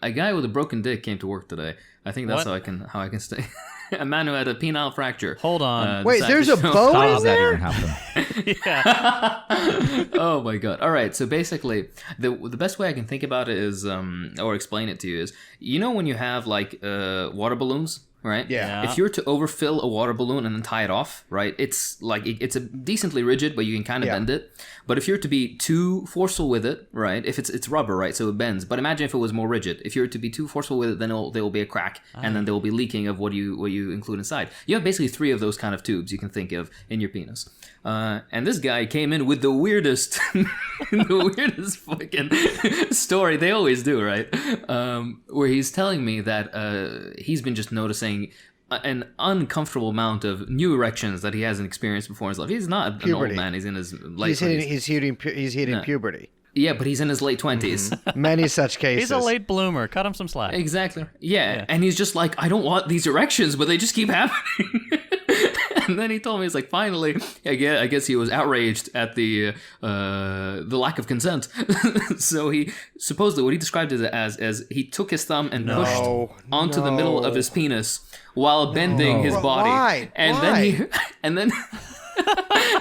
A guy with a broken dick came to work today. I think that's how I can stay. A man who had a penile fracture. Hold on. Wait, there's a bone in there? Yeah. Oh my god. All right. So basically, the best way I can think about it is, or explain it to you is, when you have like water balloons. Right. Yeah. If you're to overfill a water balloon and then tie it off, right, it's like it's a decently rigid, but you can kind of bend it. But if you're to be too forceful with it, right, if it's rubber, right, so it bends. But imagine if it was more rigid. If you're to be too forceful with it, then there will be a crack, and then there will be leaking of what you include inside. You have basically 3 of those kind of tubes you can think of in your penis. And this guy came in with the weirdest, fucking story. They always do, right? Where he's telling me that he's been just noticing an uncomfortable amount of new erections that he hasn't experienced before in his life. He's not an old man. He's in his late 20s. He's hitting puberty. Yeah, but he's in his late 20s. Many such cases. He's a late bloomer. Cut him some slack. Exactly. Yeah, and he's just like, I don't want these erections, but they just keep happening. And then he told me, he's like, finally, I guess he was outraged at the lack of consent. So he, supposedly, what he described it as he took his thumb and pushed onto the middle of his penis while bending his body. Why?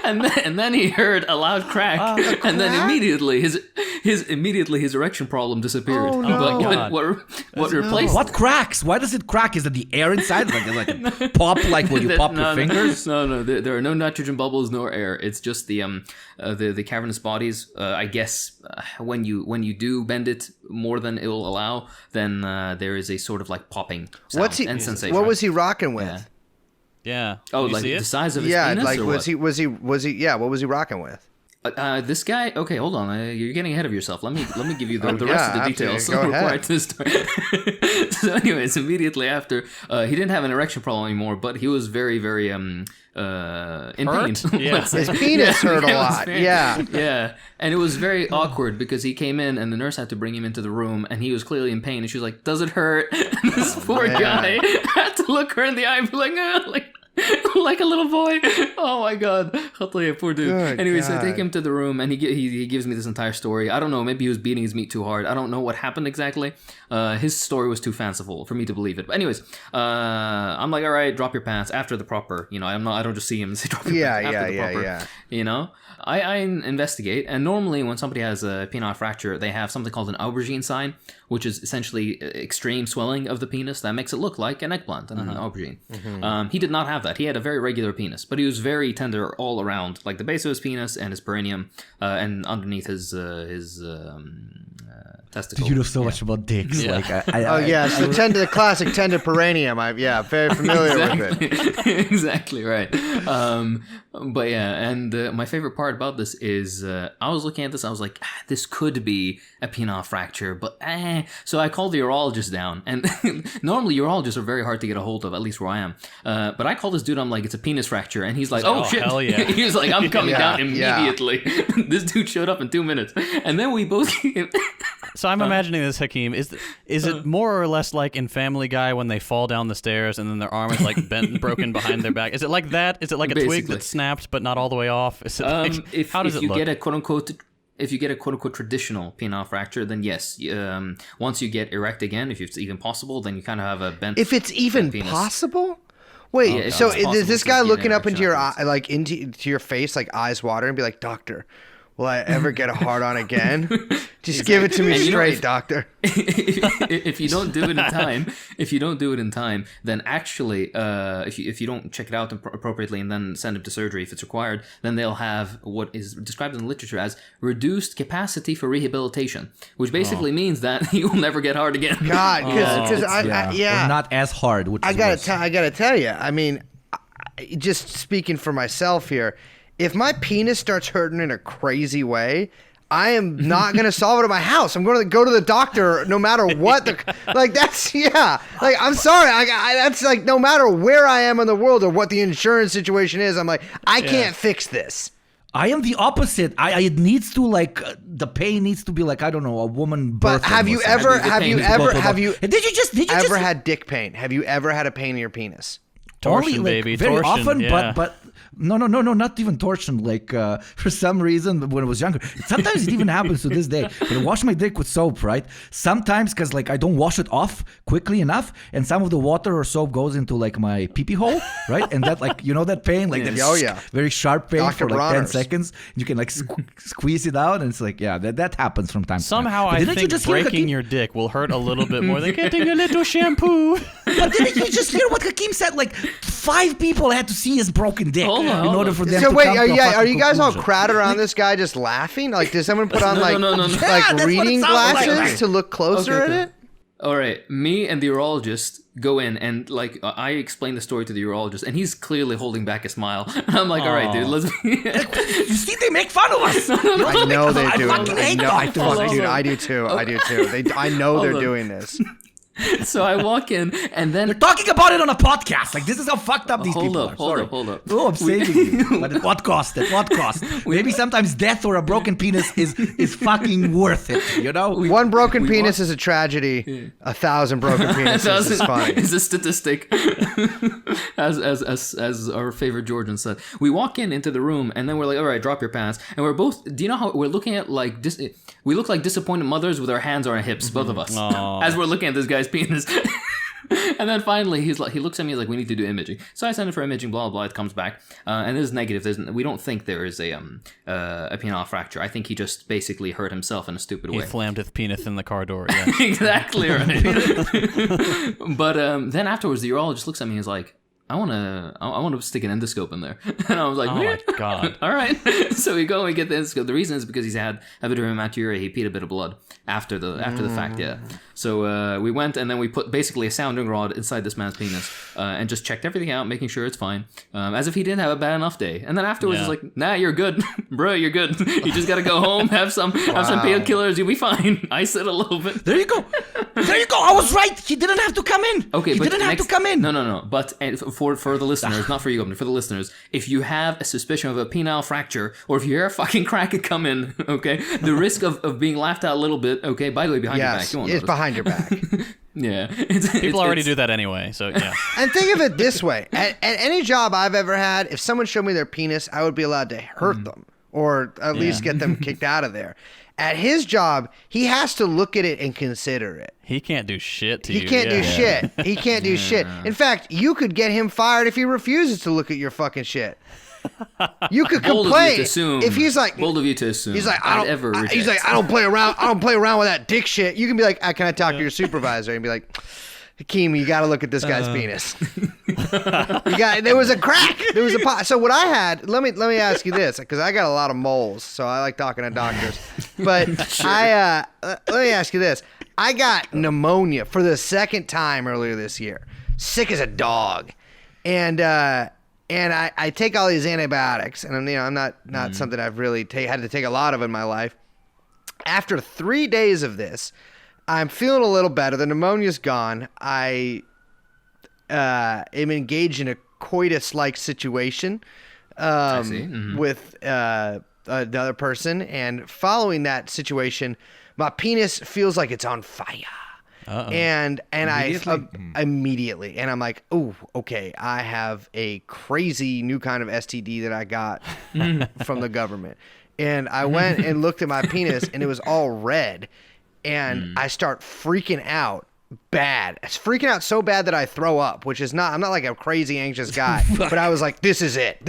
And then he heard a loud crack, and then immediately his erection problem disappeared. Oh, no. But what replaced? What cracks? Why does it crack? Is it the air inside? Like a pop, like when you pop your fingers? No. There are no nitrogen bubbles, no air. It's just the cavernous bodies. I guess when you do bend it more than it will allow, then there is a sort of like popping sound and sensation. What was he rocking with? Yeah. Oh, Did you like see the it? size of his Yeah, penis? like or was what? he? Yeah, what was he rocking with? This guy. Okay, hold on. You're getting ahead of yourself. Let me give you the rest of the absolutely. details. Go ahead. Right to the story. So, anyways, immediately after, he didn't have an erection problem anymore, but he was very, very in pain. Yeah. His penis hurt a lot. Yeah. Yeah, and it was very awkward because he came in and the nurse had to bring him into the room, and he was clearly in pain, and she was like, "Does it hurt?" And this poor guy had to look her in the eye and be like. Like a little boy. Oh my god. I'll tell you, poor dude. Good Anyways, God. I take him to the room and he gives me this entire story. I don't know, maybe he was beating his meat too hard. I don't know what happened exactly. His story was too fanciful for me to believe it. But anyways, I'm like, all right, drop your pants after the proper. I don't just see him and say drop your pants after the proper. Yeah. I investigate, and normally when somebody has a penile fracture, they have something called an aubergine sign, which is essentially extreme swelling of the penis that makes it look like an eggplant and an aubergine. He did not have that. He had a very regular penis, but he was very tender all around, like the base of his penis and his perineum, and underneath his testicle. You know so much about dicks. Yeah. Like, The classic tender perineum. Very familiar with it. Exactly right. But yeah, and my favorite part about this is I was looking at this, I was like, this could be a penile fracture, but so I called the urologist down, and normally urologists are very hard to get a hold of, at least where I am. But I called this dude, I'm like, it's a penis fracture, and he's like, oh shit, hell yeah. He was like, I'm coming down Yeah. immediately. This dude showed up in 2 minutes, and then we both. So I'm imagining this, Hakeem. Is it more or less like in Family Guy when they fall down the stairs and then their arm is like bent and broken behind their back? Is it like that? Is it like a twig Basically. that snapped but not all the way off? Is it like, how does it look? If you get a quote-unquote traditional penile fracture, then yes. Once you get erect again, if it's even possible, then you kind of have a bent. If it's even penis. possible. Wait, Yeah, so it's possible is this to guy get looking an up into your erection eye, like into your face, like eyes water, and be like, "Doctor, will I ever get a hard on again? Just give it to me And straight, doctor." If you don't do it in time, then actually, if you don't check it out appropriately and then send him to surgery if it's required, then they'll have what is described in the literature as reduced capacity for rehabilitation, which basically means that you will never get hard again. God, because Or not as hard. Which I is gotta worse. tell you. I mean, just speaking for myself here, if my penis starts hurting in a crazy way, I am not going to solve it at my house. I'm going to go to the doctor no matter what. Like, I'm sorry. That's like, no matter where I am in the world or what the insurance situation is, I'm like, I can't fix this. I am the opposite. It needs to like the pain needs to be like, I don't know, a woman. But have you ever Did you had dick pain? Have you ever had a pain in your penis? Torsion, only like baby, very torsion, often, yeah. but no, not even torsion. Like for some reason, when I was younger, sometimes it even happens to this day. But I wash my dick with soap, right? Sometimes because like I don't wash it off quickly enough, and some of the water or soap goes into like my pee-pee hole, right? And that like that pain, like that very sharp pain Dr. for like 10 Bronner's. seconds. You can like squeeze it out, and it's like that happens from time to time. Somehow But I didn't you think just hear breaking Hakeem? your dick will hurt a little bit more than getting a little shampoo. But didn't you just hear what Hakeem said? Like 5 people had to see his broken dick Hold on, in order for them So to wait, come to a are fucking you guys all conclusion. crowded around this guy just laughing? Like, did someone put on No, like no. like Yeah, that's what it reading sounds like. glasses to look closer Okay. at it? All right, me and the urologist go in, and like I explain the story to the urologist, and he's clearly holding back a smile. And I'm like, all right, dude, let's. You see, they make fun of us. I know they do. fucking I hate know. them. Dude, I do too. I do too. I know they're on. doing this. So I walk in, and then They're talking about it on a podcast. Like, this is how fucked up these Hold people up, are. hold Sorry. up, hold up. Oh, I'm saving you. But at what cost? At what cost? Maybe sometimes death or a broken penis is fucking worth it, you know? One broken penis is a tragedy. 1,000 broken penises is funny. Is a statistic, as our favorite Georgian said. We walk into the room, and then we're like, all right, drop your pants, and we're both. Do you know how we're looking at like we look like disappointed mothers with our hands on our hips, both of us, as we're looking at this guy's penis. And then finally, he looks at me, he's like, we need to do imaging. So I send it for imaging, blah, blah, blah. It comes back. And it is negative. We don't think there is a penile fracture. I think he just basically hurt himself in a stupid He way. slammed his penis in the car door. Yeah. Exactly right. But then afterwards, the urologist looks at me and is like, I want to stick an endoscope in there. And I was like, Oh my God. all right. So we go and we get the endoscope. The reason is because he's had epidermaturia. He peed a bit of blood after the fact, yeah. So we went, and then we put basically a sounding rod inside this man's penis and just checked everything out, making sure it's fine, as if he didn't have a bad enough day. And then afterwards, Yeah. it's like, nah, you're good, bro, you're good. You just gotta go home, have some painkillers, you'll be fine. I said a little bit. There you go. There you go. I was right. He didn't have to come in. Okay, he but didn't have to come in. No. But for the listeners, not for you, Governor, for the listeners, if you have a suspicion of a penile fracture, or if you hear a fucking crack come in, okay, the risk of being laughed at a little bit, okay, by the way, behind your back, Yes, you won't it's notice. behind your back. Yeah. People already do that anyway, so yeah. And think of it this way: at any job I've ever had, if someone showed me their penis, I would be allowed to hurt them, or at least get them kicked out of there. At his job, he has to look at it and consider it. He can't do shit to you. He can't do shit. He can't do shit. In fact, you could get him fired if he refuses to look at your fucking shit. You could Bold of you complain to assume. if he's like, Bold of you to assume. he's like, I'd ever he's reject. like, I don't play around. I don't play around with that dick shit. You can be like, can I talk to your supervisor? And be like, Hakeem, you got to look at this guy's penis. There was a crack. There was a pot. So what I had, let me ask you this, because I got a lot of moles, so I like talking to doctors. But let me ask you this. I got pneumonia for the second time earlier this year. Sick as a dog. And I take all these antibiotics, and I'm not something I've really had to take a lot of in my life. After 3 days of this, I'm feeling a little better. The pneumonia's gone. I am engaged in a coitus-like situation with another person, and following that situation, my penis feels like it's on fire. Uh-oh. And Immediately? immediately, and I'm like, oh, okay, I have a crazy new kind of STD that I got from the government. And I went and looked at my penis, and it was all red. And I start freaking out bad. It's freaking out so bad that I throw up, which is I'm not like a crazy anxious guy, but I was like, this is it.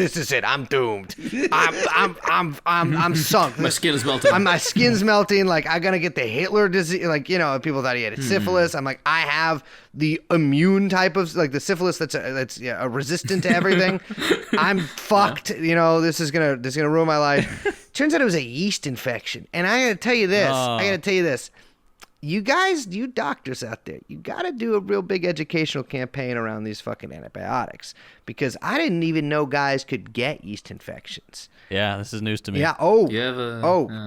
I'm doomed. I'm sunk. My skin is melting. My skin's melting. Like, I'm going to get the Hitler disease. Like, people thought he had syphilis. I'm like, I have the immune type of, like, the syphilis that's resistant to everything. I'm fucked. This is going to ruin my life. Turns out it was a yeast infection. And I got to tell you this. You guys, you doctors out there, you got to do a real big educational campaign around these fucking antibiotics, because I didn't even know guys could get yeast infections. Yeah, this is news to me. Yeah.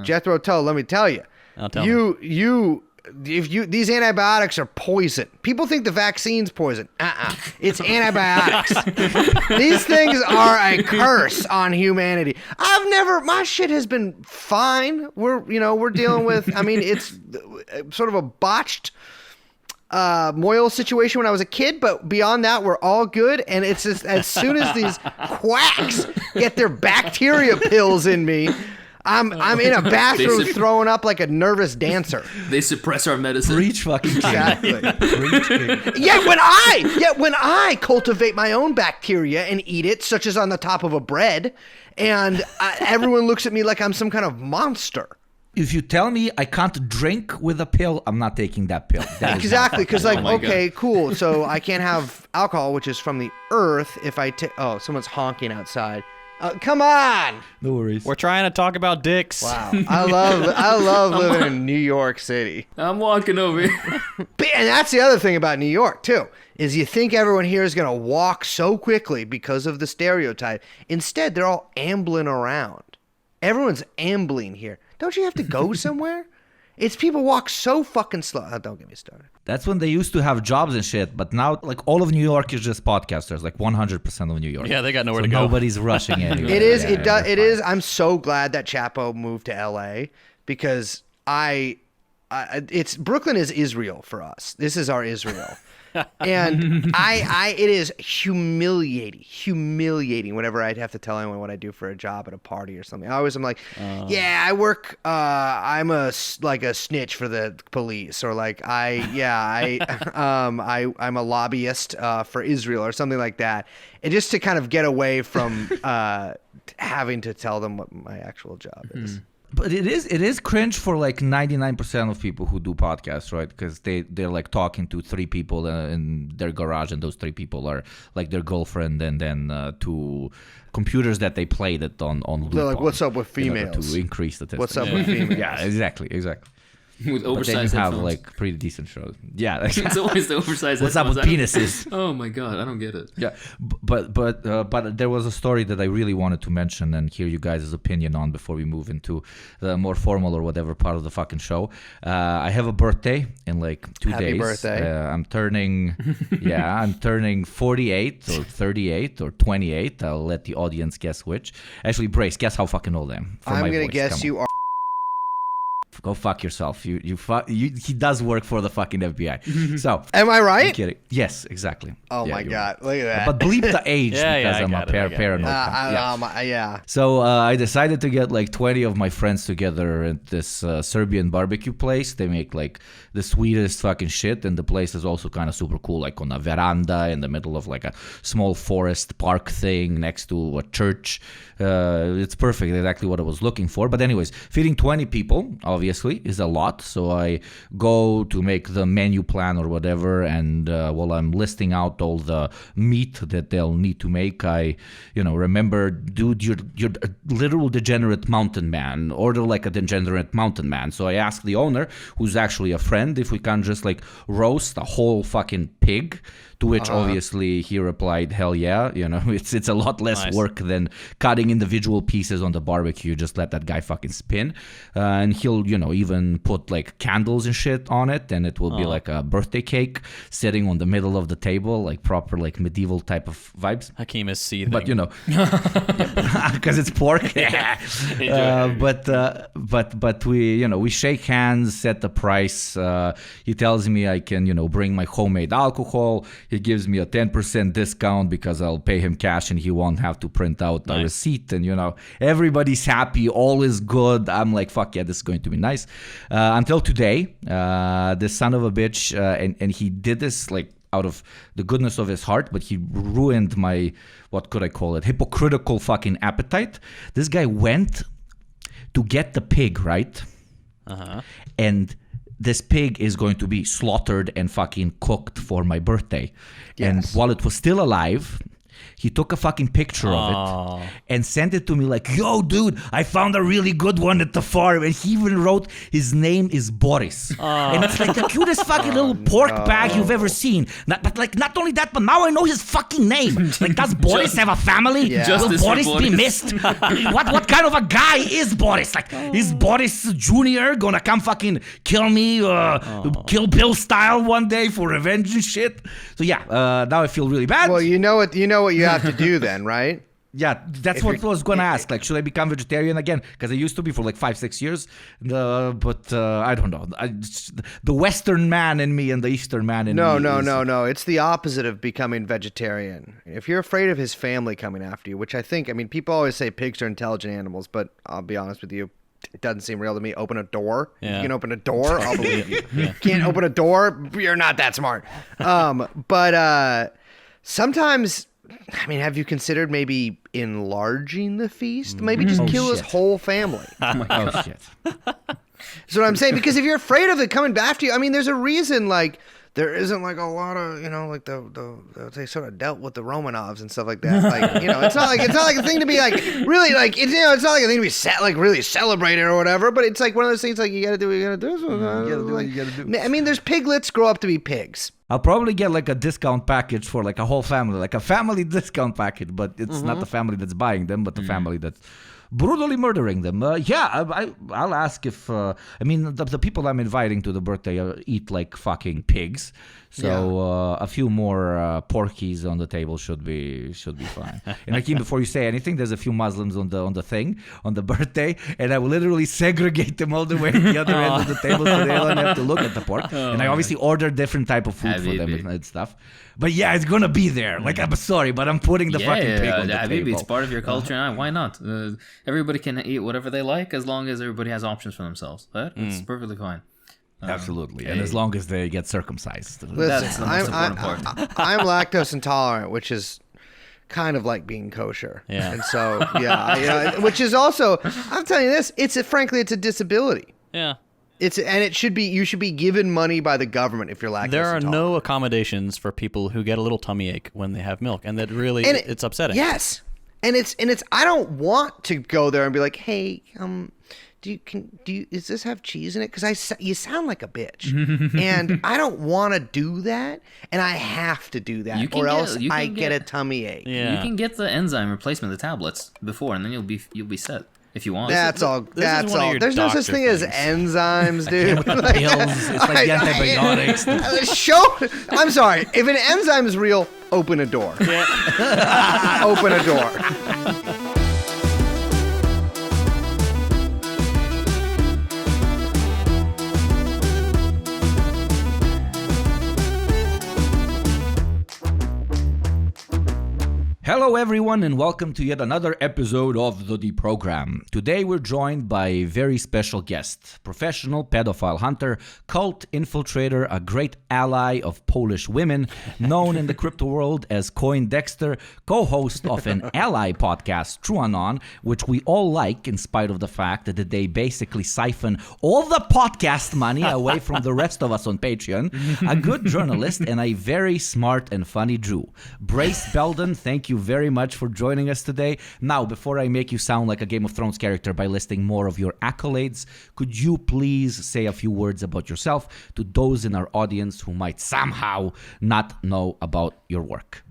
Jethro Tull, let me tell you. Tell me. These antibiotics are poison. People think the vaccine's poison. It's antibiotics. These things are a curse on humanity. My shit has been fine. We're dealing with, it's sort of a botched Moyle situation when I was a kid, but beyond that, we're all good. And it's just, as soon as these quacks get their bacteria pills in me, I'm in a bathroom throwing up like a nervous dancer. They suppress our medicine. Preach fucking king. Exactly. Preach king. Yet when I cultivate my own bacteria and eat it, such as on the top of a bread, and everyone looks at me like I'm some kind of monster. If you tell me I can't drink with a pill, I'm not taking that pill. That is Exactly, because like, my okay, cool. So I can't have alcohol, which is from the earth. If I take, oh, someone's honking outside. Come on. No worries. We're trying to talk about dicks. Wow, I love living in New York City. I'm walking over here. And that's the other thing about New York too, is you think everyone here is gonna walk so quickly because of the stereotype. Instead, they're all ambling around. Everyone's ambling here. Don't you have to go somewhere? It's people walk so fucking slow. Oh, don't get me started. That's when they used to have jobs and shit, but now like all of New York is just podcasters, like 100% of New York. Yeah, they got nowhere So to go. Nobody's rushing anywhere. It is. Yeah, It is. I'm so glad that Chapo moved to LA because it's Brooklyn is Israel for us. This is our Israel. And it is humiliating whenever I'd have to tell anyone what I do for a job at a party or something. I'm like, yeah, I work, I'm a snitch for the police, or like I'm a lobbyist for Israel or something like that. And just to kind of get away from having to tell them what my actual job is. But it is cringe for like 99% of people who do podcasts, right? Because they're like talking to three people in their garage, and those three people are like their girlfriend, and then two computers that they played it on loop. They're like, what's up with females? To increase the What's up with females? Yeah, exactly. With But then oversized you have headphones. like pretty decent shows. Yeah. It's always the oversized What's up with headphones. penises? Oh my god, I don't get it. Yeah, but there was a story that I really wanted to mention and hear you guys' opinion on before we move into the more formal or whatever part of the fucking show. I have a birthday in like 2 days. Happy birthday. I'm turning 48 or 38 or 28. I'll let the audience guess which. Actually, Brace, guess how fucking old I am. For I'm my gonna voice. guess Come on. you are. Go fuck yourself. He does work for the fucking FBI. So. Am I I'm right? kidding. Yes, exactly. Oh Yeah, my you're god, right. look at that. But bleep the age Yeah, because I I'm got a it, I got it. paranoid. Yeah. So I decided to get like 20 of my friends together at this Serbian barbecue place. They make like the sweetest fucking shit, and the place is also kind of super cool, like on a veranda in the middle of like a small forest park thing next to a church. It's perfect, exactly what I was looking for. But anyways, feeding 20 people obviously is a lot. So I go to make the menu plan or whatever, and while I'm listing out all the meat that they'll need to make, I remember, dude, you're a literal degenerate mountain man. Order like a degenerate mountain man. So I asked the owner, who's actually a friend, if we can just like roast a whole fucking pig. To which obviously he replied, hell yeah, it's a lot less Nice. work than cutting individual pieces on the barbecue. Just let that guy fucking spin. And he'll, even put like candles and shit on it, and it will be like a birthday cake sitting on the middle of the table, like proper like medieval type of vibes. Hakeem is seething. But because it's pork. But we shake hands, set the price. He tells me I can bring my homemade alcohol. He gives me a 10% discount because I'll pay him cash and he won't have to print out a receipt. And everybody's happy, all is good. I'm like, fuck yeah, this is going to be nice. Until today, this son of a bitch, and he did this like out of the goodness of his heart, but he ruined my, what could I call it, hypocritical fucking appetite. This guy went to get the pig, right? And this pig is going to be slaughtered and fucking cooked for my birthday. Yes. And while it was still alive, he took a fucking picture of it and sent it to me like, yo, dude, I found a really good one at the farm. And he even wrote his name is Boris. And it's like the cutest fucking little pork bag you've ever seen. But like, not only that, but now I know his fucking name. Like, does Boris have a family? Yeah. Will Justice for Boris be Boris. missed? What kind of a guy is Boris? Like, is Boris Jr. gonna come fucking kill me, Kill Bill style one day for revenge and shit? So yeah, now I feel really bad. Well, you know what you have to do then, right? Yeah, that's what I was going to ask. Like, should I become vegetarian again? Because I used to be for like 5-6 years. But I don't know. The Western man in me and the Eastern man in me. No. It's the opposite of becoming vegetarian. If you're afraid of his family coming after you, which I think, people always say pigs are intelligent animals, but I'll be honest with you, it doesn't seem real to me. Open a door. Yeah. You can open a door. I'll believe you. Yeah. Can't open a door. You're not that smart. But sometimes... have you considered maybe enlarging the feast? Maybe just kill his whole family. Oh, shit. That's what I'm saying. Because if you're afraid of it coming back to you, there's a reason, like, there isn't, like, a lot of, like, they sort of dealt with the Romanovs and stuff like that. Like, it's not like a thing to be, like, really, like, it's not like a thing to be, really celebrated or whatever, but it's, like, one of those things, like, you gotta do what you gotta do. You gotta do. There's piglets grow up to be pigs. I'll probably get like a discount package for like a whole family, like a family discount package, but it's not the family that's buying them, but the family that's brutally murdering them. I'll ask if, the people I'm inviting to the birthday eat like fucking pigs. So a few more porkies on the table should be fine. And Hakeem, before you say anything, there's a few Muslims on the birthday, and I will literally segregate them all the way to the other end of the table so they don't have to look at the pork. And I obviously order different type of food for them and stuff. But yeah, it's gonna be there. Like, I'm sorry, but I'm putting the fucking pig on the table. It's part of your culture. Why not? Everybody can eat whatever they like as long as everybody has options for themselves. Right? It's perfectly fine. Absolutely, and as long as they get circumcised. That's the most important part. I'm lactose intolerant, which is kind of like being kosher. Yeah. And so, which is also, I'm telling you this, frankly, it's a disability. Yeah. You should be given money by the government if you're lactose There are intolerant. no accommodations for people who get a little tummy ache when they have milk, and that really, it's upsetting. Yes. And it's I don't want to go there and be like, hey, does this have cheese in it? Because you sound like a bitch, and I don't want to do that, and I have to do that, or else I get a tummy ache. Yeah. You can get the enzyme replacement, the tablets, before, and then you'll be set if you want. That's all. This is one of your There's no such doctor thing as things. enzymes, dude. With the pills, it's like the antibiotics. I'm sorry. If an enzyme is real, open a door. Yeah. Open a door. Hello everyone and welcome to yet another episode of the Deprogram. Today we're joined by a very special guest, professional pedophile hunter, cult infiltrator, a great ally of Polish women, known in the crypto world as Coin Dexter, co-host of an ally podcast, TrueAnon, which we all like in spite of the fact that they basically siphon all the podcast money away from the rest of us on Patreon, a good journalist and a very smart and funny Jew. Brace Belden, thank you very much for joining us today. Now, before I make you sound like a Game of Thrones character by listing more of your accolades, could you please say a few words about yourself to those in our audience who might somehow not know about your work?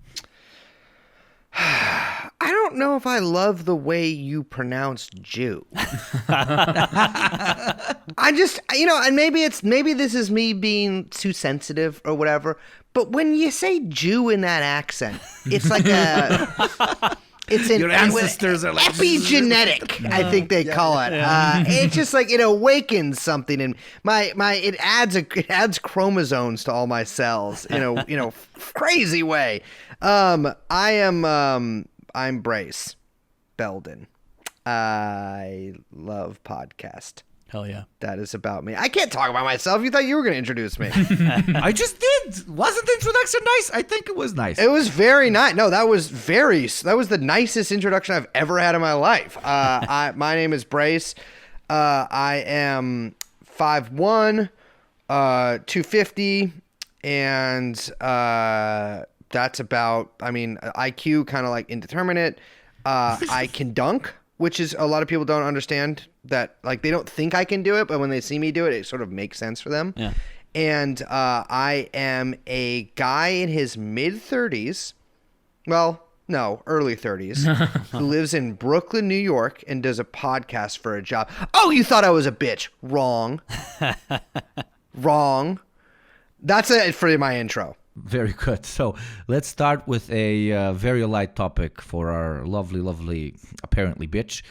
I don't know if I love the way you pronounce Jew. I just, and maybe this is me being too sensitive or whatever, but when you say Jew in that accent, it's like your ancestors are like epigenetic, I think they call it. It's just like it awakens something in it adds chromosomes to all my cells in a crazy way. I'm Brace Belden. I love podcast. Hell yeah. That is about me. I can't talk about myself. You thought you were going to introduce me. I just did. Wasn't the introduction nice? I think it was nice. It was very nice. No, that was the nicest introduction I've ever had in my life. My name is Brace. I am 5'1", 250, and that's about, IQ kind of like indeterminate. I can dunk, which is a lot of people don't understand that, like, they don't think I can do it, but when they see me do it, it sort of makes sense for them. Yeah. And I am a guy in his mid-30s, well, no, early 30s, who lives in Brooklyn, New York, and does a podcast for a job. Oh, you thought I was a bitch. Wrong. Wrong. That's it for my intro. Very good. So let's start with a very light topic for our lovely, apparently bitch.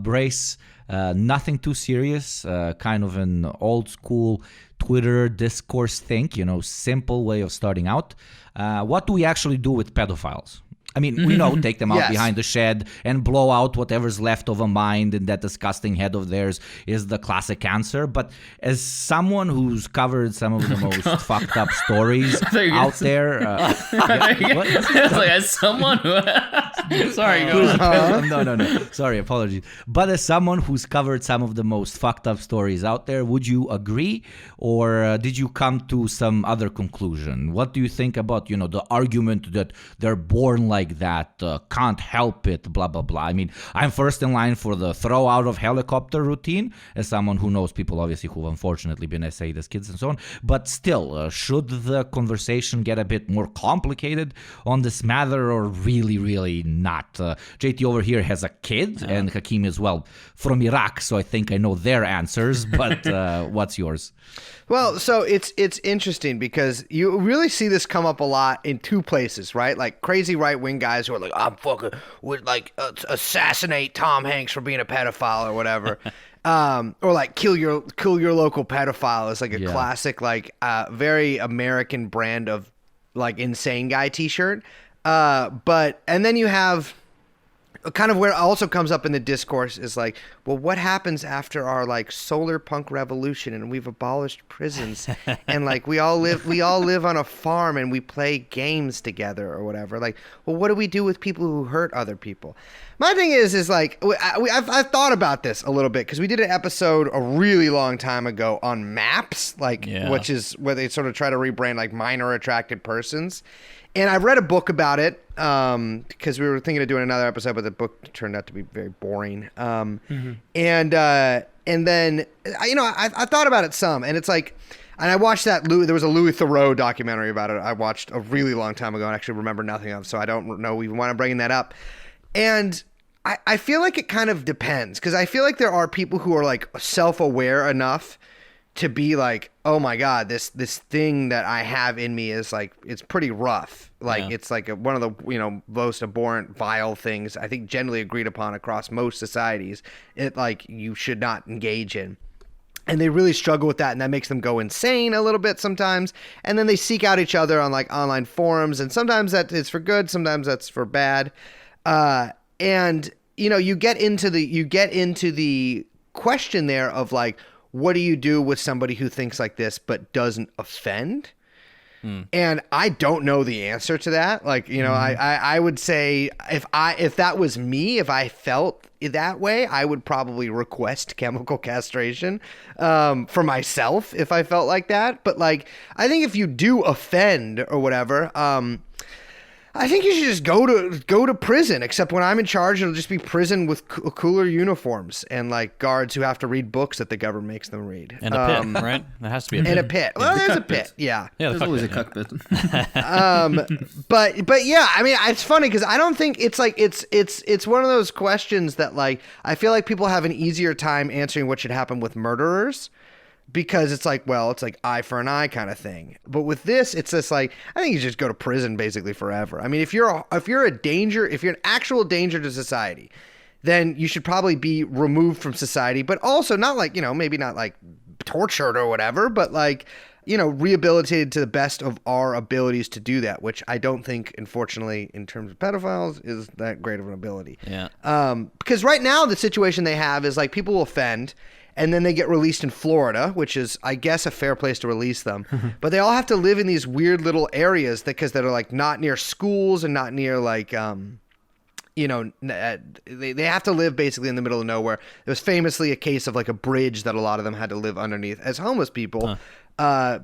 Brace, nothing too serious, kind of an old school Twitter discourse thing, simple way of starting out. What do we actually do with pedophiles? I mean, we know, take them out behind the shed and blow out whatever's left of a mind in that disgusting head of theirs is the classic answer. But as someone who's covered some of the most fucked up stories out there, as someone who, sorry, go on. No, sorry, apologies. But as someone who's covered some of the most fucked up stories out there, would you agree, or did you come to some other conclusion? What do you think about, the argument that they're born like that, can't help it, blah, blah, blah? I mean, I'm first in line for the throw out of helicopter routine, as someone who knows people, obviously, who've unfortunately been essayed as kids and so on. But still, should the conversation get a bit more complicated on this matter, or really not? JT over here has a kid, and Hakeem as well, from Iraq, so I think I know their answers, but what's yours? Well, so it's interesting because you really see this come up a lot in two places, right? Like crazy right-wing guys who are like, I'm fucking would assassinate Tom Hanks for being a pedophile or whatever. Or like kill your local pedophile is like a classic, very American brand of like insane guy t-shirt. And then you have kind of where it also comes up in the discourse is like, well, what happens after our like solar punk revolution and we've abolished prisons and like we all live on a farm and we play games together or whatever? Like, well, what do we do with people who hurt other people? My thing is like, I've thought about this a little bit because we did an episode a really long time ago on maps, which is where they sort of try to rebrand like minor attracted persons. And I read a book about it because we were thinking of doing another episode, but the book turned out to be very boring. And then, I thought about it some, and it's like, and I watched there was a Louis Theroux documentary about it I watched a really long time ago and actually remember nothing of, so I don't know even why I'm bringing that up. And I feel like it kind of depends, because I feel like there are people who are like self-aware enough to be like, oh my God, this thing that I have in me is like, it's pretty rough. Like it's like one of the, most abhorrent, vile things I think generally agreed upon across most societies. It like you should not engage in. And they really struggle with that, and that makes them go insane a little bit sometimes. And then they seek out each other on like online forums, and sometimes that is for good, sometimes that's for bad. And you get into the question there of like, what do you do with somebody who thinks like this but doesn't offend? And I don't know the answer to that. Like, I would say if that was me, if I felt that way, I would probably request chemical castration for myself if I felt like that. But like, I think if you do offend or whatever, I think you should just go to prison, except when I'm in charge, it'll just be prison with cooler uniforms and like guards who have to read books that the government makes them read. And a pit, right? There has to be a pit. And a pit. Well, there's a pit. Yeah. There's always a cockpit. But yeah, I mean, it's funny because I don't think it's like it's one of those questions that like I feel like people have an easier time answering what should happen with murderers. Because it's like, well, it's like eye for an eye kind of thing. But with this, it's just like, I think you just go to prison basically forever. I mean, if you're an actual danger to society, then you should probably be removed from society, but also not like, maybe not like tortured or whatever, but like, rehabilitated to the best of our abilities to do that, which I don't think, unfortunately, in terms of pedophiles, is that great of an ability. Yeah. Because right now the situation they have is like people will offend, and then they get released in Florida, which is, I guess, a fair place to release them. But they all have to live in these weird little areas because they're like not near schools and not near like, they have to live basically in the middle of nowhere. There was famously a case of like a bridge that a lot of them had to live underneath as homeless people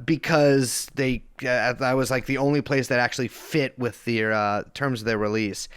because that was like the only place that actually fit with the terms of their release.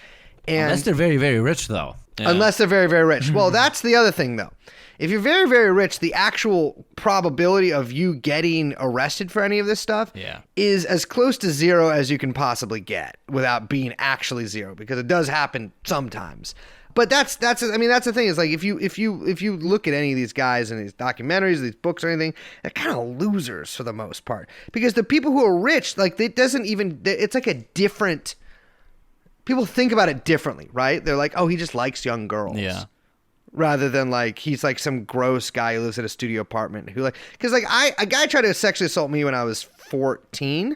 And unless they're very, very rich, though. Yeah. Unless they're very, very rich. Well, that's the other thing, though. If you're very, very rich, the actual probability of you getting arrested for any of this stuff is as close to zero as you can possibly get without being actually zero, because it does happen sometimes. But that's I mean, that's the thing is like if you look at any of these guys in these documentaries, these books or anything, they're kind of losers for the most part, because the people who are rich, like it's like a different, people think about it differently, right? They're like, oh, he just likes young girls. Yeah. Rather than like he's like some gross guy who lives in a studio apartment who like, because like a guy tried to sexually assault me when I was 14,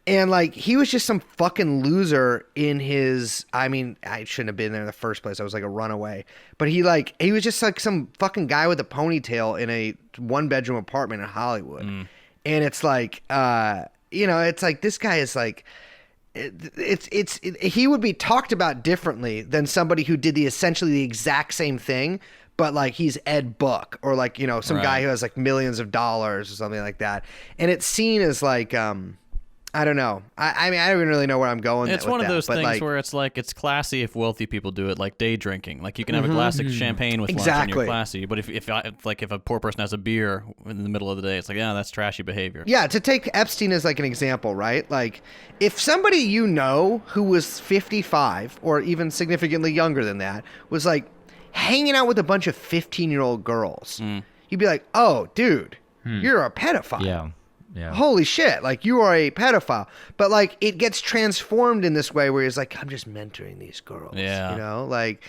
and like he was just some fucking loser in his, I mean, I shouldn't have been there in the first place. I was like a runaway, but he was just like some fucking guy with a ponytail in a 1-bedroom apartment in Hollywood. And it's like it's like this guy is like, he would be talked about differently than somebody who did essentially the exact same thing, but like he's Ed Book or like, some guy who has like millions of dollars or something like that. And it's seen as like, I don't know. I mean, I don't even really know where I'm going. It's one of those things where it's like it's classy if wealthy people do it, like day drinking. Like you can have a glass of champagne with lunch and you're classy. But if a poor person has a beer in the middle of the day, it's like, yeah, that's trashy behavior. Yeah, to take Epstein as like an example, right? Like if somebody who was 55 or even significantly younger than that was like hanging out with a bunch of 15-year-old girls, you'd be like, oh, dude, you're a pedophile. Yeah. Yeah. Holy shit, like you are a pedophile. But like it gets transformed in this way where he's like, I'm just mentoring these girls. Yeah. Like,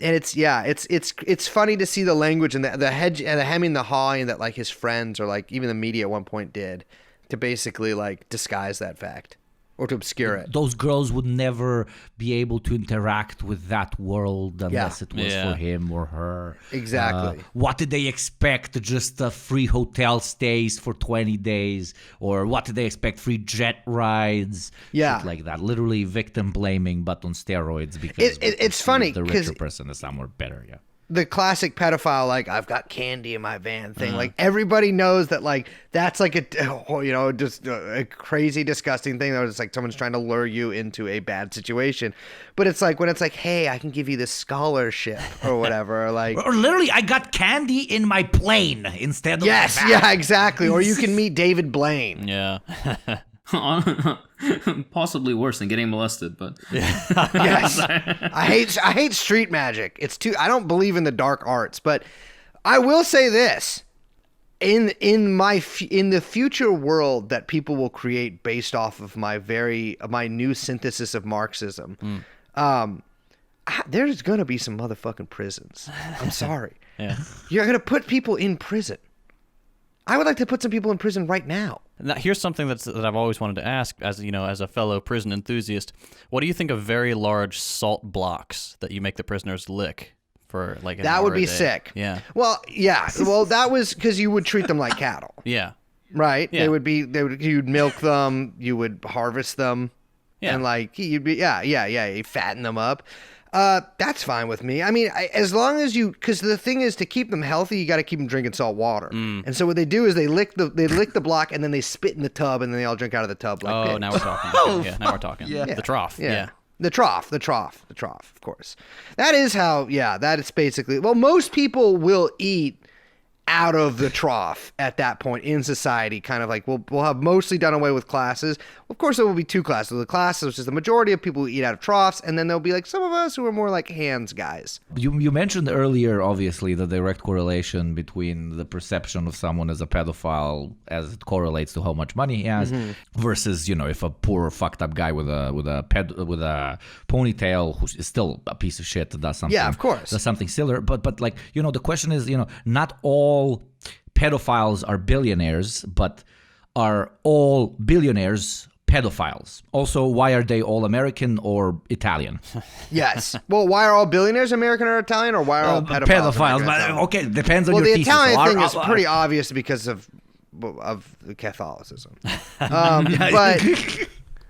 and it's funny to see the language and the hedge and the hemming, the hawing that like his friends or like even the media at one point did to basically like disguise that fact or to obscure it. Those girls would never be able to interact with that world unless it was for him or her. Exactly. What did they expect? Just free hotel stays for 20 days? Or what did they expect? Free jet rides? Yeah. Shit like that. Literally victim blaming, but on steroids because it's funny the richer person is somewhere better. Yeah. The classic pedophile, like I've got candy in my van thing. Like everybody knows that, like that's like just a crazy, disgusting thing. That it's like someone's trying to lure you into a bad situation. But it's like when it's like, hey, I can give you this scholarship or whatever. Or like, or literally, I got candy in my plane instead of yes, my van. yeah, exactly. Or you can meet David Blaine. Yeah. Possibly worse than getting molested, but Yes, I hate street magic. I don't believe in the dark arts, but I will say this: in the future world that people will create based off of my new synthesis of Marxism, there's gonna be some motherfucking prisons. I'm sorry. Yeah. You're gonna put people in prison. I would like to put some people in prison right now. Now, here's something that I've always wanted to ask, as a fellow prison enthusiast. What do you think of very large salt blocks that you make the prisoners lick for like an That hour would a be day? sick. Yeah. Well, yeah. Well, that was because you would treat them like cattle, Yeah. right? Yeah. You'd milk them, you would harvest them, Yeah. and like you'd be you fatten them up. That's fine with me. I mean, as long as because the thing is, to keep them healthy, you got to keep them drinking salt water. And so what they do is they lick the block and then they spit in the tub and then they all drink out of the tub like pigs. Now we're talking. Yeah, now we're talking. Yeah. The trough. Yeah. The trough, of course. That is how, that is basically, well, most people will eat out of the trough at that point in society, kind of like we'll have mostly done away with classes. Of course, there will be two classes. The classes, which is the majority of people who eat out of troughs, and then there'll be like some of us who are more like hands guys. You mentioned earlier, obviously, the direct correlation between the perception of someone as a pedophile as it correlates to how much money he has, versus if a poor fucked up guy with a ponytail who is still a piece of shit does something. Yeah, of course. Does something similar. But like the question is not all pedophiles are billionaires, but are all billionaires pedophiles? Also, why are they all American or Italian? Yes. Well, why are all billionaires American or Italian, or why are all pedophiles but, okay, depends on well, your the thesis. Italian thing is pretty obvious because of Catholicism. But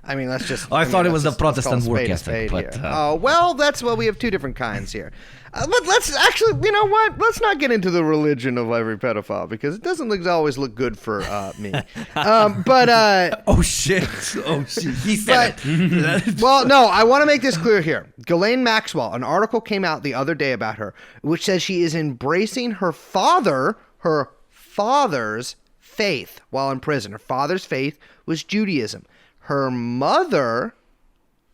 I mean, let's just. I thought it was the let's Protestant call work a spade ethic, here. but We have two different kinds here. But let's actually, you know what? Let's not get into the religion of every pedophile because it doesn't always look good for me. oh shit! He said it. Well, no, I want to make this clear here. Ghislaine Maxwell, an article came out the other day about her, which says she is embracing her father's faith while in prison. Her father's faith was Judaism. Her mother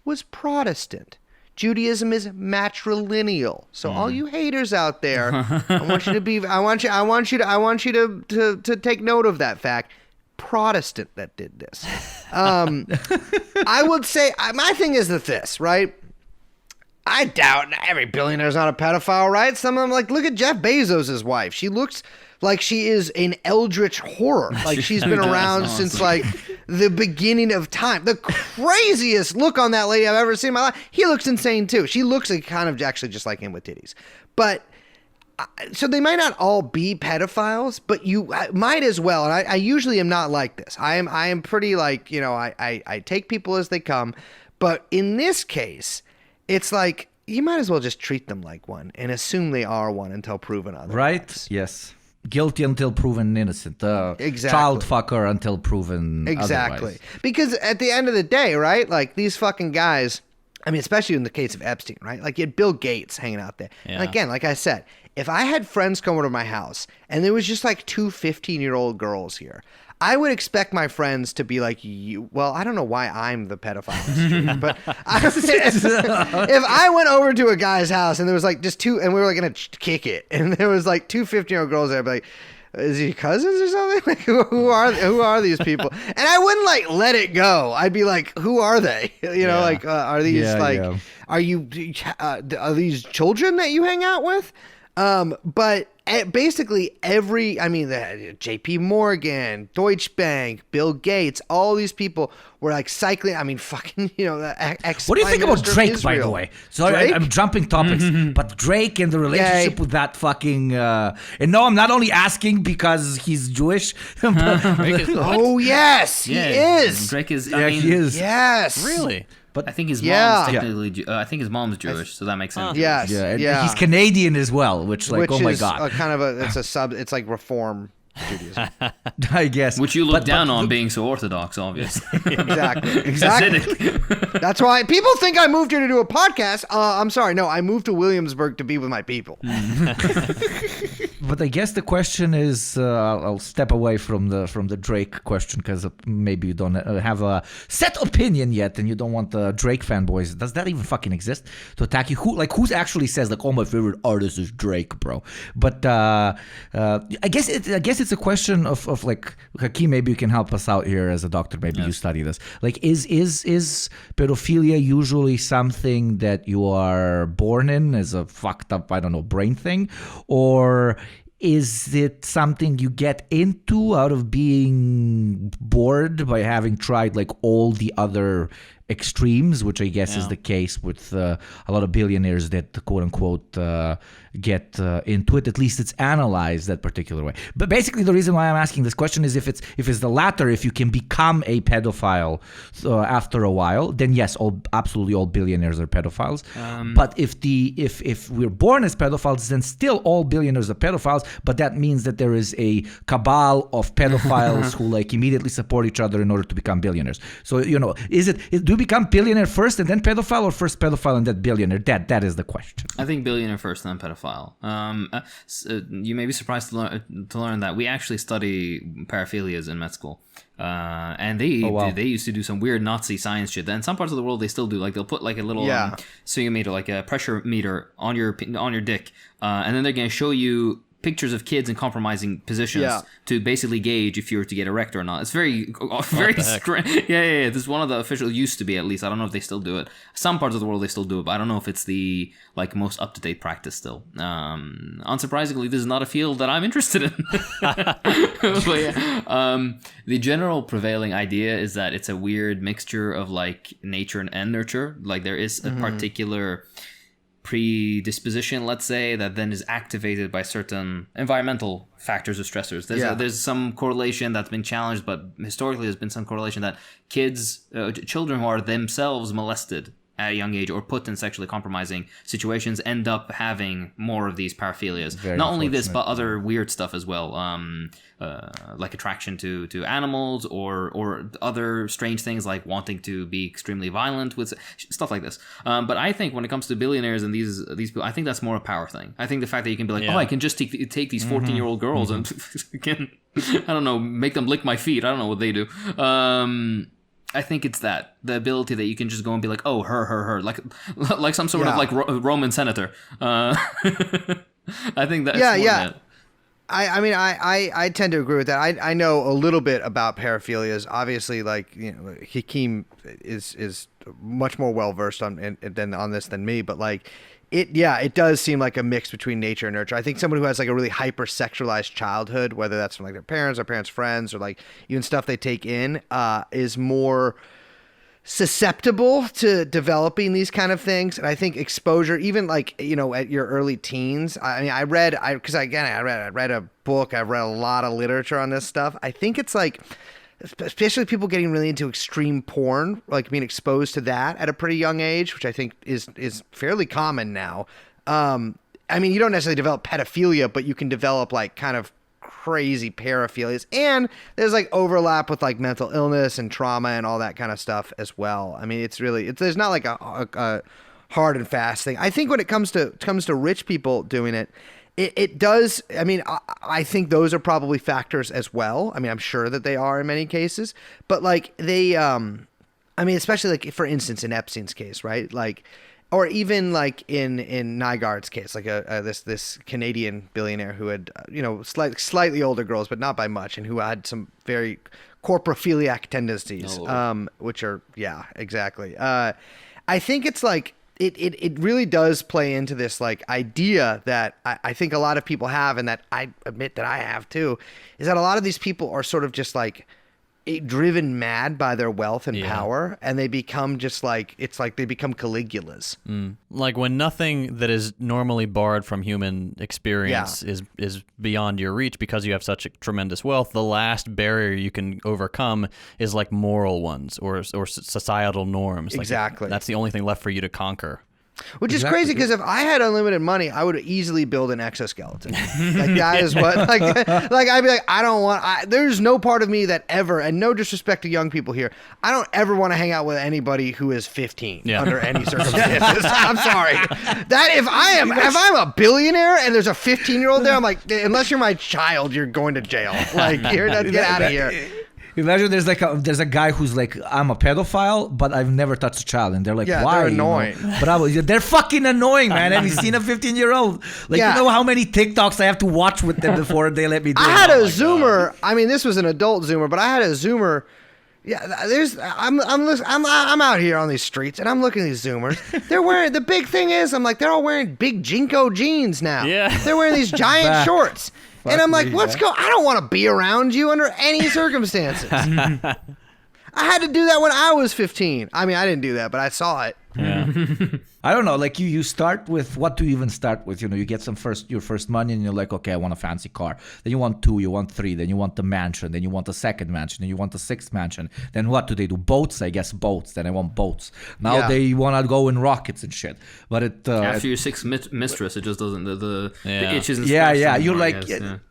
was Protestant. Judaism is matrilineal. So all you haters out there, I want you to take note of that fact. Protestant that did this. I would say my thing is this, right? I doubt every billionaire's not a pedophile, right? Some of them, like, look at Jeff Bezos' wife. She looks like she is an eldritch horror. Like she's been around since like the beginning of time. The craziest look on that lady I've ever seen in my life. He looks insane too. She looks like kind of actually just like him with titties. But so they might not all be pedophiles, but you might as well. And I usually am not like this. I am pretty like, you know, I take people as they come. But in this case, it's like you might as well just treat them like one and assume they are one until proven otherwise. Right? Yes. Guilty until proven innocent. Exactly. Child fucker until proven otherwise. Because at the end of the day, right? Like these fucking guys, I mean, especially in the case of Epstein, right? Like you had Bill Gates hanging out there. Yeah. And again, like I said, if I had friends come over to my house and there was just like two 15-year-old girls here, I would expect my friends to be like, well, I don't know why I'm the pedophile, but if I went over to a guy's house and there was like just two, and we were like going to kick it, and there was like two 15-year-old girls there, I'd be like, is he cousins or something? Like, who are these people? And I wouldn't like let it go. I'd be like, who are they? You know, like, are these are these children that you hang out with? But basically JP Morgan, Deutsche Bank, Bill Gates, all these people were like cycling. I mean, fucking, you know, what do you think about Drake, by the way? So I'm jumping topics, but Drake and the relationship with that fucking, and no, I'm not only asking because he's Jewish. Oh, yes, he is. Drake is, he is. Yes. Really? But I think his mom's technically. I think his mom's Jewish, so that makes sense. Yes, and he's Canadian as well, which oh my god, it's like reform Judaism, I guess. Which you look down on being so orthodox, obviously. Exactly. That's why people think I moved here to do a podcast. I'm sorry, no, I moved to Williamsburg to be with my people. But I guess the question is, I'll step away from the Drake question because maybe you don't have a set opinion yet, and you don't want the Drake fanboys. Does that even fucking exist to attack you? Who actually says like, oh, my favorite artist is Drake, bro? But I guess it's a question of like, Hakeem, maybe you can help us out here as a doctor. Maybe you study this. Like, is pedophilia usually something that you are born in as a fucked up, I don't know, brain thing, or is it something you get into out of being bored by having tried like all the other extremes, which I guess is the case with a lot of billionaires that quote unquote get into it. At least it's analyzed that particular way. But basically the reason why I'm asking this question is if it's the latter, if you can become a pedophile after a while, then yes, absolutely all billionaires are pedophiles. But if we're born as pedophiles, then still all billionaires are pedophiles, but that means that there is a cabal of pedophiles who like immediately support each other in order to become billionaires. So, you know, do you become billionaire first and then pedophile, or first pedophile and then billionaire? That is the question. I think billionaire first and then pedophile. You may be surprised to learn that we actually study paraphilias in med school. And they used to do some weird Nazi science shit. In some parts of the world, they still do. Like they'll put like a little swingometer, like a pressure meter on your dick, and then they're going to show you pictures of kids in compromising positions to basically gauge if you were to get erect or not. It's very strange. Yeah. This is one of the official, used to be at least. I don't know if they still do it. Some parts of the world they still do it, but I don't know if it's the like most up to date practice still. Unsurprisingly, this is not a field that I'm interested in. But the general prevailing idea is that it's a weird mixture of like nature and nurture. Like there is a particular predisposition, let's say, that then is activated by certain environmental factors or stressors. There's some correlation that's been challenged, but historically there's been some correlation that children who are themselves molested at a young age or put in sexually compromising situations end up having more of these paraphilias. Not only this, but other weird stuff as well, like attraction to animals or other strange things like wanting to be extremely violent with stuff like this. But I think when it comes to billionaires and these people, I think that's more a power thing. I think the fact that you can be like, I can just take these 14-year-old girls and can, I don't know, make them lick my feet. I don't know what they do. I think it's the ability that you can just go and be like, oh, her, like some sort of like Roman senator. I think that's that. I mean, I tend to agree with that. I know a little bit about paraphilias. Obviously, like, you know, Hakeem is much more well versed on this than me. But like, it does seem like a mix between nature and nurture. I think someone who has like a really hypersexualized childhood, whether that's from like their parents or parents' friends or like even stuff they take in, is more susceptible to developing these kind of things. And I think exposure, even like, you know, at your early teens, I mean, I read a book, I've read a lot of literature on this stuff. I think it's like, especially people getting really into extreme porn, like being exposed to that at a pretty young age, which I think is fairly common now. I mean, you don't necessarily develop pedophilia, but you can develop like kind of crazy paraphilias, and there's like overlap with like mental illness and trauma and all that kind of stuff as well. I mean, there's not like a hard and fast thing. I think when it comes to rich people doing it does. I mean, I think those are probably factors as well. I mean, I'm sure that they are in many cases, but like they, I mean, especially like for instance in Epstein's case, right? Like, or even like in Nygaard's case, like this Canadian billionaire who had you know slightly older girls, but not by much, and who had some very coprophiliac tendencies, which are exactly. I think it's like it really does play into this like idea that I think a lot of people have, and that I admit that I have too, is that a lot of these people are sort of just like driven mad by their wealth and power, and they become just like, it's like they become Caligulas. Like when nothing that is normally barred from human experience is beyond your reach because you have such a tremendous wealth, the last barrier you can overcome is like moral ones or societal norms. Exactly. Like that's the only thing left for you to conquer. Which is crazy, because if I had unlimited money, I would easily build an exoskeleton. Like that is what, like I'd be like, there's no part of me that ever, and no disrespect to young people here, I don't ever want to hang out with anybody who is 15 under any circumstances. I'm sorry. That if I'm a billionaire and there's a 15-year-old there, I'm like, unless you're my child, you're going to jail. Like, get out of here. Imagine there's a guy who's like, I'm a pedophile, but I've never touched a child, and they're like, why? They're annoying. But they're fucking annoying, man. Have you seen a 15-year-old? Like, you know how many TikToks I have to watch with them before they let me do it? I had a Zoomer. I mean, this was an adult Zoomer, but I had a Zoomer. Yeah, I'm out here on these streets, and I'm looking at these Zoomers. They're wearing, the big thing is, I'm like, they're all wearing big Jinko jeans now. Yeah. They're wearing these giant shorts. And I'm like, let's go. I don't want to be around you under any circumstances. I had to do that when I was 15. I mean, I didn't do that, but I saw it. Yeah. I don't know, like you start with, what to even start with? You know, you get your first money, and you're like, okay, I want a fancy car. Then you want 2, you want 3, then you want the mansion, then you want the second mansion, then you want the 6th mansion. Then what do they do? Boats, I guess, boats. Then I want boats. Now they want to go in rockets and shit. But after your 6th mistress, it just doesn't, the itch isn't you're like,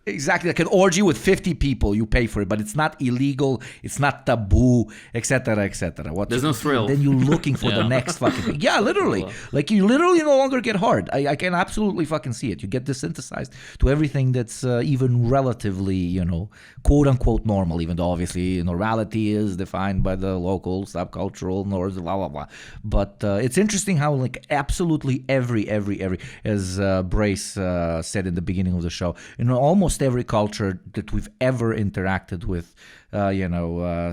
exactly, like an orgy with 50 people, you pay for it, but it's not illegal, it's not taboo, etc., etc. There's no thrill. Then you're looking for the next fucking thing. Yeah, literally. Like, you literally no longer get hard. I can absolutely fucking see it. You get desensitized to everything that's even relatively, you know, quote unquote normal, even though obviously normality is defined by the local subcultural norms, blah blah blah. But it's interesting how like absolutely every as Brace said in the beginning of the show, you know, almost every culture that we've ever interacted with,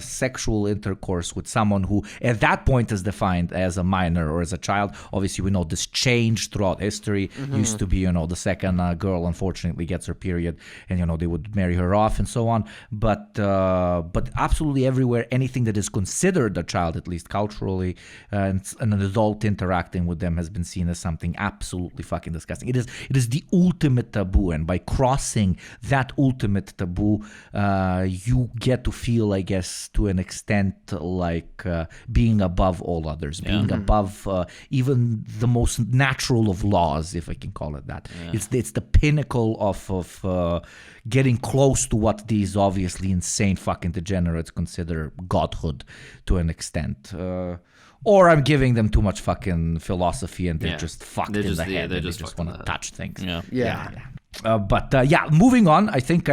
sexual intercourse with someone who at that point is defined as a minor or as a child. Obviously, we know this changed throughout history. Used to be, you know, the second girl unfortunately gets her period, and you know they would marry her off and so on. But absolutely everywhere, anything that is considered a child, at least culturally, and an adult interacting with them has been seen as something absolutely fucking disgusting. It is the ultimate taboo, and by crossing that ultimate taboo, you get to feel, I guess, to an extent like being above all others, being above even the most natural of laws, if I can call it that. It's the pinnacle of getting close to what these obviously insane fucking degenerates consider godhood to an extent. Or I'm giving them too much fucking philosophy, and they're just fucked in the head. They just want to touch things. Yeah. But moving on. I think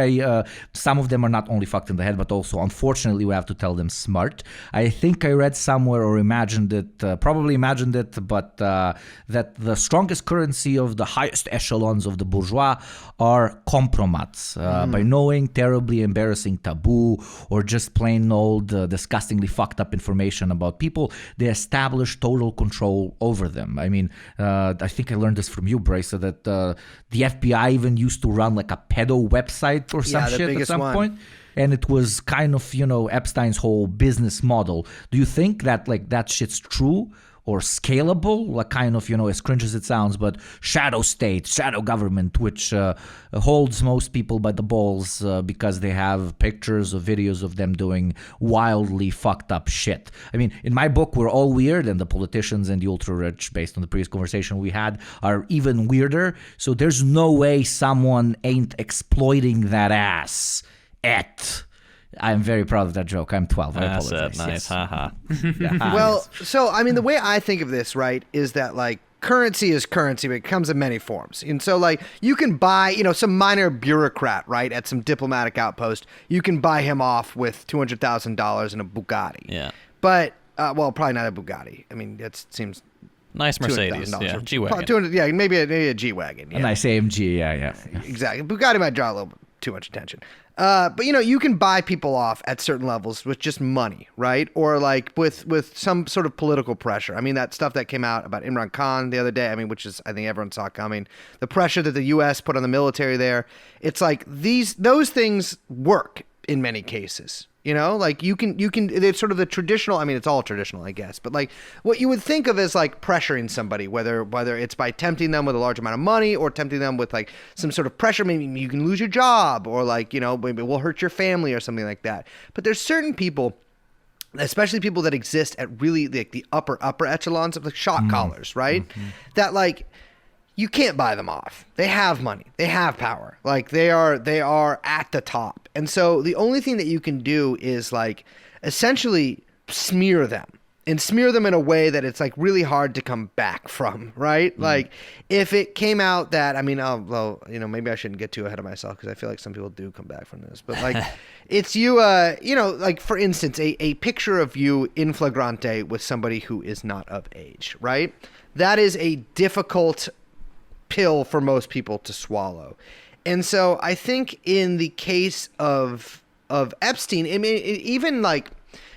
some of them are not only fucked in the head, but also, unfortunately, we have to tell them smart. I think I read somewhere or imagined it, probably imagined it, but that the strongest currency of the highest echelons of the bourgeois are compromats. By knowing terribly embarrassing taboo or just plain old disgustingly fucked up information about people, they establish total control over them. I mean, I think I learned this from you, Bryce, that the FBI even used to run like a pedo website or some shit at some point. And it was kind of, Epstein's whole business model. Do you think that like that shit's true or scalable? Like kind of, as cringe as it sounds, but shadow state, shadow government, which holds most people by the balls because they have pictures or videos of them doing wildly fucked up shit. I mean, in my book, we're all weird, and the politicians and the ultra rich, based on the previous conversation we had, are even weirder. So there's no way someone ain't exploiting that ass at... I'm very proud of that joke. I'm 12. I apologize. Nice. Yes. Haha. Well, so I mean, the way I think of this, right, is that like currency is currency, but it comes in many forms. And so like you can buy, some minor bureaucrat, right, at some diplomatic outpost, you can buy him off with $200,000 in a Bugatti. Yeah. But, well, probably not a Bugatti. I mean, that seems... Nice Mercedes. Yeah, G-Wagon. Maybe a G-Wagon. Yeah. A nice AMG, yeah. Exactly. Bugatti might draw a little bit too much attention. But you can buy people off at certain levels with just money, right? Or like with some sort of political pressure. I mean, that stuff that came out about Imran Khan the other day, I mean, which is, I think everyone saw coming. The pressure that the U.S. put on the military there. It's like those things work in many cases. Like you can, it's sort of the traditional, I mean, it's all traditional, I guess, but like what you would think of as like pressuring somebody, whether it's by tempting them with a large amount of money or tempting them with like some sort of pressure, maybe you can lose your job or like, maybe we'll hurt your family or something like that. But there's certain people, especially people that exist at really like the upper echelons of the shot callers, right? Mm-hmm. That like, you can't buy them off. They have money. They have power. Like they are at the top. And so the only thing that you can do is like essentially smear them in a way that it's like really hard to come back from, right? Like if it came out that, I mean, maybe I shouldn't get too ahead of myself because I feel like some people do come back from this, but like it's you, like for instance, a picture of you in flagrante with somebody who is not of age, right? That is a difficult pill for most people to swallow. And so I think in the case of Epstein, I mean, even like,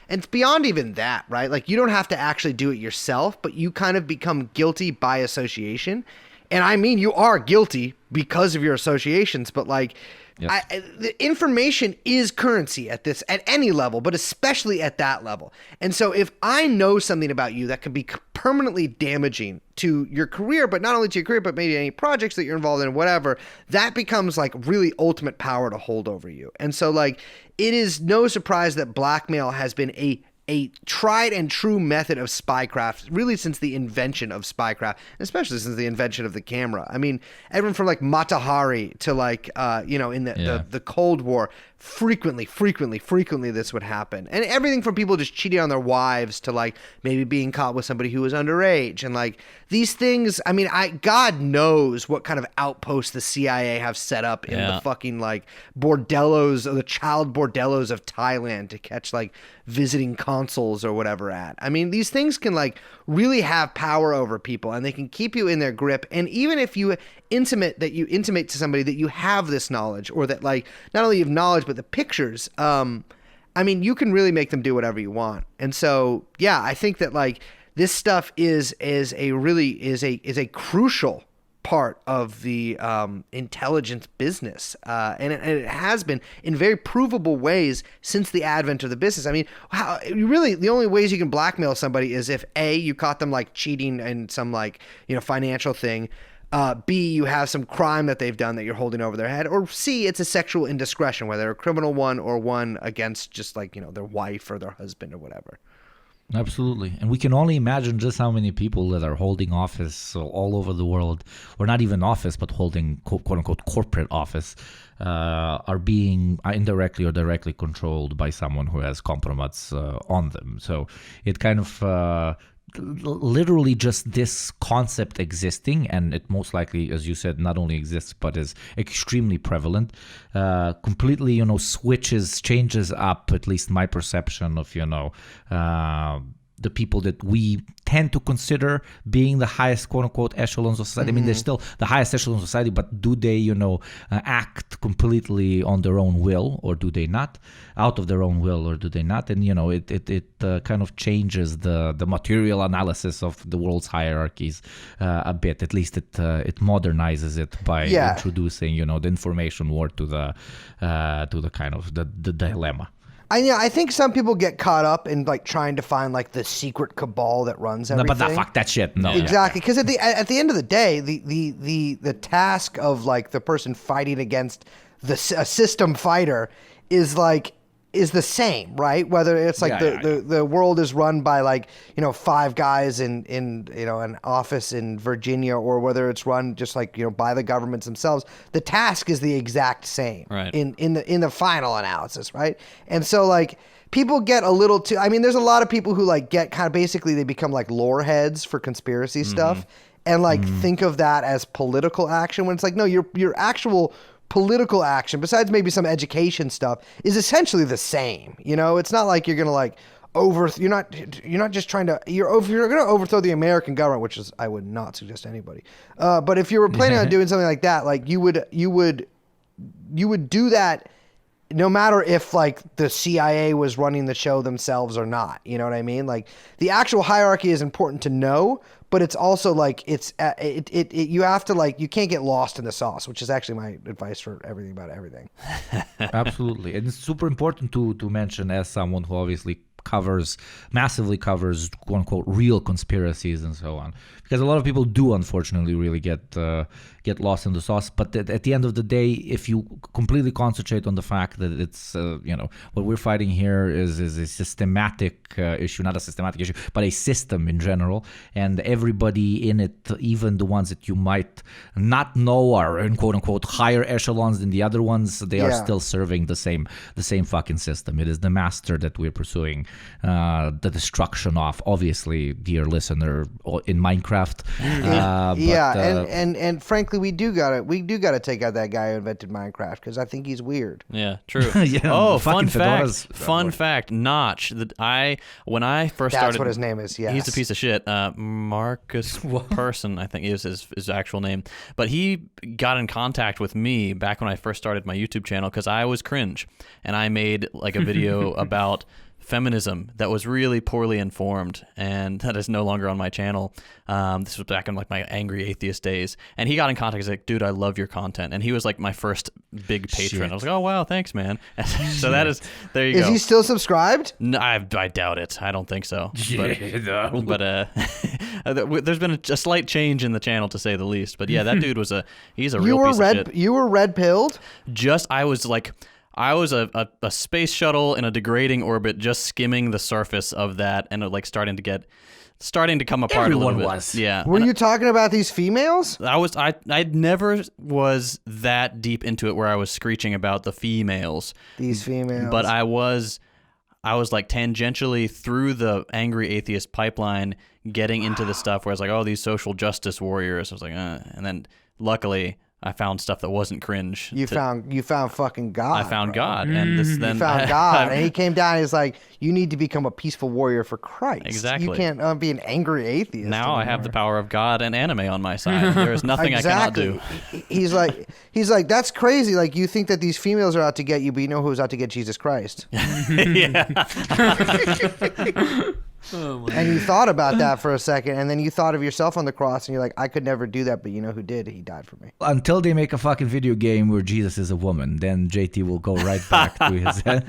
and it's beyond even that, right? Like you don't have to actually do it yourself, but you kind of become guilty by association. And I mean, you are guilty because of your associations, but like, yes. The information is currency at any level, but especially at that level. And so if I know something about you that could be permanently damaging to your career, but not only to your career, but maybe any projects that you're involved in, whatever, that becomes like really ultimate power to hold over you. And so like, it is no surprise that blackmail has been a tried and true method of spycraft, really since the invention of spycraft, especially since the invention of the camera. I mean, everyone from like Mata Hari to like, in the Cold War, frequently this would happen. And everything from people just cheating on their wives to like maybe being caught with somebody who was underage. And like these things, I mean, God knows what kind of outposts the CIA have set up in the fucking like bordellos, or the child bordellos of Thailand to catch like visiting consuls or whatever at. I mean, these things can like really have power over people, and they can keep you in their grip. And even if you intimate to somebody that you have this knowledge, or that like not only you have knowledge but the pictures, I mean, you can really make them do whatever you want. And so yeah, I think that like this stuff is a crucial part of the intelligence business, and it has been in very provable ways since the advent of the business. I mean, the only ways you can blackmail somebody is if A, you caught them like cheating in some like financial thing, B, you have some crime that they've done that you're holding over their head, or C, it's a sexual indiscretion, whether a criminal one or one against just like their wife or their husband or whatever. Absolutely. And we can only imagine just how many people that are holding office all over the world, or not even office, but holding quote-unquote corporate office, are being indirectly or directly controlled by someone who has compromise on them. So it kind of literally just this concept existing, and it most likely, as you said, not only exists but is extremely prevalent, completely changes up at least my perception of the people that we tend to consider being the highest quote-unquote echelons of society. I mean, they're still the highest echelons of society, but do they, act completely on their own will, or do they not? Out of their own will, or do they not? And, it kind of changes the material analysis of the world's hierarchies a bit. At least it modernizes it by introducing, the information war to the kind of the dilemma. I think some people get caught up in like trying to find like the secret cabal that runs everything. No, but fuck that shit. No, exactly, because at the end of the day, the task of like the person fighting against a system fighter is the same, right? Whether it's like the world is run by like 5 guys in an office in Virginia, or whether it's run just like by the governments themselves, the task is the exact same, right? In the final analysis, right? And so like people get a little too. I mean, there's a lot of people who like get kind of basically they become like lore heads for conspiracy stuff, and like think of that as political action when it's like no, your actual political action, besides maybe some education stuff, is essentially the same. It's not like you're gonna like you're not just trying to you're gonna overthrow the American government, which is I would not suggest to anybody. But if you were planning on doing something like that, like you would do that no matter if like the CIA was running the show themselves or not. You know what I mean? Like the actual hierarchy is important to know, but it's also like you have to like you can't get lost in the sauce, which is actually my advice for everything about everything. Absolutely, and it's super important to mention, as someone who obviously massively covers quote unquote real conspiracies and so on, because a lot of people do unfortunately really get lost in the sauce. But at the end of the day, if you completely concentrate on the fact that it's what we're fighting here is a systematic issue, not a systematic issue, but a system in general, and everybody in it, even the ones that you might not know are in quote unquote higher echelons than the other ones, they are still serving the same fucking system. It is the master that we're pursuing the destruction of, obviously, dear listener, in Minecraft. And frankly, we do gotta take out that guy who invented Minecraft, because I think he's weird. Yeah, true. Oh, fun fact, Notch. When I first started, that's what his name is. Yes, he's a piece of shit. Marcus Person, I think is his actual name. But he got in contact with me back when I first started my YouTube channel because I was cringe, and I made like a video about feminism that was really poorly informed, and that is no longer on my channel. This was back in like my angry atheist days, and he got in contact. He's like, dude, I love your content, and he was like my first big patron. Shit. I was like, oh wow, thanks, man. So that is, there you go. Is he still subscribed? No, I doubt it. I don't think so. But there's been a slight change in the channel, to say the least. But yeah, that dude he's a real piece of shit. You were red pilled? I was a space shuttle in a degrading orbit, just skimming the surface of that, and like starting to come apart. Everyone a little bit. was. Yeah. Were you talking about these females? I never was that deep into it where I was screeching about the females. These females. But I was like tangentially through the angry atheist pipeline, getting into the stuff where I was like, oh, these social justice warriors. I was like, and then luckily I found stuff that wasn't cringe. You found fucking God. I found God, and this then you found God, and he came down. And he's like, "You need to become a peaceful warrior for Christ. Exactly. You can't be an angry atheist." Now anymore. I have the power of God and anime on my side. There is nothing exactly. I cannot do. He's like, that's crazy. Like, you think that these females are out to get you, but you know who's out to get Jesus Christ. Yeah. Oh, and you thought about that for a second, and then you thought of yourself on the cross, and you're like, I could never do that, but you know who did? He died for me. Until they make a fucking video game where Jesus is a woman, then JT will go right back to his head.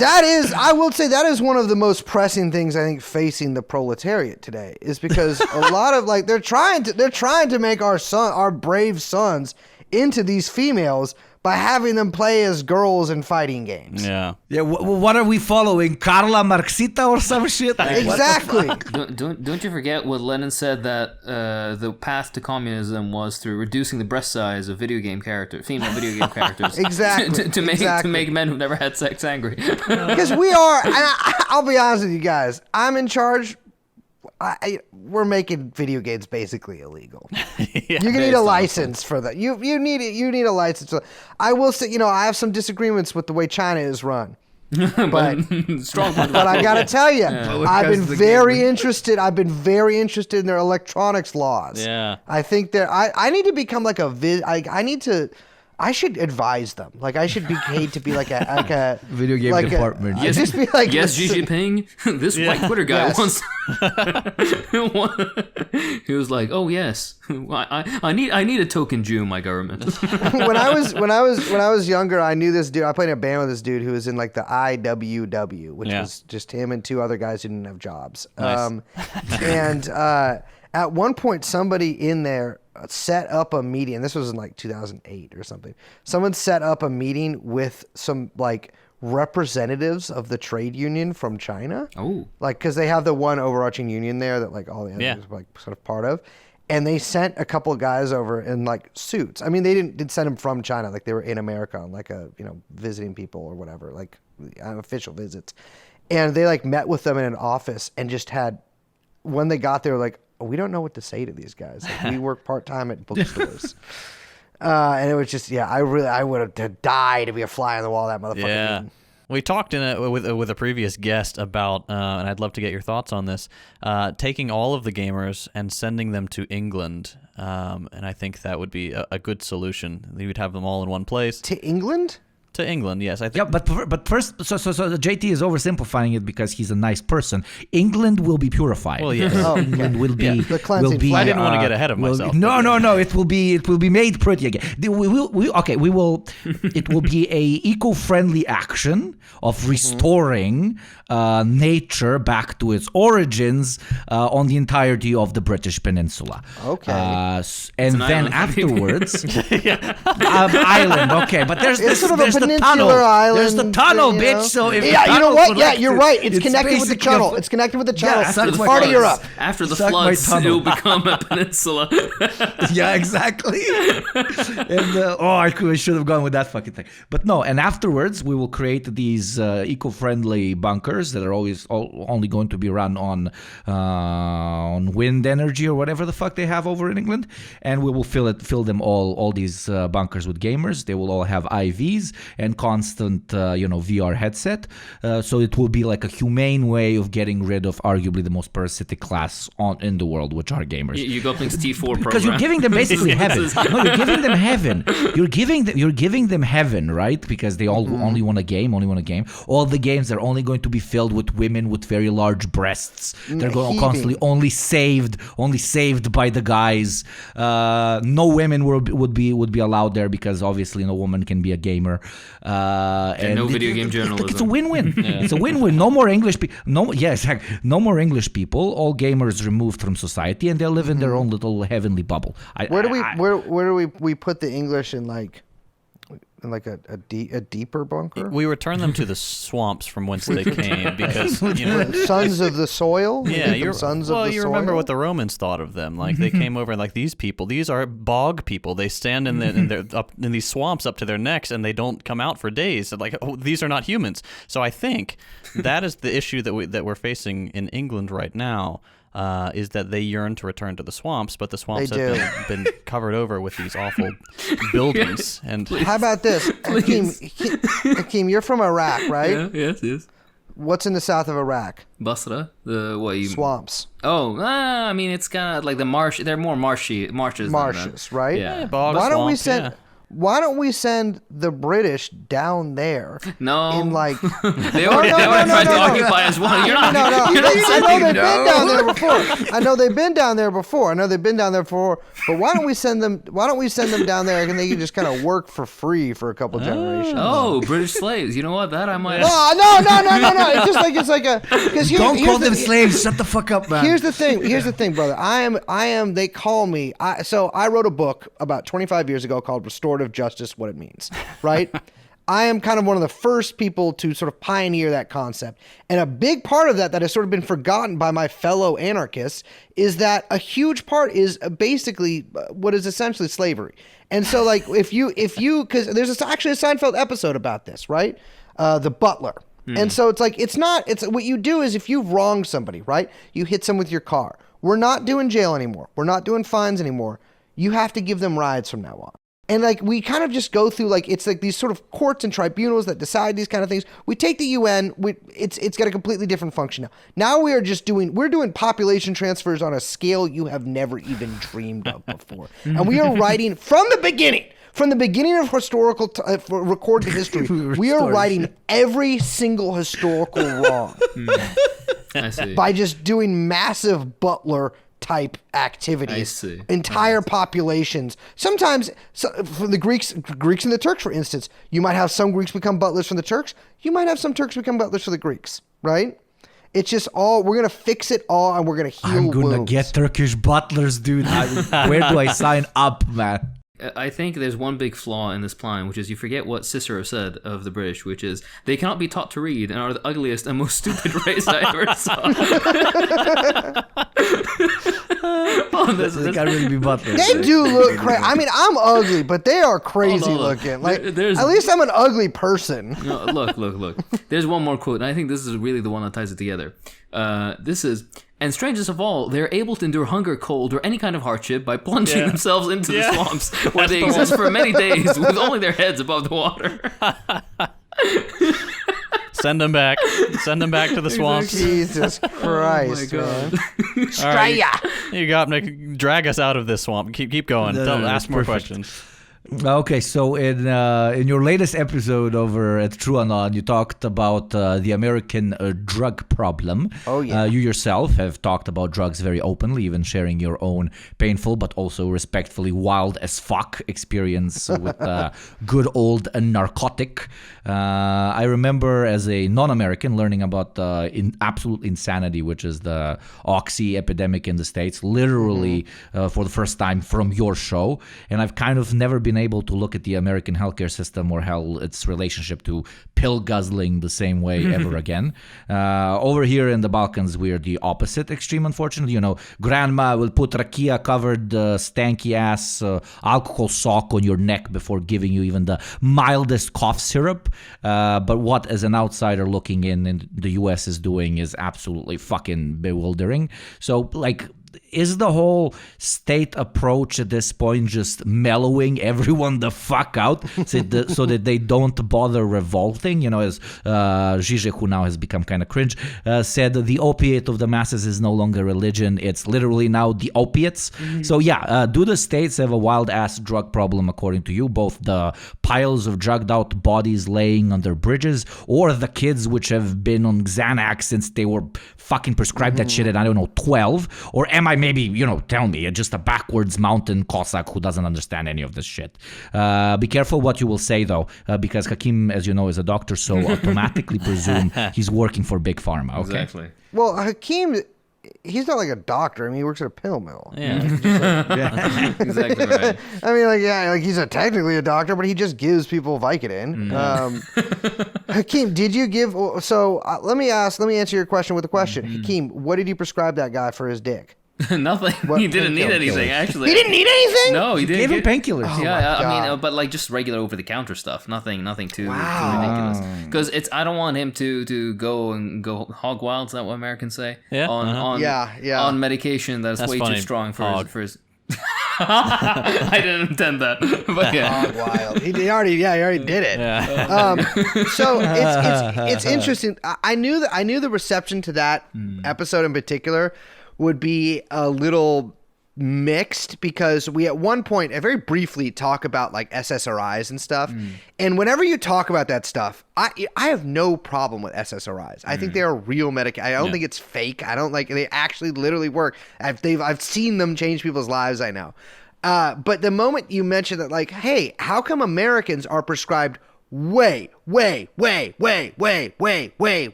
I will say that is one of the most pressing things I think facing the proletariat today, is because a lot of like they're trying to make our brave sons into these females by having them play as girls in fighting games. Yeah. Yeah. What are we following? Carla Marxita or some shit? Exactly. Don't you forget what Lenin said, that the path to communism was through reducing the breast size of female video game characters. Exactly. to make men who've never had sex angry. Because we are, and I'll be honest with you guys, I'm in charge. we're making video games basically illegal. Yeah, You need a license for that. You need it. You need a license. I will say, I have some disagreements with the way China is run. But strong. but I gotta tell you, I've been very interested. I've been very interested in their electronics laws. Yeah. I think that I need to become like I should advise them. Like I should be paid to be like a Video game department. Yes, just be like, yes, Xi Jinping. This white Twitter guy Yes. He was like, "Oh yes, I need a token Jew in my government." when I was younger, I knew this dude. I played in a band with this dude who was in like the IWW, which was just him and two other guys who didn't have jobs. Nice. And at one point, somebody in there set up a meeting. This was in like 2008 or something. Someone set up a meeting with some like representatives of the trade union from China. Oh, Like, because they have the one overarching union there that like all the others are like sort of part of. And they sent a couple of guys over in like suits. I mean, they didn't send them from China. Like they were in America on like visiting people or whatever, like official visits. And they like met with them in an office and just had, when they got there, like, we don't know what to say to these guys. Like, we work part-time at bookstores. And it was just, I would have died to be a fly on the wall of that motherfucker. Yeah. Meeting. We talked with a previous guest about, and I'd love to get your thoughts on this, taking all of the gamers and sending them to England. And I think that would be a good solution. You would have them all in one place. To England? To England, yes. I think. Yeah, but first, so JT is oversimplifying it because he's a nice person. England will be purified. Well, yes. England will be. The cleansing fire. I didn't want to get ahead of myself. No. It will be made pretty again. We will. It will be a eco-friendly action of restoring nature back to its origins on the entirety of the British Peninsula. Okay. And then island. afterwards, island. Okay, but there's It's this. sort of a There's the peninsular tunnel. island. There's the tunnel, thing, bitch. So if the you know tunnel what? Yeah, connected- you're right. It's connected with the basically tunnel. It's connected with the tunnel. Yeah, it's suck part my of Europe. After the Suck my floods, tunnel. it'll become a peninsula. Yeah, exactly. And I should have gone with that fucking thing. But no, and afterwards we will create these eco-friendly bunkers that are only going to be run on wind energy or whatever the fuck they have over in England, and we will fill them all these bunkers with gamers. They will all have IVs and constant VR headset. So it will be like a humane way of getting rid of arguably the most parasitic class in the world, which are gamers. You got things T4 program. Because you're giving them basically heaven. No, you're giving them heaven. You're giving them heaven, right? Because they all only want a game. All the games are only going to be filled with women with very large breasts. They're going constantly only saved by the guys. No women would be allowed there because obviously no woman can be a gamer. And no video game journalism. It's a win-win. It's a win-win. No more English people. No more English people. All gamers removed from society, and they'll live in their own little heavenly bubble. Where do we put the English in like a deeper bunker? We return them to the swamps from whence they came because Sons of the soil. Yeah, you're sons of the soil. you remember what the Romans thought of them. Like they came over and like these people, these are bog people. They stand up in these swamps up to their necks and they don't come out for days. Like, oh, these are not humans. So I think that is the issue that we're facing in England right now. Is that they yearn to return to the swamps, but the swamps have been covered over with these awful buildings. And how about this, Hakeem? You're from Iraq, right? Yeah, yes. What's in the south of Iraq? Basra, Swamps. Oh, I mean, it's kind of like the marsh. They're more marshes. Marshes, right? Yeah. bog, Why don't swamp, we send? Why don't we send the British down there? No. In like they already tried to occupy as well. You're not. No. I know they've been down there before. But why don't we send them down there and they can just kind of work for free for a couple generations? Oh, British slaves. You know what? That I might. No. It's like a. Don't call them slaves. Shut the fuck up, man. Here's the thing, brother. I am. They call me. So I wrote a book about 25 years ago called Restorative Justice: What It Means. Right. I am kind of one of the first people to sort of pioneer that concept. And a big part of that has sort of been forgotten by my fellow anarchists is that a huge part is basically what is essentially slavery. And so like if you, because there's actually a Seinfeld episode about this, right? The butler. And so it's like, it's what you do is if you've wronged somebody, right? You hit someone with your car. We're not doing jail anymore. We're not doing fines anymore. You have to give them rides from now on. And like, we kind of just go through like, it's like these sort of courts and tribunals that decide these kind of things. We take the UN, it's got a completely different function now. Now we're doing population transfers on a scale you have never even dreamed of before. And we are writing from the beginning of historical recorded history, we are writing every single historical wrong. I see. By just doing massive butler type activities. I see. Entire populations. Sometimes for the Greeks and the Turks, for instance, you might have some Greeks become butlers from the Turks. You might have some Turks become butlers for the Greeks, right? It's just we're going to fix it all and we're going to heal I'm going to wounds. get Turkish butlers, dude. Where do I sign up, man? I think there's one big flaw in this plan, which is you forget what Cicero said of the British, which is they cannot be taught to read and are the ugliest and most stupid race I ever saw. They can't really be butlers. They do look crazy. I mean, I'm ugly, but they are crazy looking. Like, at least I'm an ugly person. No, look. There's one more quote, and I think this is really the one that ties it together. This is, and strangest of all, they're able to endure hunger, cold, or any kind of hardship by plunging themselves into the swamps, where they exist for many days with only their heads above the water. Send them back. Send them back to the swamps. Jesus Christ, man. Australia. You got to drag us out of this swamp. Keep going. Don't ask more questions. Okay, so in your latest episode over at TrueAnon, you talked about the American drug problem. Oh, yeah. You yourself have talked about drugs very openly, even sharing your own painful but also respectfully wild as fuck experience with good old narcotic. I remember as a non-American learning about absolute insanity, which is the oxy epidemic in the States, literally for the first time from your show. And I've kind of never been able to look at the American healthcare system or how its relationship to pill guzzling the same way ever again. Over here in the Balkans, we're the opposite extreme, unfortunately. You know, grandma will put rakia covered stanky ass alcohol sock on your neck before giving you even the mildest cough syrup. But what, as an outsider looking in the US is doing is absolutely fucking bewildering. So, like, is the whole state approach at this point just mellowing everyone the fuck out so that they don't bother revolting? You know, as Zizek, who now has become kind of cringe, said the opiate of the masses is no longer religion. It's literally now the opiates. So yeah, do the states have a wild-ass drug problem according to you? Both the piles of drugged-out bodies laying under bridges or the kids which have been on Xanax since they were fucking prescribed that shit at, I don't know, 12? Or am I maybe, tell me, just a backwards mountain Cossack who doesn't understand any of this shit? Be careful what you will say, though, because Hakim, as you know, is a doctor, so automatically presume he's working for Big Pharma, okay? Exactly. Well, Hakim, he's not like a doctor. I mean, he works at a pill mill. Yeah. Exactly right. I mean, he's technically a doctor, but he just gives people Vicodin. Hakim, did you give? So let me answer your question with a question. Hakim, what did you prescribe that guy for his dick? Nothing. He didn't need anything, actually. He didn't need anything? No, he didn't. Gave him painkillers. I mean, but like just regular over-the-counter stuff. Nothing too ridiculous. Because I don't want him to go hog wild. Is that what Americans say? Yeah. On medication that's way funny. too strong for his. I didn't intend that, but yeah. Hog wild. He already did it. Yeah. So it's interesting. I knew the reception to that episode in particular would be a little mixed because we at one point very briefly talk about like SSRIs and stuff. And whenever you talk about that stuff, I have no problem with SSRIs. I think they are real medication. I don't think it's fake. I don't they actually literally work. I've seen them change people's lives, I know. But the moment you mention that, like, hey, how come Americans are prescribed way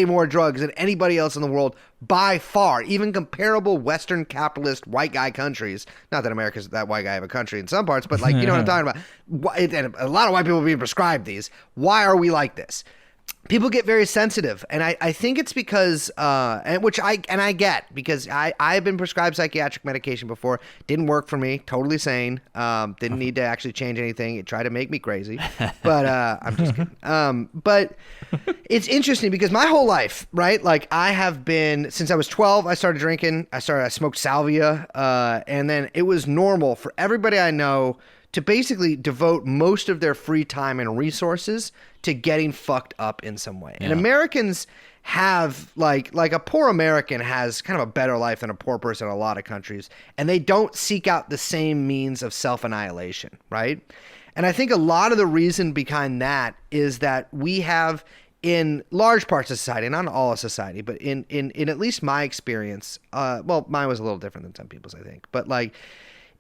more drugs than anybody else in the world by far, even comparable Western capitalist white guy countries? Not that America's that white guy of a country in some parts, but like, you know what I'm talking about. And a lot of white people being prescribed these. Why are we like this? people get very sensitive, and I think it's because and I get, because I've been prescribed psychiatric medication before, didn't work for me, totally sane, didn't need to actually change anything, it tried to make me crazy, but I'm just kidding. But it's interesting because my whole life, right, like I have been, since I was 12 I started drinking, I smoked salvia, and then it was normal for everybody I know to basically devote most of their free time and resources to getting fucked up in some way. Yeah. And Americans have, like a poor American has kind of a better life than a poor person in a lot of countries, and they don't seek out the same means of self-annihilation, right? And I think a lot of the reason behind that is that we have, in large parts of society, not all of society, but in at least my experience, well, mine was a little different than some people's, I think, but like,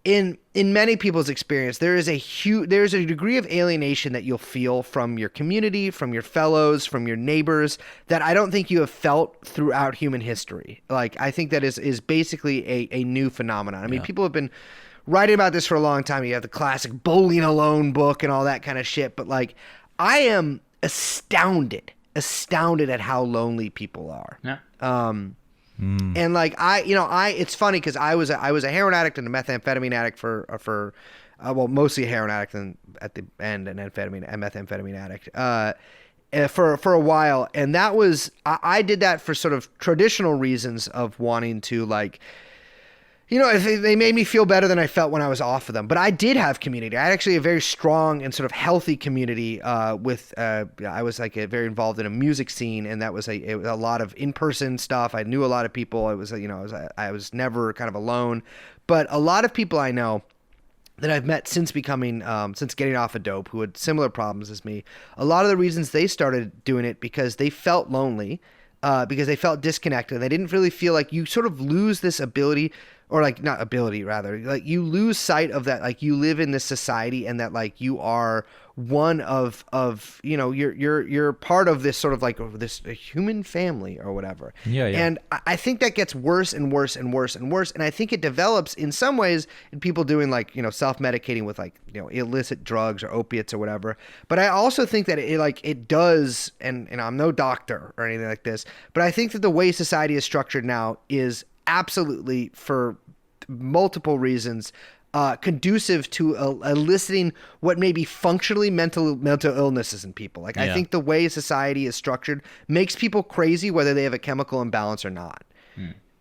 in many people's experience, there's a degree of alienation that you'll feel from your community, from your fellows, from your neighbors, that I don't think you have felt throughout human history. Like, I think that is basically a new phenomenon. I mean, people have been writing about this for a long time. You have the classic Bowling Alone book and all that kind of shit. But like, I am astounded at how lonely people are. Yeah. And like it's funny because I was a heroin addict and a methamphetamine addict for mostly a heroin addict and at the end an methamphetamine addict for a while, and that was I did that for sort of traditional reasons of wanting to, like, they made me feel better than I felt when I was off of them. But I did have community. I had actually a very strong and sort of healthy community I was like very involved in a music scene, and that was a lot of in-person stuff. I knew a lot of people. I was never kind of alone. But a lot of people I know that I've met since getting off of dope, who had similar problems as me, a lot of the reasons they started doing it because they felt lonely, because they felt disconnected. They didn't really feel like, you sort of lose this ability, or like not ability, rather, like you lose sight of that, like you live in this society and that like you are one of you're part of this sort of like this human family or whatever. Yeah. And I think that gets worse and worse and worse and worse. And I think it develops in some ways in people doing like, self-medicating with like, illicit drugs or opiates or whatever. But I also think that it does, and I'm no doctor or anything like this, but I think that the way society is structured now is absolutely, for multiple reasons, conducive to eliciting what may be functionally mental illnesses in people. Like, I think the way society is structured makes people crazy whether they have a chemical imbalance or not.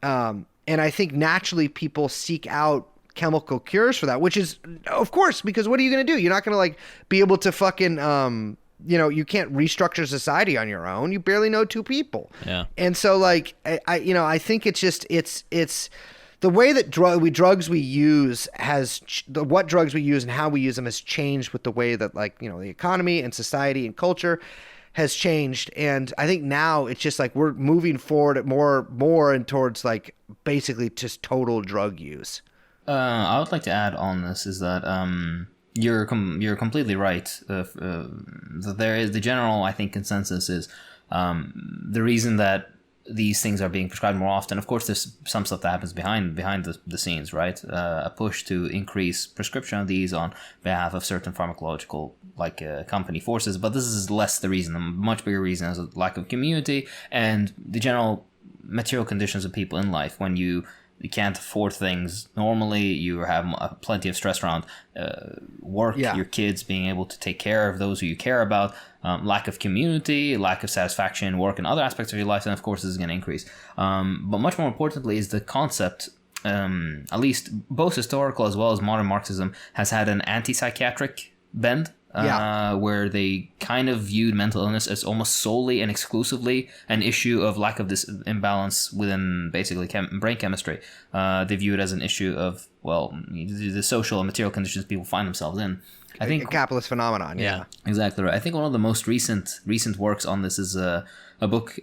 And I think naturally people seek out chemical cures for that, which is, of course, because what are you going to do? You're not going to like be able to fucking you can't restructure society on your own. You barely know two people. Yeah. And so like, I think it's just, it's the way that drugs we use what drugs we use and how we use them has changed with the way that, like, the economy and society and culture has changed. And I think now it's just like we're moving forward more and towards like basically just total drug use. I would like to add on this is that, you're completely right. There is the general, I think, consensus is the reason that these things are being prescribed more often. Of course, there's some stuff that happens behind the scenes, right? A push to increase prescription of these on behalf of certain pharmacological company forces. But this is less the reason. A much bigger reason is a lack of community and the general material conditions of people in life. When you can't afford things normally, you have plenty of stress around work, your kids, being able to take care of those who you care about, lack of community, lack of satisfaction in work and other aspects of your life, and of course this is going to increase. But much more importantly is the concept, at least both historical as well as modern Marxism, has had an anti-psychiatric bend. Where they kind of viewed mental illness as almost solely and exclusively an issue of lack of this imbalance within basically brain chemistry. They view it as an issue of, the social and material conditions people find themselves in. I think a capitalist phenomenon. Yeah, exactly right. I think one of the most recent works on this is a book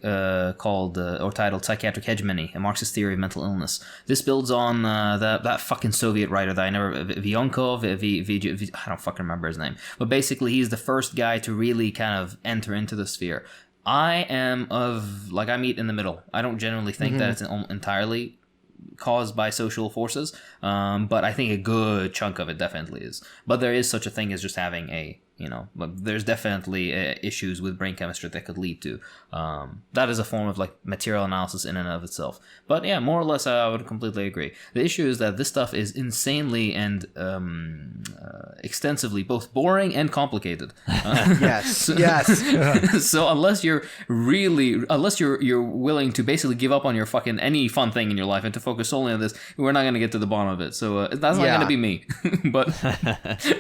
called or titled "Psychiatric Hegemony: A Marxist Theory of Mental Illness." This builds on that fucking Soviet writer that I never, Vyonkov, I don't fucking remember his name, but basically he's the first guy to really kind of enter into the sphere. I meet in the middle. I don't generally think that it's entirely caused by social forces, but I think a good chunk of it definitely is. But there is such a thing as just having a but there's definitely issues with brain chemistry that could lead to. That is a form of like material analysis in and of itself. But yeah, more or less, I would completely agree. The issue is that this stuff is insanely and extensively both boring and complicated. Yes. So unless you're willing to basically give up on your fucking any fun thing in your life and to focus solely on this, we're not going to get to the bottom of it. So that's not going to be me. But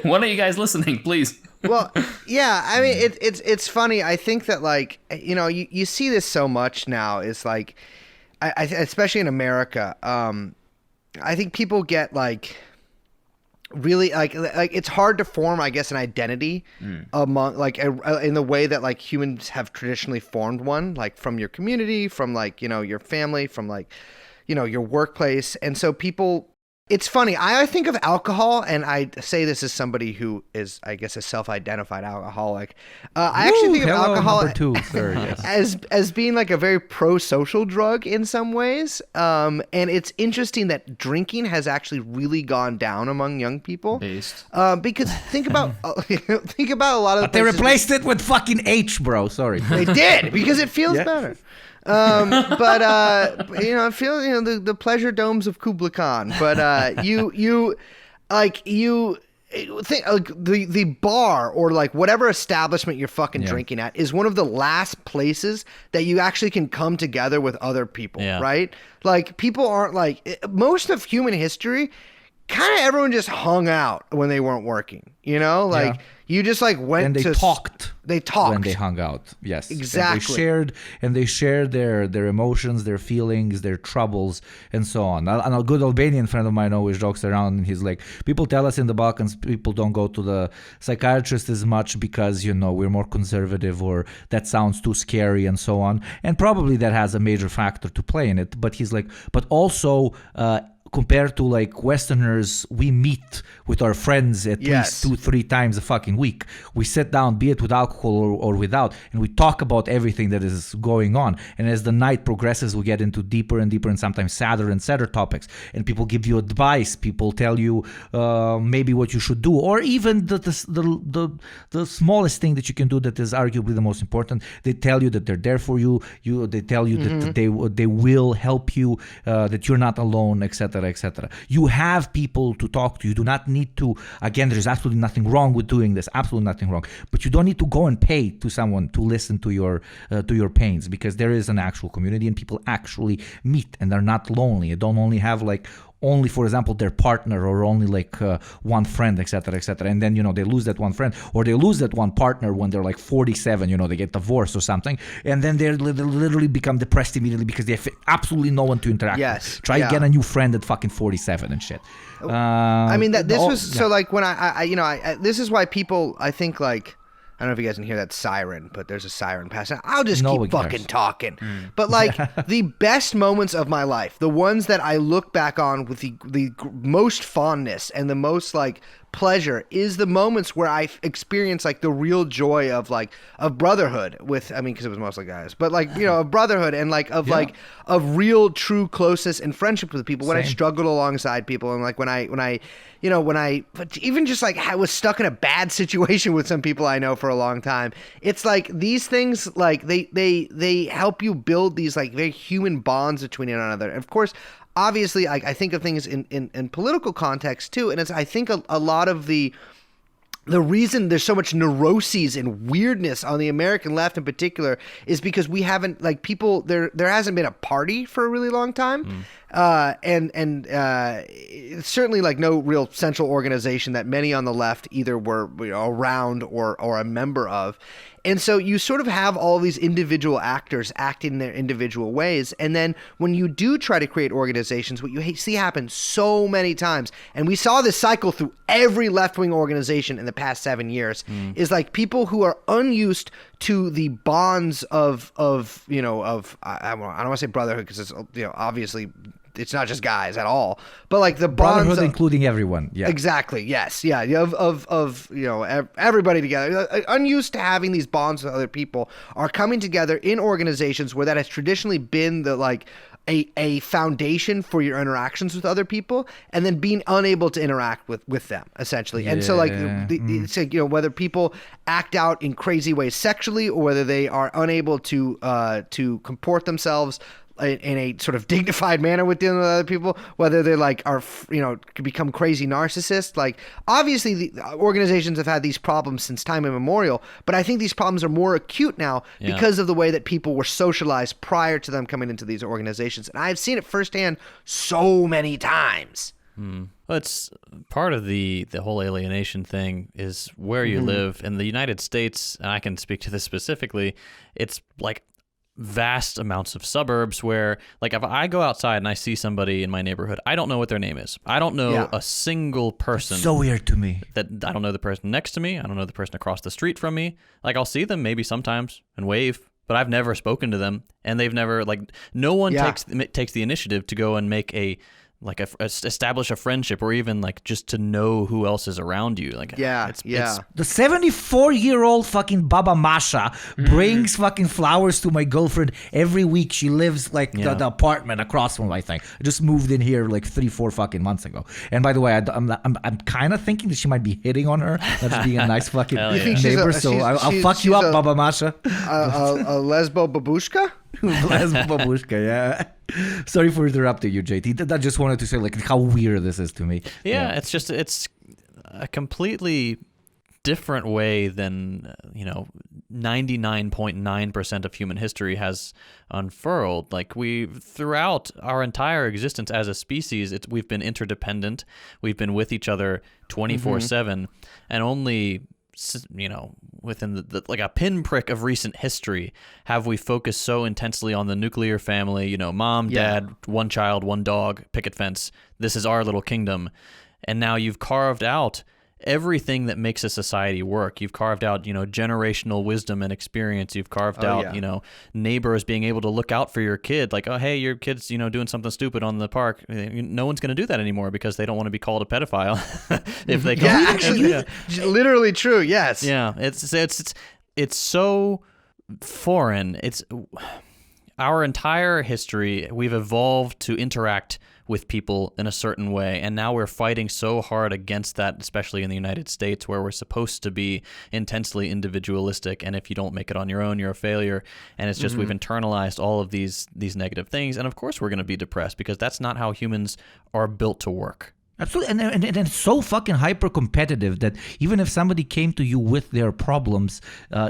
one of you guys listening, please. Well, yeah, I mean, it's funny. I think that, like, you see this so much now. Is like, I especially in America, I think people get like really like it's hard to form, I guess, an identity among like in the way that like humans have traditionally formed one, like from your community, from like your family, from like your workplace, and so people. It's funny. I think of alcohol, and I say this as somebody who is, I guess, a self-identified alcoholic. I actually think of alcohol as being like a very pro-social drug in some ways. And it's interesting that drinking has actually really gone down among young people. Because think about a lot of the But they replaced it with fucking H, bro. Sorry. They did, because it feels better. I feel the pleasure domes of Kubla Khan, but you think the bar or like whatever establishment you're fucking drinking at is one of the last places that you actually can come together with other people, right? Like people aren't like most of human history. Kind of everyone just hung out when they weren't working, you just like went and they talked. They talked when they hung out. Yes, exactly. And they shared their emotions, their feelings, their troubles, and so on. And a good Albanian friend of mine always jokes around, and he's like, people tell us in the Balkans people don't go to the psychiatrist as much because we're more conservative, or that sounds too scary, and so on. And probably that has a major factor to play in it. But he's like, but also. Compared to like Westerners, we meet with our friends at least 2-3 times a fucking week. We sit down, be it with alcohol or without, and we talk about everything that is going on. And as the night progresses, we get into deeper and deeper and sometimes sadder and sadder topics. And people give you advice. People tell you maybe what you should do, or even the smallest thing that you can do that is arguably the most important. They tell you that they're there for you. They tell you that they will help you, that you're not alone, etc. etc. You have people to talk to. You do not need to, again, there's absolutely nothing wrong with doing this, absolutely nothing wrong, but you don't need to go and pay to someone to listen to your pains, because there is an actual community and people actually meet and they're not lonely. You don't only have like only, for example, their partner or only like one friend, etc., etc. And then, they lose that one friend or they lose that one partner when they're like 47, they get divorced or something. And then they literally become depressed immediately because they have absolutely no one to interact with. Try to get a new friend at fucking 47 and shit. I mean, so like when I this is why people, I think like, I don't know if you guys can hear that siren, but there's a siren passing. I'll just keep fucking talking. But like the best moments of my life, the ones that I look back on with the most fondness and the most like pleasure, is the moments where I experience like the real joy of brotherhood with, because it was mostly guys, but like, of brotherhood and like of real true closeness and friendship with people. When I struggled alongside people, and like when I even just like I was stuck in a bad situation with some people I know for a long time. It's like these things, like they help you build these like very human bonds between one another. And of course, obviously, I think of things in political context too, and I think a lot of the reason there's so much neuroses and weirdness on the American left in particular is because we haven't, like, people, there hasn't been a party for a really long time. And certainly like no real central organization that many on the left either were around or a member of. And so you sort of have all these individual actors acting in their individual ways. And then when you do try to create organizations, what you see happen so many times, and we saw this cycle through every left-wing organization in the past 7 years, is like people who are unused to the bonds of I don't want to say brotherhood, because it's, obviously it's not just guys at all, but like the bonds brotherhood, including everyone. Yeah, exactly. Yes. Yeah. Of everybody together, unused to having these bonds with other people, are coming together in organizations where that has traditionally been the like a foundation for your interactions with other people, and then being unable to interact with them, essentially. And so, like, it's like, whether people act out in crazy ways sexually, or whether they are unable to comport themselves in a sort of dignified manner with dealing with other people, whether they're like could become crazy narcissists. Like, obviously the organizations have had these problems since time immemorial, but I think these problems are more acute now because of the way that people were socialized prior to them coming into these organizations. And I've seen it firsthand so many times. Well, it's part of the whole alienation thing is where you live. In the United States, and I can speak to this specifically, it's like vast amounts of suburbs where, like, if I go outside and I see somebody in my neighborhood, I don't know what their name is. I don't know a single person. So weird to me. That I don't know the person next to me. I don't know the person across the street from me. Like, I'll see them maybe sometimes and wave, but I've never spoken to them, and they've never, like, no one takes the initiative to go and make establish a friendship, or even like just to know who else is around you. Like, it's the 74-year-old fucking Baba Masha brings fucking flowers to my girlfriend every week. She lives like the apartment across from, I think. I just moved in here like 3-4 fucking months ago. And by the way, I'm kind of thinking that she might be hitting on her. That's being a nice fucking neighbor. I'll fuck you up, Baba Masha. A lesbo babushka? Lesbo babushka, yeah. Sorry for interrupting you, JT. I just wanted to say, like, how weird this is to me. Yeah, it's a completely different way than 99.9% of human history has unfurled. Like, throughout our entire existence as a species, we've been interdependent. We've been with each other 24/7, and only within like a pinprick of recent history have we focused so intensely on the nuclear family, mom, dad, one child, one dog, picket fence. This is our little kingdom. And now you've carved out everything that makes a society work. You've carved out, generational wisdom and experience. You've carved out, neighbors being able to look out for your kid. Like, oh, hey, your kid's, doing something stupid on the park. No one's going to do that anymore because they don't want to be called a pedophile if they go. Yeah, actually, literally true. Yes. Yeah. It's so foreign. It's our entire history. We've evolved to interact with people in a certain way, and now we're fighting so hard against that, especially in the United States, where we're supposed to be intensely individualistic, and if you don't make it on your own, you're a failure. And it's just we've internalized all of these negative things, and of course we're going to be depressed because that's not how humans are built to work. Absolutely, and it's so fucking hyper competitive that even if somebody came to you with their problems,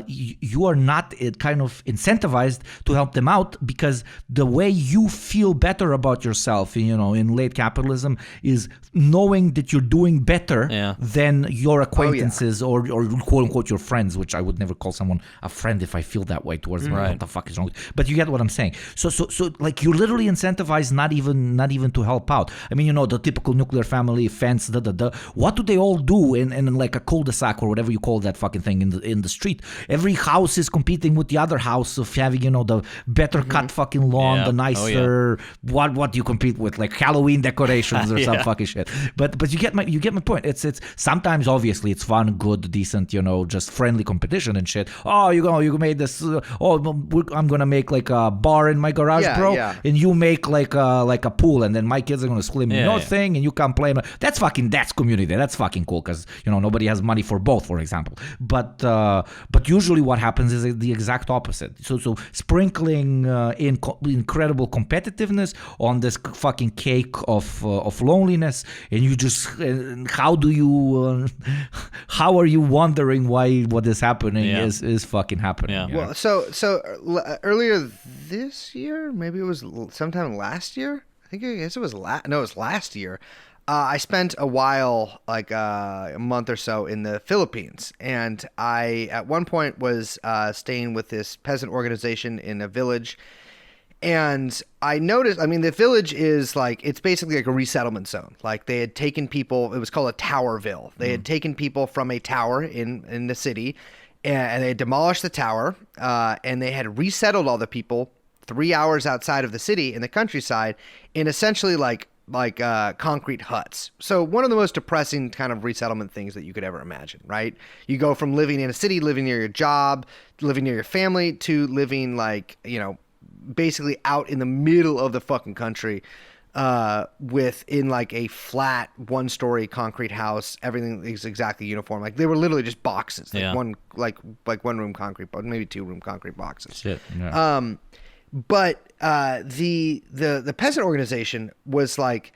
you are not kind of incentivized to help them out, because the way you feel better about yourself, in late capitalism, is knowing that you're doing better than your acquaintances or quote unquote your friends, which I would never call someone a friend if I feel that way towards them. What the fuck is wrong? But you get what I'm saying. So like, you're literally incentivized not even to help out. I mean, the typical nuclear family, fence, what do they all do in like a cul-de-sac or whatever you call that fucking thing in the street? Every house is competing with the other house of having, the better cut fucking lawn, the nicer, what do you compete with? Like Halloween decorations or some fucking shit. But you get my point. It's sometimes, obviously, it's fun, good, decent, just friendly competition and shit. Oh, you made this. I'm gonna make like a bar in my garage, bro, and you make like a pool, and then my kids are gonna swim in your thing, and you come play. That's community. That's fucking cool, because nobody has money for both, for example. But usually what happens is the exact opposite. So sprinkling incredible competitiveness on this fucking cake of loneliness, and you just how are you wondering why what is happening is fucking happening? Yeah. Well, so earlier this year, maybe it was sometime last year. I guess it was last year. I spent a while, like a month or so, in the Philippines, and I at one point was staying with this peasant organization in a village. And I noticed, the village is it's basically like a resettlement zone. Like, they had taken people, it was called a Towerville. They had taken people from a tower in the city, and they had demolished the tower, and they had resettled all the people 3 hours outside of the city in the countryside in essentially like concrete huts. So one of the most depressing kind of resettlement things that you could ever imagine, right? You go from living in a city, living near your job, living near your family, to living basically out in the middle of the fucking country, within like a flat 1-story concrete house. Everything is exactly uniform. Like they were literally just boxes, like one room concrete, but maybe 2-room concrete boxes. Shit. Yeah. But the peasant organization was like,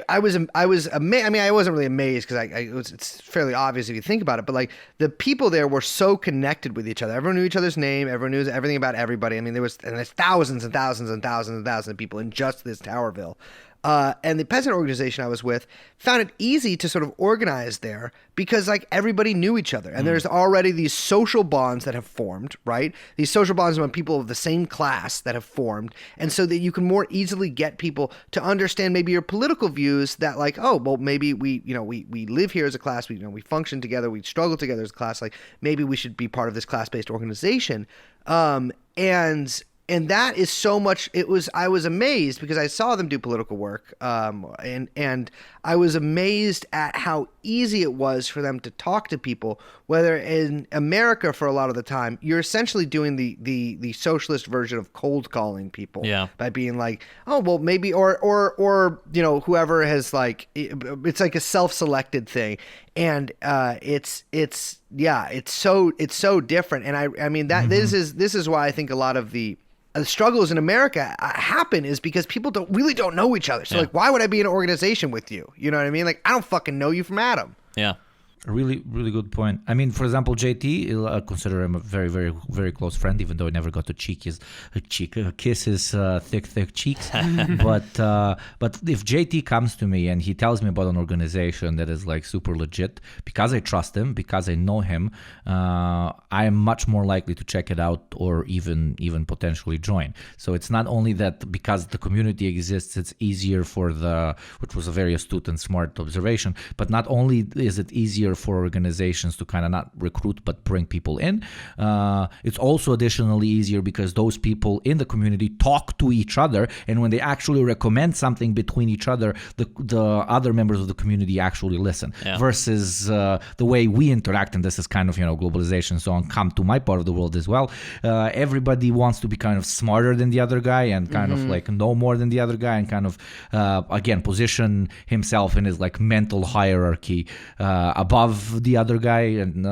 I was amazed. I mean, I wasn't really amazed because it's fairly obvious if you think about it. But like the people there were so connected with each other. Everyone knew each other's name. Everyone knew everything about everybody. I mean, there's thousands and thousands and thousands and thousands of people in just this Towerville. And the peasant organization I was with found it easy to sort of organize there because like everybody knew each other, and there's already these social bonds that have formed, right? These social bonds among people of the same class that have formed, and so that you can more easily get people to understand maybe your political views. That like, oh, well, maybe we live here as a class, we function together, we struggle together as a class. Like maybe we should be part of this class-based organization, And that is so much. I was amazed because I saw them do political work, and I was amazed at how easy it was for them to talk to people. Whether in America, for a lot of the time, you're essentially doing the socialist version of cold calling people, by being like, oh well, maybe, or whoever has like, it's like a self-selected thing, and it's so different. And I mean that this is why I think a lot of the struggles in America happen is because people don't know each other. So like, why would I be in an organization with you? You know what I mean? Like, I don't fucking know you from Adam. Yeah. Really, really good point. I mean, for example, JT, I consider him a very, very, very close friend, even though I never got to kiss his thick cheeks. But if JT comes to me and he tells me about an organization that is like super legit, because I trust him, because I know him, I am much more likely to check it out or even potentially join. So it's not only that because the community exists, it's easier which was a very astute and smart observation, but not only is it easier for organizations to kind of not recruit but bring people in, it's also additionally easier because those people in the community talk to each other, and when they actually recommend something between each other, the other members of the community actually listen, versus the way we interact. And this is kind of globalization, so on, come to my part of the world as well. Everybody wants to be kind of smarter than the other guy and kind of like know more than the other guy, and kind of again position himself in his like mental hierarchy above the other guy. And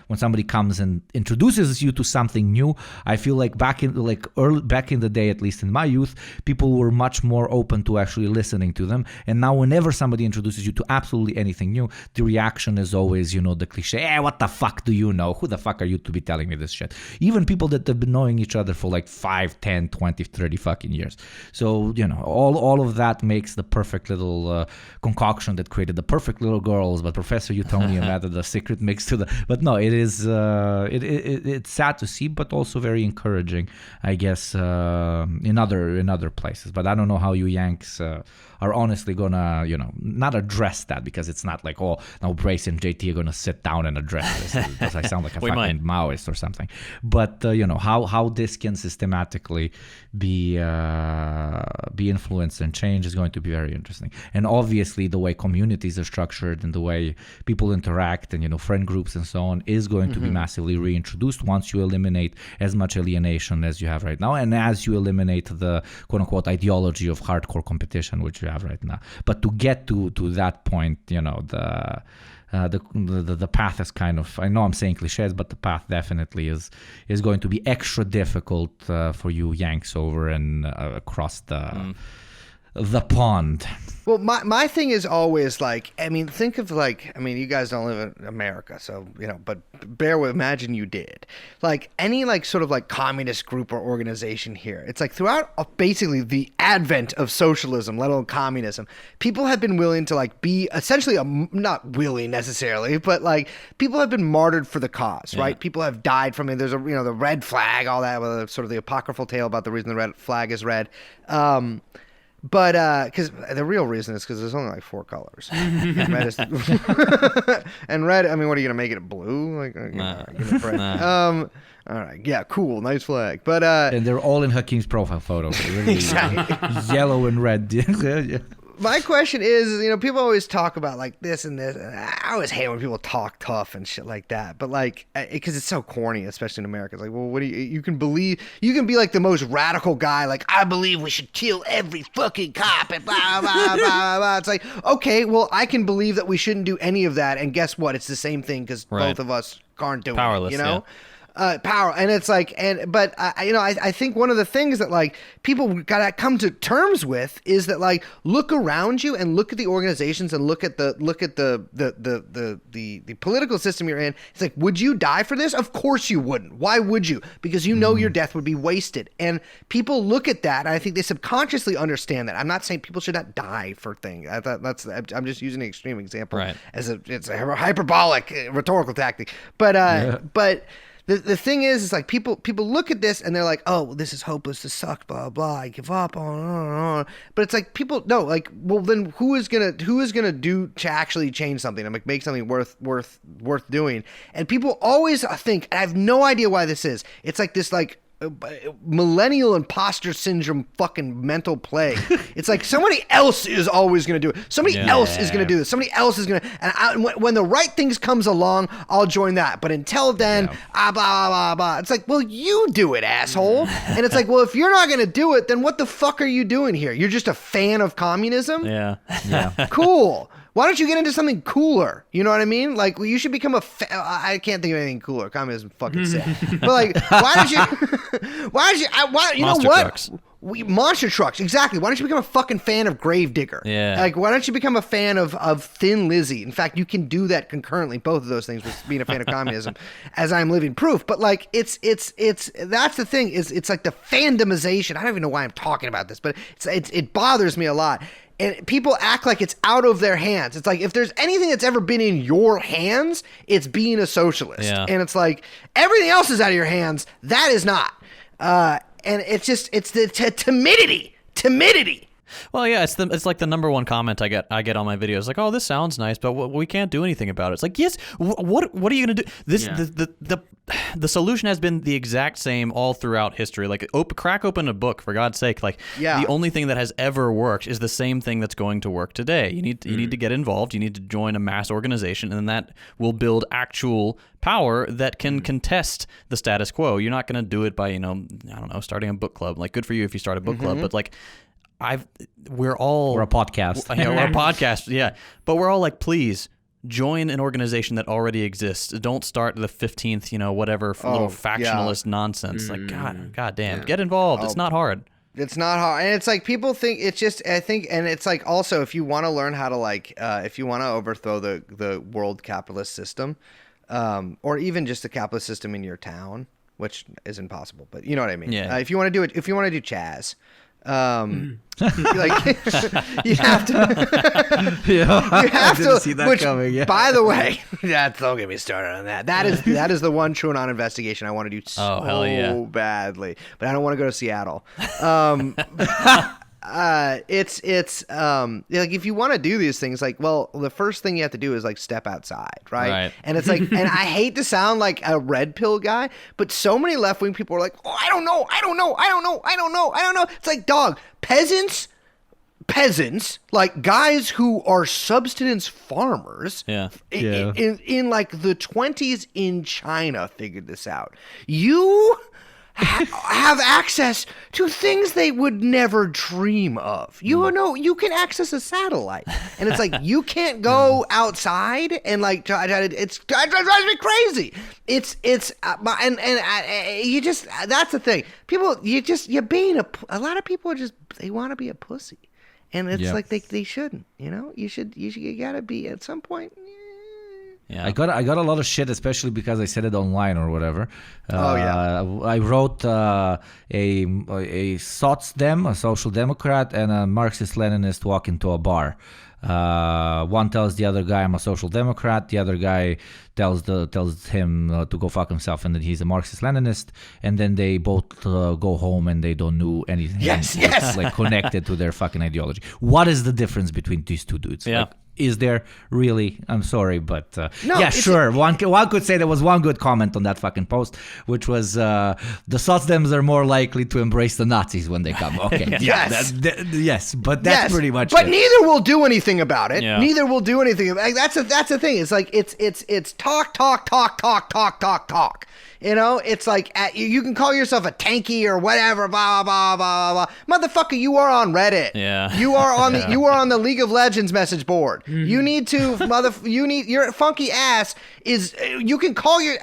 when somebody comes and introduces you to something new, I feel like back in the day, at least in my youth, people were much more open to actually listening to them. And now whenever somebody introduces you to absolutely anything new, the reaction is always the cliche, what the fuck do you know? Who the fuck are you to be telling me this shit? Even people that have been knowing each other for like 5, 10, 20, 30 fucking years. So all of that makes the perfect little concoction that created the perfect little girls. But Professor Utonium added the secret mix to the. But no, it is it's sad to see, but also very encouraging, I guess, in other places. But I don't know how you Yanks are honestly gonna not address that, because it's not like, oh, now Brace and JT are gonna sit down and address this. Does I sound like a fucking Maoist or something? But how this can systematically be influenced and changed is going to be very interesting. And obviously the way communities are structured and the way people interact and friend groups and so on is going to be massively reintroduced once you eliminate as much alienation as you have right now, and as you eliminate the quote unquote ideology of hardcore competition which you have right now. But to get to that point, the path is kind of, I know I'm saying cliches, but the path definitely is going to be extra difficult for you Yanks over and across the pond. Well, my thing is always like, I mean, think of like, I mean, you guys don't live in America, so, but imagine you did. Like any like sort of like communist group or organization here, it's like throughout basically the advent of socialism, let alone communism, people have been willing to like be essentially, not willing necessarily, but like people have been martyred for the cause, right? People have died from it. There's the red flag, all that, sort of the apocryphal tale about the reason the red flag is red. But because the real reason is because there's only like 4 colors. And red is and red. I mean, what are you gonna make it blue? Like, give it red. All right, yeah, cool, nice flag. But and they're all in Hakeem's profile photo. Really exactly. Yellow and red. my question is, people always talk about like this and this. And I always hate when people talk tough and shit like that. But like, because it's so corny, especially in America. It's like, well, what do you can be like the most radical guy. Like, I believe we should kill every fucking cop and blah, blah, blah, blah. It's like, okay, well, I can believe that we shouldn't do any of that. And guess what? It's the same thing because both of us aren't doing Powerless, it, power. And it's like, but I think one of the things that like people gotta come to terms with is that like, look around you and look at the organizations and look at the political system you're in. It's like, would you die for this? Of course you wouldn't. Why would you? Because your death would be wasted. And people look at that, and I think they subconsciously understand that. I'm not saying people should not die for things. I'm just using an extreme example as it's a hyperbolic rhetorical tactic. But the thing is like people look at this and they're like, oh, this is hopeless, this sucks, blah blah, I give up, on. But it's like people no, like, well, then who is gonna do to actually change something and make something worth doing? And people always think, and I have no idea why this is. It's like this like millennial imposter syndrome fucking mental plague. It's like somebody else is always going to do it. Somebody else is going to do this. Somebody else is going to, and when the right things comes along, I'll join that. But until then, blah, blah, blah. It's like, well, you do it, asshole. And it's like, well, if you're not going to do it, then what the fuck are you doing here? You're just a fan of communism? Yeah. Cool. Why don't you get into something cooler? You know what I mean? Like, well, you should become I can't think of anything cooler. Communism fucking sick. But like, why don't you Monster know what? trucks. Monster trucks, exactly. Why don't you become a fucking fan of Gravedigger? Yeah. Like, why don't you become a fan of Thin Lizzy? In fact, you can do that concurrently, both of those things, with being a fan of communism, as I'm living proof. But like, it's that's the thing, is it's like the fandomization. I don't even know why I'm talking about this, but it bothers me a lot. And people act like it's out of their hands. It's like, if there's anything that's ever been in your hands, it's being a socialist. Yeah. And it's like, everything else is out of your hands. That is not. And it's the timidity. Well, yeah, it's like the number one comment I get on my videos, like, oh, this sounds nice, but we can't do anything about it. It's like, yes, what are you gonna do? The solution has been the exact same all throughout history. Like, crack open a book, for God's sake. Like, the only thing that has ever worked is the same thing that's going to work today. You need to get involved. You need to join a mass organization, and that will build actual power that can contest the status quo. You're not gonna do it by, I don't know, starting a book club. Like, good for you if you start a book club, but like, we're a podcast. We're a podcast, yeah. But we're all like, please join an organization that already exists. Don't start the 15th, whatever little factionalist nonsense. Like, God damn, get involved. It's not hard. It's not hard. And it's like, people think it's just, I think, and it's like, also, if you want to learn how to like, if you want to overthrow the world capitalist system, or even just the capitalist system in your town, which is impossible, but you know what I mean? Yeah. If you want to do it, if you want to do Chaz, like, you have to you have to see that which, coming, by the way, don't get me started on that. That is the one TrueAnon investigation I want to do so badly, but I don't want to go to Seattle. It's like, if you want to do these things, like, well, the first thing you have to do is like step outside, right? And it's like, and I hate to sound like a red pill guy, but so many left wing people are like, oh, I don't know. It's like, dog, peasants, like guys who are subsistence farmers, in like the 20s in China figured this out. You have access to things they would never dream of. You can access a satellite, and it's like, you can't go outside and like try to, it drives me crazy. You just, that's the thing. People, a lot of people are just, they want to be a pussy, and it's like they shouldn't. You gotta be at some point. Yeah. I got a lot of shit, especially because I said it online or whatever. I wrote a SOCDEM, a social democrat, and a Marxist-Leninist walk into a bar. One tells the other guy, I'm a social democrat. The other guy tells him to go fuck himself, and that he's a Marxist-Leninist. And then they both go home and they don't know anything. Yes. Like, connected to their fucking ideology. What is the difference between these two dudes? Yeah. Like, is there really? I'm sorry, but No, yeah, sure. One could say there was one good comment on that fucking post, which was the Sotsdems are more likely to embrace the Nazis when they come. Okay, Yes. Yes, but that's pretty much But it. neither will do anything about it. Yeah. Neither will do anything. That's the thing. It's like it's talk. You know, it's like you can call yourself a tanky or whatever, blah blah blah blah blah. Motherfucker, you are on Reddit. Yeah. You are on the League of Legends message board. You need to your funky ass is. You can call your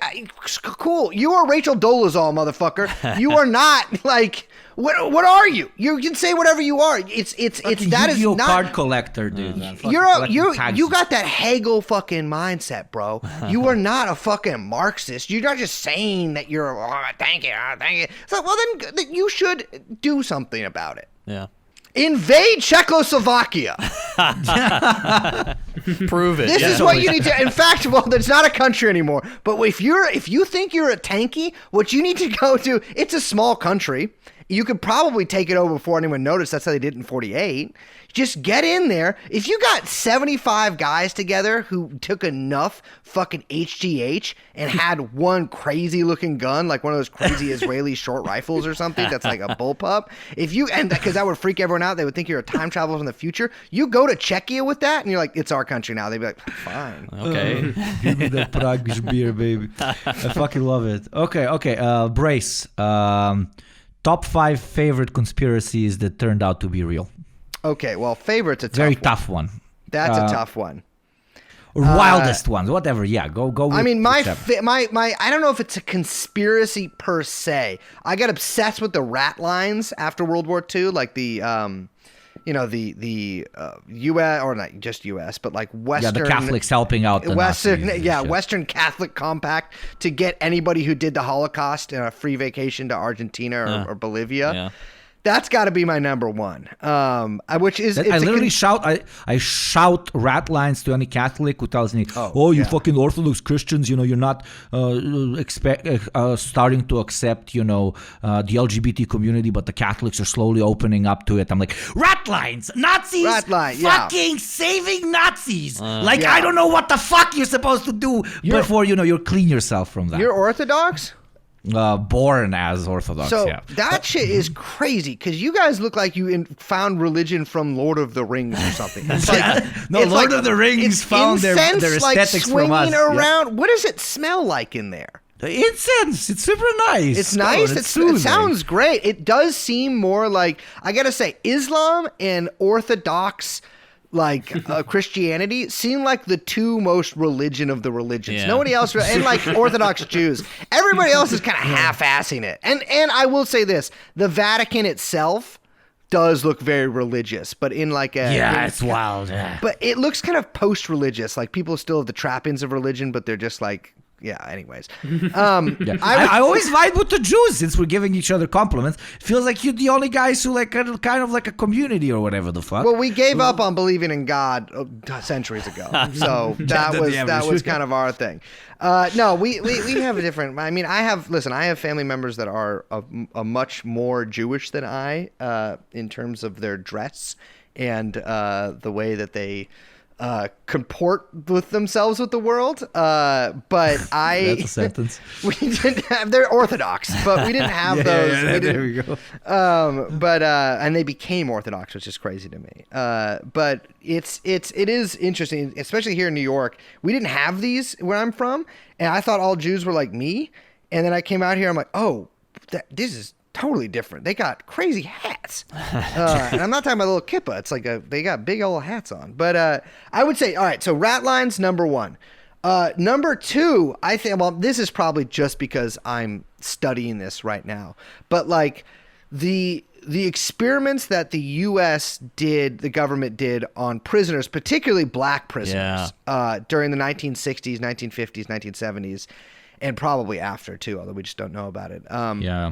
cool. You are Rachel Dolezal, motherfucker. You are not like. What are you? You can say whatever you are. It's that is not card collector, dude. you got that Hegel fucking mindset, bro. You are not a fucking Marxist. You're not just saying that you're thank you. It's like, well then you should do something about it. Yeah. Invade Czechoslovakia. Prove it. This is what you need to. In fact, well, it's not a country anymore. But if you think you're a tanky, what you need to go to, it's a small country. You could probably take it over before anyone noticed. That's how they did it in 48. Just get in there. If you got 75 guys together who took enough fucking HGH and had one crazy looking gun, like one of those crazy Israeli short rifles or something that's like a bullpup, because that would freak everyone out. They would think you're a time traveler from the future. You go to Czechia with that and you're like, it's our country now. They'd be like, fine. Okay. Give me that Prague beer, baby. I fucking love it. Okay. Brace. Top 5 favorite conspiracies that turned out to be real. Okay, well, favorite's a tough one. That's a tough one. Or wildest ones, whatever. Yeah, go. I mean, my I don't know if it's a conspiracy per se. I got obsessed with the rat lines after World War II, like the U.S. or not just U.S. but like Western. Yeah, the Catholics helping out the Western. Nazis Western Catholic Compact to get anybody who did the Holocaust a free vacation to Argentina or Bolivia. Yeah. That's got to be my number one. Which is I literally shout. I shout rat lines to any Catholic who tells me, "Oh, you fucking Orthodox Christians, you're not starting to accept, the LGBT community, but the Catholics are slowly opening up to it." I'm like, rat lines, Nazis, fucking saving Nazis. I don't know what the fuck you're supposed to do before you clean yourself from that. You're Orthodox? Born as Orthodox, so yeah. That shit is crazy because you guys look like you found religion from Lord of the Rings or something. It's Lord of the Rings found their aesthetics from us. Swinging around. Yeah. What does it smell like in there? Incense. It's super nice. It's nice. It sounds great. It does seem more like, I gotta say, Islam and Orthodox Christianity seem like the two most religion of the religions. Yeah. Nobody else, and like Orthodox Jews, everybody else is kind of half-assing it. And I will say this: the Vatican itself does look very religious, but in like a it's wild. Yeah. But it looks kind of post-religious. Like people still have the trappings of religion, but they're just like. Yeah, anyways. I always vibe with the Jews since we're giving each other compliments. It feels like you're the only guys who kind of like a community or whatever the fuck. Well, we gave up on believing in God centuries ago. So that was kind of our thing. No, we have a different. I mean, I have family members that are a much more Jewish than I in terms of their dress and the way that they comport with themselves with the world, but that's a sentence. We didn't have. They're Orthodox, but we didn't have those. There we go. And they became Orthodox, which is crazy to me. But it is interesting, especially here in New York. We didn't have these where I'm from, and I thought all Jews were like me. And then I came out here, I'm like, oh, this is totally different. They got crazy hats, and I'm not talking about a little kippah. It's like they got big old hats on. But I would say, all right. So rat lines, number one. Number two, I think. Well, this is probably just because I'm studying this right now. But like the experiments that the U.S. did, the government did on prisoners, particularly black prisoners, during the 1960s, 1950s, 1970s. And probably after too, although we just don't know about it,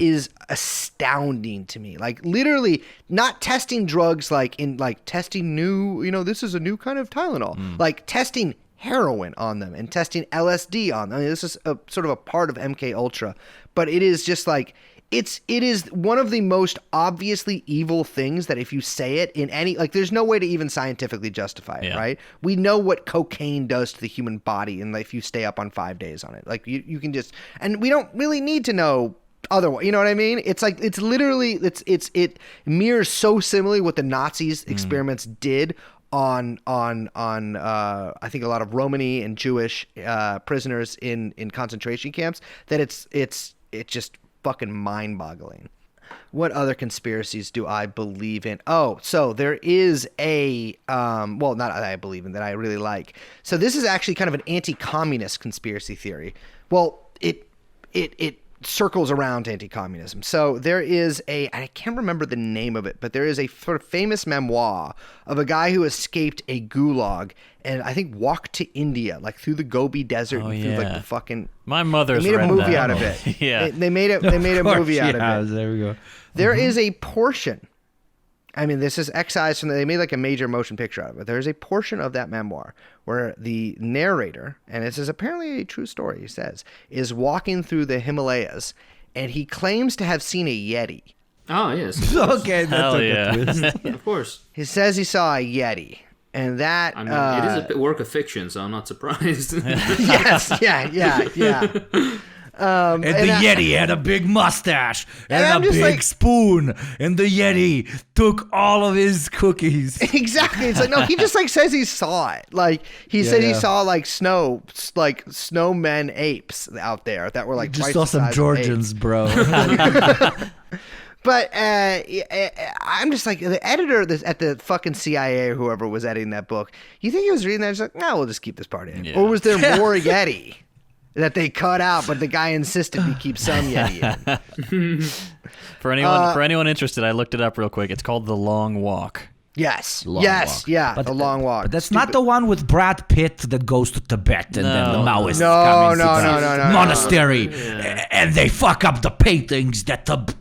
is astounding to me. Like literally not testing drugs like testing new, this is a new kind of Tylenol, like testing heroin on them and testing LSD on them. I mean, this is a sort of a part of MK Ultra, but it is just like, it is one of the most obviously evil things that if you say it in any, like, there's no way to even scientifically justify it, right? We know what cocaine does to the human body, and if you stay up on 5 days on it, like you can just, and we don't really need to know otherwise. You know what I mean? It's like it mirrors so similarly what the Nazis experiments did on I think a lot of Romani and Jewish prisoners in concentration camps, that it's just fucking mind-boggling. What other conspiracies do I believe in? Oh, so there is a well, not that I believe in, that I really like. So this is actually kind of an anti-communist conspiracy theory. Well, it circles around anti-communism. So there is I can't remember the name of it, but there is a sort of famous memoir of a guy who escaped a gulag and I think walked to India, like through the Gobi Desert and through like the fucking. My mother's They made a movie that. out of it. Yeah, they made a movie out of it. There we go. There is a portion. I mean, this is excised from. They made like a major motion picture out of it. There is a portion of that memoir where the narrator, and this is apparently a true story, he says, is walking through the Himalayas, and he claims to have seen a Yeti. Oh, yes. Okay, that took a twist. Of course. He says he saw a Yeti, and that. I mean, it is a work of fiction, so I'm not surprised. Yes, yeah. And the Yeti had a big mustache and I'm a just big like- spoon, and the Yeti took all of his cookies. Exactly. It's like, no, he just like says he saw it. Like he said he saw like snowmen apes out there that were like Just twice saw the some size of Georgians, apes. bro. But I'm just like, the editor at the fucking CIA or whoever was editing that book, you think he was reading that? He's like, no, we'll just keep this part in. Yeah. Or was there more Yeti that they cut out, but the guy insisted we keep some Yeti in? for anyone interested, I looked it up real quick. It's called The Long Walk. Yes. Long Walk. Yeah, the long walk. But that's not the one with Brad Pitt that goes to Tibet and then the Maoists No, come into no, the no. monastery and they fuck up the paintings that the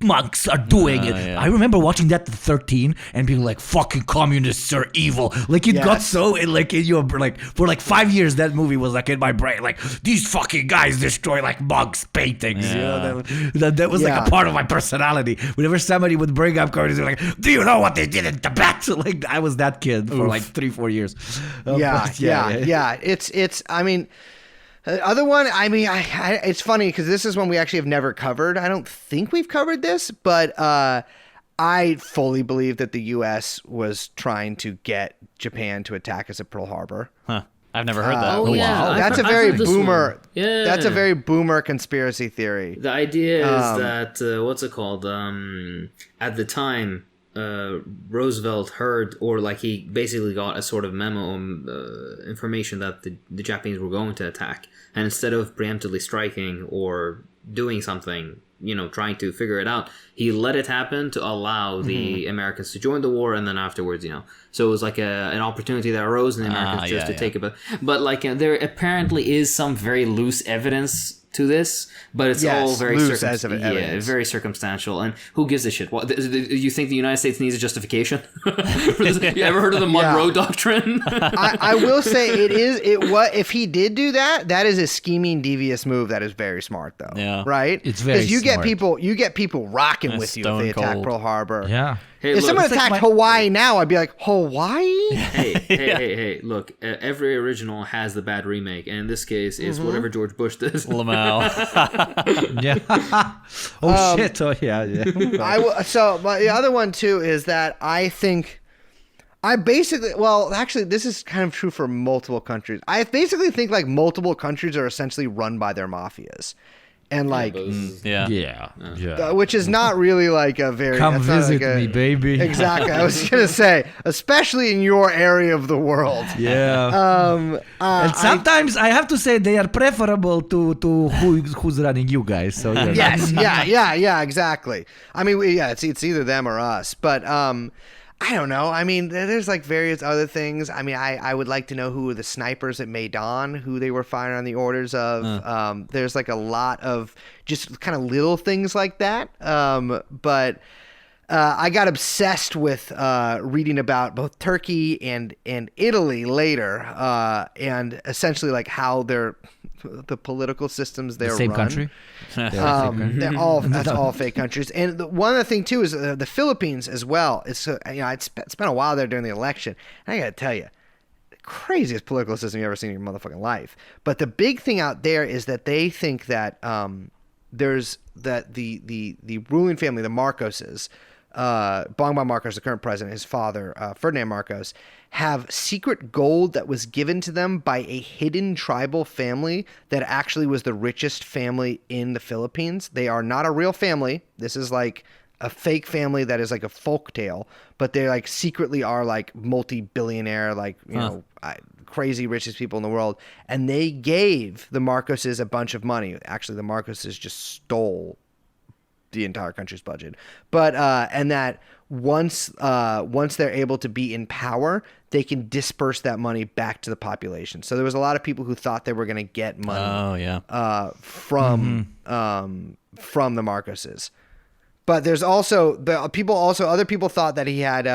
monks are doing. I remember watching that at 13 and being like, fucking communists are evil. Like it got so like in your like for like 5 years that movie was like in my brain, like these fucking guys destroy like monks' paintings. You know, that was like a part of my personality. Whenever somebody would bring up communism, like, do you know what they did in Tibet? Like I was that kid for like 3-4 years. Yeah. It's. I mean, the other one. I mean, I it's funny because this is one we actually have never covered. I don't think we've covered this, but I fully believe that the U.S. was trying to get Japan to attack us at Pearl Harbor. Huh. I've never heard that. Oh, yeah. Wow. That's a I've very heard this boomer. one. Yeah. That's a very boomer conspiracy theory. The idea is that what's it called? At the time, Roosevelt heard, or like he basically got a sort of memo information that the Japanese were going to attack, and instead of preemptively striking or doing something, trying to figure it out, he let it happen to allow the Americans to join the war, and then afterwards, so it was like an opportunity that arose, and the Americans chose to take it. But like there apparently is some very loose evidence to this, but it's all very very circumstantial. And who gives a shit? What, do you think the United States needs a justification? You ever heard of the Monroe Doctrine? I will say if he did do that, that is a scheming, devious move. That is very smart, though. Yeah, right. It's very smart. You get people rocking with you if they attack Pearl Harbor. Yeah. Hey, if someone attacked Hawaii now, I'd be like, Hawaii? Hey, look, every original has the bad remake, and in this case, it's whatever George Bush did. Lamau. Shit. Oh, yeah. But the other one, too, is that I think... actually, this is kind of true for multiple countries. I basically think, like, multiple countries are essentially run by their mafias. And like, which is not really like a very come visit me, baby. Exactly. I was gonna say, especially in your area of the world. Yeah. And sometimes I have to say they are preferable to who's running you guys. So yes, yeah, exactly. I mean, it's either them or us. But I don't know. I mean, there's like various other things. I mean, I would like to know who were the snipers at Maidan, who they were firing on the orders of. There's like a lot of just kind of little things like that. But I got obsessed with reading about both Turkey and Italy later, and essentially like how the political systems there Same run. country. They're all that's all fake countries. And one other thing too is the Philippines as well. It's it's been a while there during the election. And I got to tell you, the craziest political system you've ever seen in your motherfucking life. But the big thing out there is that they think that there's that the ruling family, the Marcoses. Bongbong Marcos, the current president, his father, Ferdinand Marcos, have secret gold that was given to them by a hidden tribal family that actually was the richest family in the Philippines. They are not a real family. This is like a fake family that is like a folk tale, but they like secretly are like multi-billionaire, like, you know, crazy richest people in the world. And they gave the Marcoses a bunch of money. Actually, the Marcoses just stole the entire country's budget, but and that once they're able to be in power, they can disperse that money back to the population. So there was a lot of people who thought they were going to get money from the Marcoses, but there's also other people thought that he had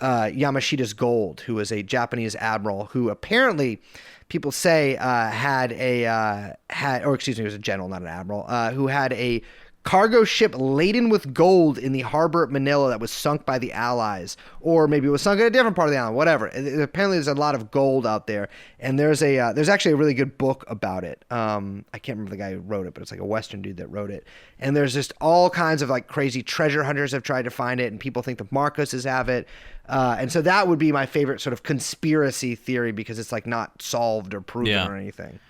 Yamashita's gold, who was a Japanese admiral who apparently people say he was a general, not an admiral, who had a cargo ship laden with gold in the harbor at Manila that was sunk by the Allies, or maybe it was sunk in a different part of the island, whatever. Apparently there's a lot of gold out there, and there's actually a really good book about it. I can't remember the guy who wrote it, but it's like a Western dude that wrote it. And there's just all kinds of like crazy treasure hunters have tried to find it, and people think the Marcoses have it. And so that would be my favorite sort of conspiracy theory, because it's like not solved or proven or anything.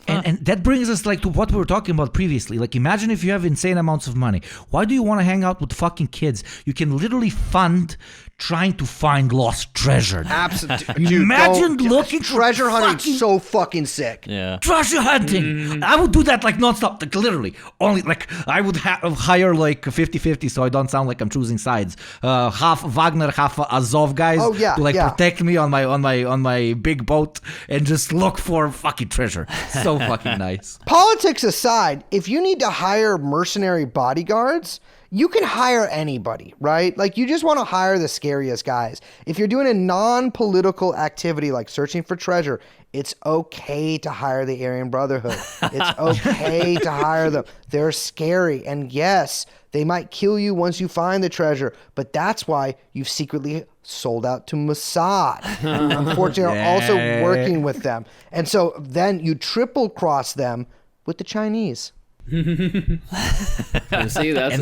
And that brings us like to what we were talking about previously. Like, imagine if you have insane amounts of money. Why do you want to hang out with fucking kids? You can literally fund trying to find lost treasure. Absolutely. Imagine looking for treasure hunting. So fucking sick. Yeah. Treasure hunting. I would do that like nonstop. Like literally, only like I would hire like 50-50, so I don't sound like I'm choosing sides. Half Wagner, half Azov guys to like protect me on my big boat and just look for fucking treasure. So fucking nice. Politics aside, if you need to hire mercenary bodyguards, you can hire anybody, right? Like, you just want to hire the scariest guys. If you're doing a non-political activity like searching for treasure, it's okay to hire the Aryan Brotherhood. It's okay to hire them. They're scary. And yes, they might kill you once you find the treasure, but that's why you've secretly sold out to Mossad, who unfortunately are also working with them. And so then you triple cross them with the Chinese. See, and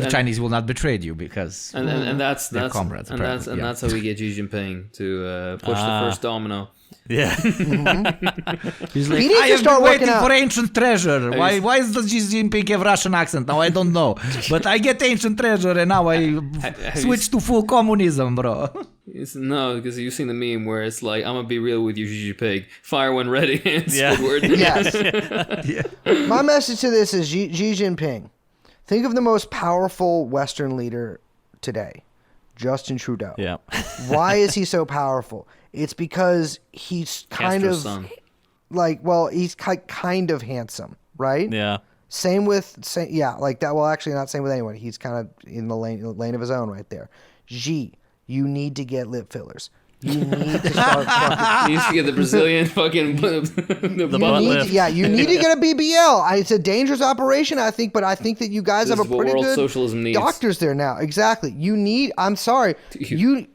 the Chinese will not betray you because that's comrades. And that's how we get Xi Jinping to push the first domino. Yeah. He's like, he needs I to have start been waiting working for ancient treasure. Why does Xi Jinping have Russian accent? Now I don't know. But I get ancient treasure and now I switch to full communism, bro. No, because you've seen the meme where it's like, I'm gonna be real with you, Xi Jinping. Fire when ready. Yes. My message to this is Xi Jinping. Think of the most powerful Western leader today, Justin Trudeau. Yeah. Why is he so powerful? It's because he's kind Castro's of son. like, well, he's kind of handsome, right? Yeah. Same with like that. Well, actually, not same with anyone. He's kind of in the lane of his own right there. Xi, you need to get lip fillers. You need to start fucking... You used to get the Brazilian fucking... the butt lift. You need to get a BBL. It's a dangerous operation, I think, but I think that you guys have a pretty good socialism needs. Doctors there now. Exactly. You need... I'm sorry. You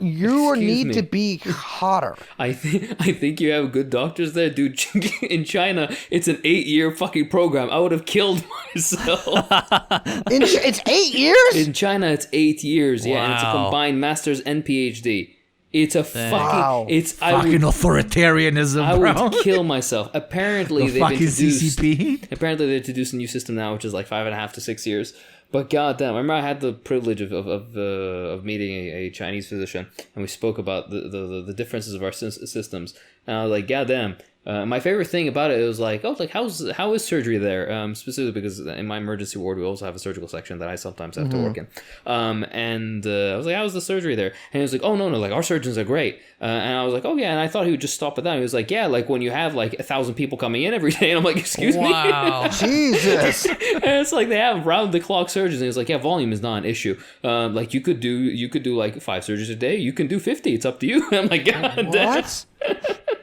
need to be hotter. I think you have good doctors there, dude. In China, it's an 8-year fucking program. I would have killed myself. It's 8 years? In China, it's 8 years, Wow. and it's a combined master's and PhD. It's a fucking... Wow. Fucking authoritarianism, I bro. would kill myself. Apparently, The fucking CCP? Apparently, they introduced a new system now, which is like 5.5 to 6 years. But goddamn, I remember I had the privilege of meeting a Chinese physician, and we spoke about the differences of our systems. And I was like, God damn. My favorite thing about it was like, oh, like how is surgery there? Specifically because in my emergency ward we also have a surgical section that I sometimes have to work in. And I was like, how's the surgery there? And he was like, oh no, like our surgeons are great. And I was like, oh yeah. And I thought he would just stop at that. And he was like, yeah, like when you have like 1,000 people coming in every day. And I'm like, excuse me. Wow. Jesus. And it's like they have round the clock surgeons. And he's like, yeah, volume is not an issue. Like you could do like 5 surgeries a day. You can do 50. It's up to you. I'm like, God damn. What?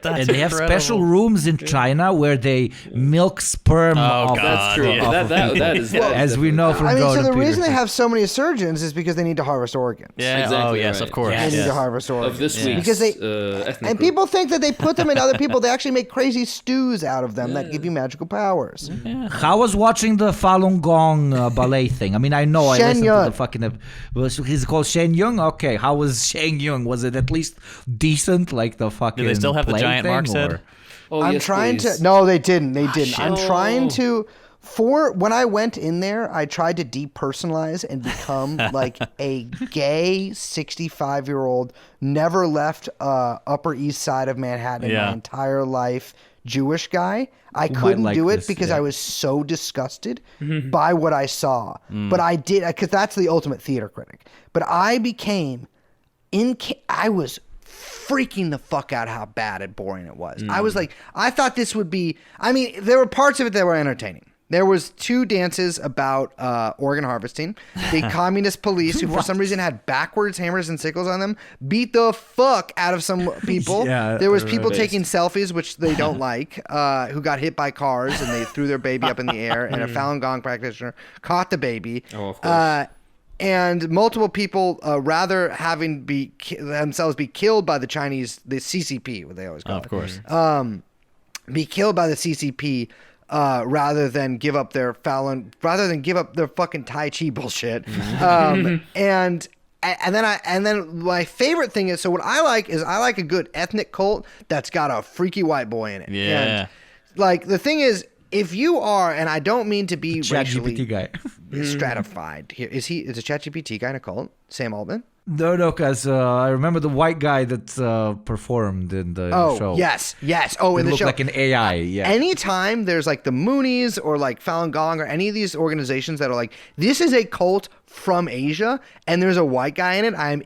That's And they have incredible. special rooms in China where they milk sperm. Oh, of, God. That's true. Yeah. That is as we know from I mean, so Jordan the reason they Peterson. have so many surgeons is because they need to harvest organs. Yeah. Exactly Oh, yes, right. of course. They need Yes. to harvest organs. of this Yeah. week's Because they- ethnic And group. people think that they put them in other people. They actually make crazy stews out of them that give you magical powers. How was watching the Falun Gong ballet thing? I mean, I know I Shen listened to Yun. the fucking. He's called Shen Yung. Okay, how was Shen Yung? Was it at least decent, like the fucking? Do they still have the play giant thing, Mark's head? or- Oh, I'm yes, trying please. to. No, they didn't. They didn't. shit. I'm trying to. When I went in there, I tried to depersonalize and become like a gay 65-year-old, never left Upper East Side of Manhattan in Yeah. my entire life, Jewish guy. I Who might couldn't like do it this, because yeah. I was so disgusted by what I saw. But I did, because that's the ultimate theater critic. But I became, I was freaking the fuck out how bad and boring it was. I was like, I thought this would be, I mean, there were parts of it that were entertaining. There was 2 dances about organ harvesting. The communist police, who for some reason had backwards hammers and sickles on them, beat the fuck out of some people. Yeah, there was people right. taking selfies, which they don't like, who got hit by cars and they threw their baby up in the air, and a Falun Gong practitioner caught the baby. Oh, of course. And multiple people, rather having themselves be killed by the CCP, what they always call Of it. course. Be killed by the CCP rather than give up their fucking Tai Chi bullshit. And then my favorite thing is, so what I like is I like a good ethnic cult that's got a freaky white boy in it. Yeah. And, like the thing is, if you are, and I don't mean to be racially ChatGPT guy. stratified here, is a ChatGPT guy in a cult? Sam Altman? No, because I remember the white guy that performed in the show. Yes. Oh, It in the looked show. like an AI. Yeah. Anytime there's like the Moonies or like Falun Gong or any of these organizations that are like, this is a cult from Asia and there's a white guy in it, I'm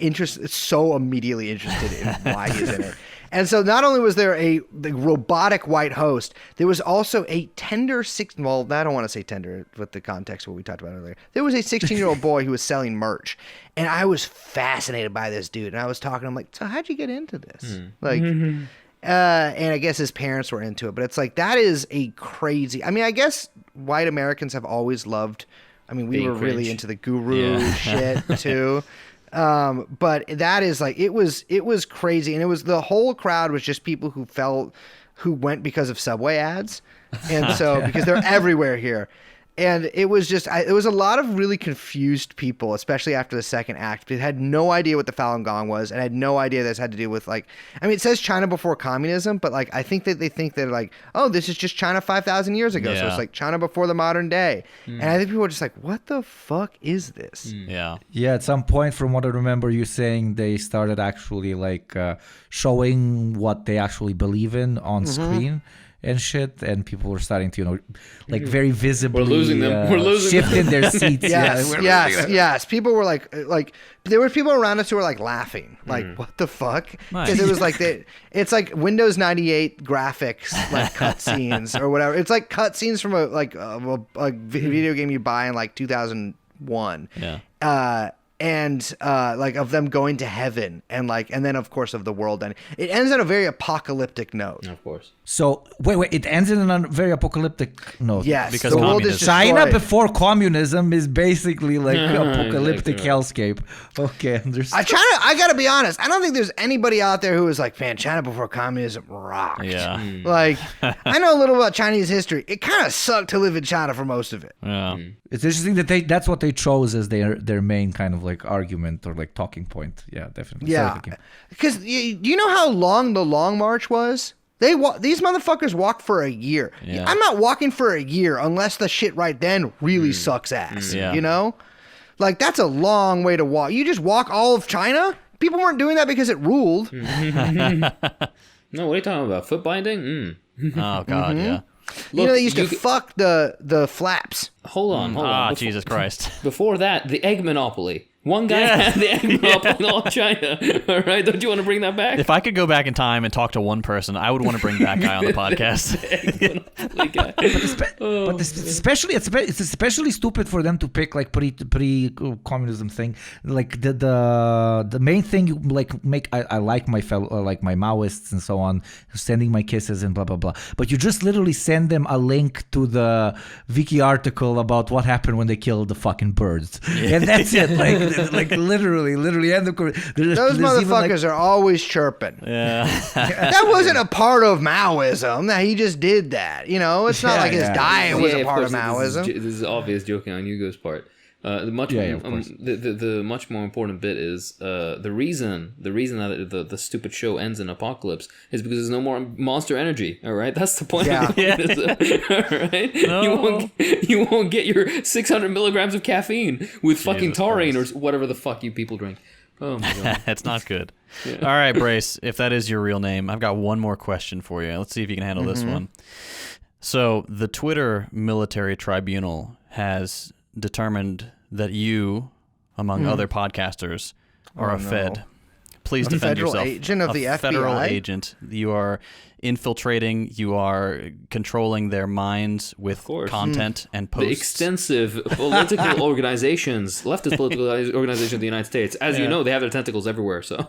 so immediately interested in why he's in it. And so not only was there the robotic white host, there was also a tender well, I don't want to say tender with the context of what we talked about earlier. There was a 16-year-old boy who was selling merch. And I was fascinated by this dude. And I was talking to him like, so how'd you get into this? Like, and I guess his parents were into it. But it's like, that is a crazy, I mean, I guess white Americans have always loved, I mean, we Being were really cringe. into the guru Yeah. shit too. But that is like, it was crazy. And it was, the whole crowd was just people who went because of Subway ads. And so, because they're everywhere here. And it was just, it was a lot of really confused people, especially after the second act. They had no idea what the Falun Gong was and had no idea this had to do with like, I mean, it says China before communism, but like, I think that they think they're like, oh, this is just China 5,000 years ago. So Yeah. it's like China before the modern day. And I think people were just like, what the fuck is this? Yeah. Yeah, at some point, from what I remember you saying, they started actually like showing what they actually believe in on screen and shit, and people were starting to, like very visibly losing them. We're losing shift in their seats. Yes. People were like there were people around us who were like laughing, like what the fuck? Nice. Because it was like it's like Windows 98 graphics, like cutscenes or whatever. It's like cutscenes from a video game you buy in like 2001. Yeah. And like of them going to heaven and then of course of the world, and it ends on a very apocalyptic note. Of course. So wait, it ends in a very apocalyptic note. Yes, Because the world is communism. China destroyed. before communism is basically like apocalyptic Exactly. hellscape. Okay, understood. I gotta be honest, I don't think there's anybody out there who is like, man, China before communism rocked. Yeah. Like, I know a little about Chinese history. It kind of sucked to live in China for most of it. Yeah. It's interesting that that's what they chose as their main kind of like argument or like talking point. Yeah, definitely. Yeah, Sorry, Hakeem. because you know how long the Long March was? These motherfuckers walked for a year. Yeah. I'm not walking for a year unless the shit right then really sucks ass. Yeah. You know, like that's a long way to walk. You just walk all of China. People weren't doing that because it ruled. No, what are you talking about? Foot binding? Oh God, yeah. Look, they used to fuck the flaps. Hold on. Ah, Jesus Christ. Before that, the egg monopoly. One guy had the egg monopoly in all of China. All right, don't you want to bring that back? If I could go back in time and talk to one person, I would want to bring that guy on the podcast. It's especially stupid for them to pick like pre-communism thing. Like the main thing you I like my fellow like my Maoists and so on, sending my kisses and blah blah blah. But you just literally send them a link to the wiki article about what happened when they killed the fucking birds, and that's it. Like literally, end of those motherfuckers are always chirping. Yeah, that wasn't a part of Maoism. That he just did that. You know, it's not like his diet was a part of Maoism. This is obvious joking on Hugo's part. The much more important bit is the reason that the stupid show ends in apocalypse is because there's no more monster energy. All right, that's the point. Of all right, no. you won't get your 600 milligrams of caffeine with fucking taurine or whatever the fuck you people drink. Oh my god, that's not good. Yeah. All right, Brace, if that is your real name, I've got one more question for you. Let's see if you can handle this one. So the Twitter Military Tribunal has determined that you, among other podcasters, are a Fed. Please defend yourself. Federal agent of the FBI? Federal agent. You are infiltrating. You are controlling their minds with content and posts. The extensive political organizations, leftist political organizations of the United States. As you know, they have their tentacles everywhere. So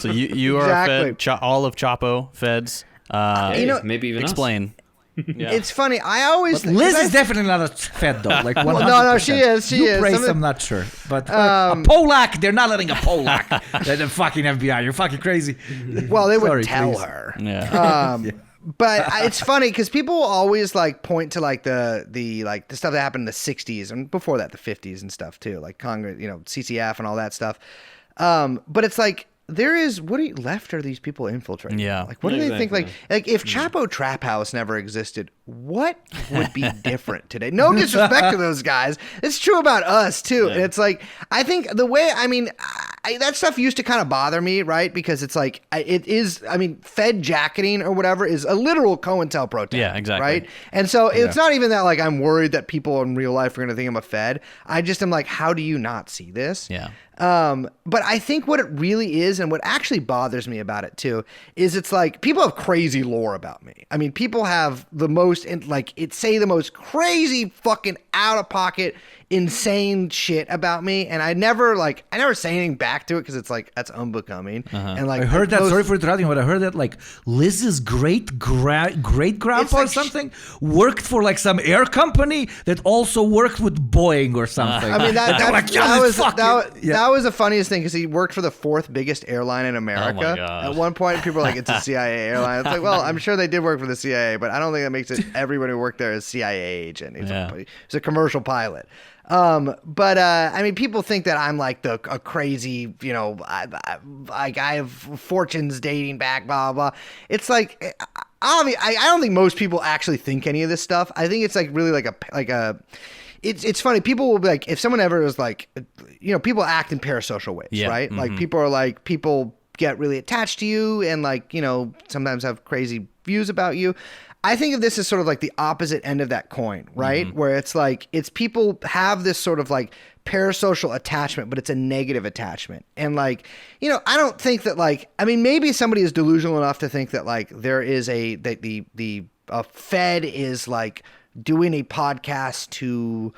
you are a Fed. All of Chapo Feds. Maybe even explain. Yeah. It's funny. I always Liz is definitely not a Fed though. Like 100%. no, she is. She is. Brace, I'm not sure, but a Polak, they're not letting a Polak. They're the fucking FBI. You're fucking crazy. Well, they would tell her. Yeah. But it's funny because people always like point to like the stuff that happened in the 60s and before that the 50s and stuff too, like Congress, CCF and all that stuff. But it's like. There is left are these people infiltrating? Yeah. Like what do they think? Like if Chapo Trap House never existed, what would be different today? No disrespect to those guys. It's true about us too. Yeah. And it's like I think the way that stuff used to kind of bother me, right? Because it's like Fed jacketing or whatever is a literal COINTELPRO. Yeah, exactly. Right. And so it's not even that like I'm worried that people in real life are going to think I'm a Fed. I just am like, how do you not see this? Yeah. But I think what it really is, and what actually bothers me about it too, is it's like people have crazy lore about me. I mean, people have the most crazy fucking out of pocket, insane shit about me, and I never say anything back to it because it's like that's unbecoming. And like I heard that. Sorry for interrupting, but I heard that like Liz's great grandpa or something worked for like some air company that also worked with Boeing or something. I mean that was the funniest thing because he worked for the fourth biggest airline in America. Oh my God. At one point, people were like, "It's a CIA airline." It's like, well, I'm sure they did work for the CIA, but I don't think that makes it everyone who worked there is CIA agent. He's a commercial pilot. I mean, people think that I'm like a crazy, I have fortunes dating back, blah, blah, blah. It's like, I don't think most people actually think any of this stuff. I think it's like really it's funny. People will be like, if someone ever was like, people act in parasocial ways, right? Like people get really attached to you and like, sometimes have crazy views about you. I think of this as sort of like the opposite end of that coin, right? Where it's like, people have this sort of like parasocial attachment, but it's a negative attachment. And like, I don't think that like, I mean, maybe somebody is delusional enough to think that like there is a Fed is like doing a podcast to,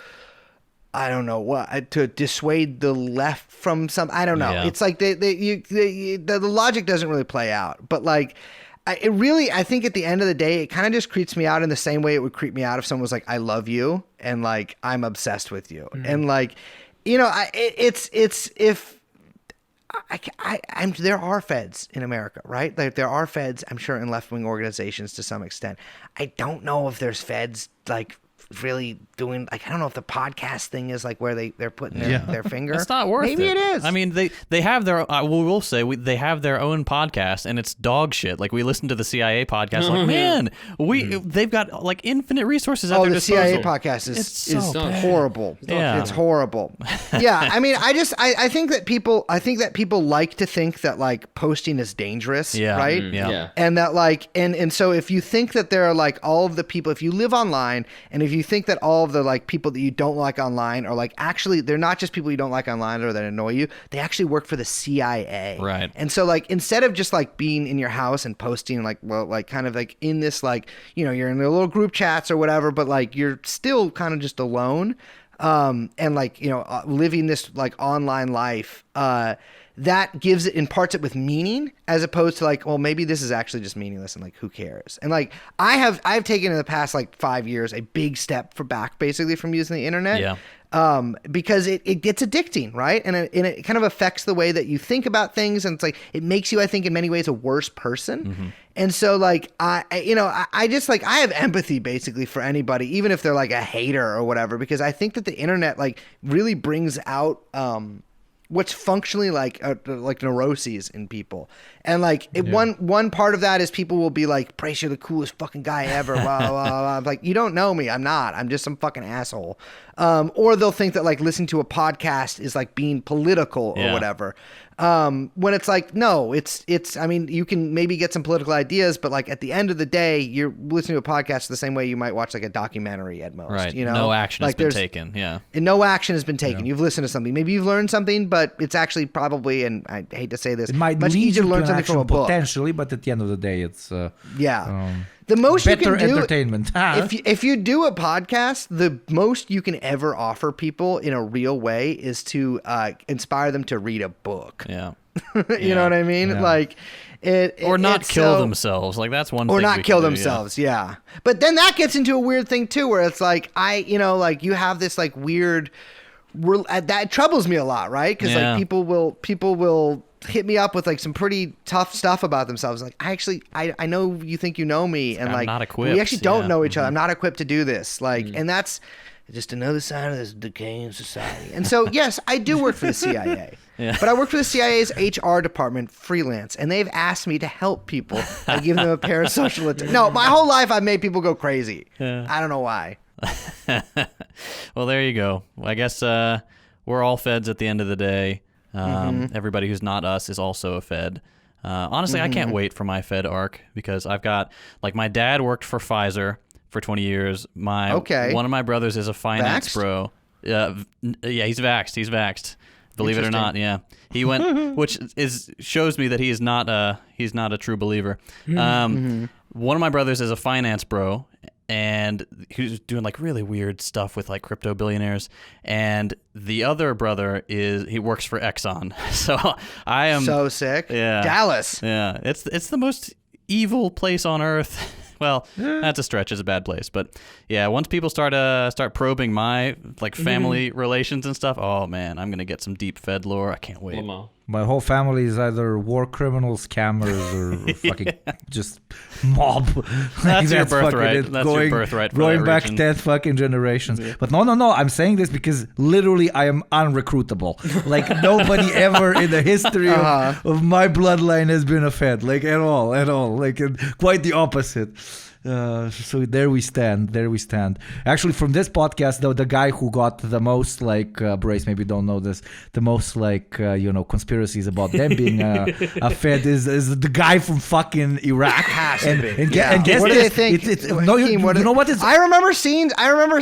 I don't know what, to dissuade the left from some, I don't know. Yeah. It's like the logic doesn't really play out, but like, I think at the end of the day, it kind of just creeps me out in the same way it would creep me out if someone was like, I love you and like, I'm obsessed with you. And like, there are feds in America, right? Like there are feds, I'm sure, in left-wing organizations to some extent. I don't know if there's feds like really doing, like, I don't know if the podcast thing is like where they're putting their finger. It's not worth it. Maybe it is. I mean, they have their we'll say they have their own podcast, and it's dog shit. Like, we listen to the CIA podcast, like, man, they've got like infinite resources at their disposal. The CIA podcast is horrible. Yeah. It's horrible. Yeah, I mean, I think that people like to think that like posting is dangerous, right? Yeah. And that like and so if you think that there are like all of the people, if you live online and if you think that all of the like people that you don't like online are like, actually they're not just people you don't like online or that annoy you, they actually work for the CIA. Right. And so like instead of just like being in your house and posting like, well, like kind of like in this like, you know, you're in the little group chats or whatever, but like you're still kind of just alone, and like, you know, living this like online life, that gives it, imparts it with meaning, as opposed to like, well, maybe this is actually just meaningless and like, who cares? And like, I've taken in the past like 5 years a big step back basically from using the internet. Yeah. Because it gets addicting, right? And it kind of affects the way that you think about things, and it's like it makes you, I think, in many ways, a worse person. Mm-hmm. And so, like, I just like, I have empathy basically for anybody, even if they're like a hater or whatever, because I think that the internet like really brings out what's functionally like neuroses in people. And like one part of that is people will be like, Brace, you're the coolest fucking guy ever. Blah, blah, blah. I'm like, you don't know me. I'm not. I'm just some fucking asshole. Or they'll think that like listening to a podcast is like being political or whatever. When it's like, no, it's, I mean, you can maybe get some political ideas, but like at the end of the day, you're listening to a podcast the same way you might watch like a documentary at most. Right. You know, no action has been taken. Yeah. And no action has been taken. You've listened to something. Maybe you've learned something, but it's actually probably, and I hate to say this, It might much lead easier you to learn an something from a action book. potentially, but at the end of the day, it's The most you better can do, entertainment. if you do a podcast, the most you can ever offer people in a real way is to inspire them to read a book. Yeah. You know what I mean? Yeah. Like or not it's kill so- themselves. Like, that's one thing. or we not can kill do, themselves. Yeah. But then that gets into a weird thing too, where it's like like you have this like weird. That troubles me a lot, right? Because like people will hit me up with like some pretty tough stuff about themselves. Like, I know you think you know me, and I'm like not equipped. we actually don't know each other. I'm not equipped to do this. Like, and that's just another side of this decaying society. And so, yes, I do work for the CIA. But I work for the CIA's HR department freelance, and they've asked me to help people by giving them a parasocial attention. No, my whole life I've made people go crazy. I don't know why. Well, there you go. I guess we're all feds at the end of the day. Everybody who's not us is also a fed. Honestly, I can't wait for my fed arc, because I've got, like, my dad worked for Pfizer for 20 years. One of my brothers is a finance Vaxxed? bro. Yeah, he's vaxxed. Believe it or not, yeah. He went, which shows me that he's not a true believer. One of my brothers is a finance bro, and he's doing like really weird stuff with like crypto billionaires. And the other brother he works for Exxon. So I am so sick. Yeah, Dallas. Yeah, it's the most evil place on earth. Well, that's a stretch. It's a bad place, but yeah, once people start probing my like family relations and stuff, oh man, I'm gonna get some deep Fed lore. I can't wait. My whole family is either war criminals, scammers, or fucking just mob. That's your birthright. That's your birthright for going that back region. 10 fucking generations. Yeah. But no. I'm saying this because literally I am unrecruitable. Like, nobody ever in the history of my bloodline has been a Fed. Like, at all. Like, quite the opposite. So there we stand. Actually, from this podcast, though, the guy who got the most, like, Brace maybe don't know this, the most, like, conspiracies about them being a Fed is the guy from fucking Iraq. And guess what do they think? you know what? I remember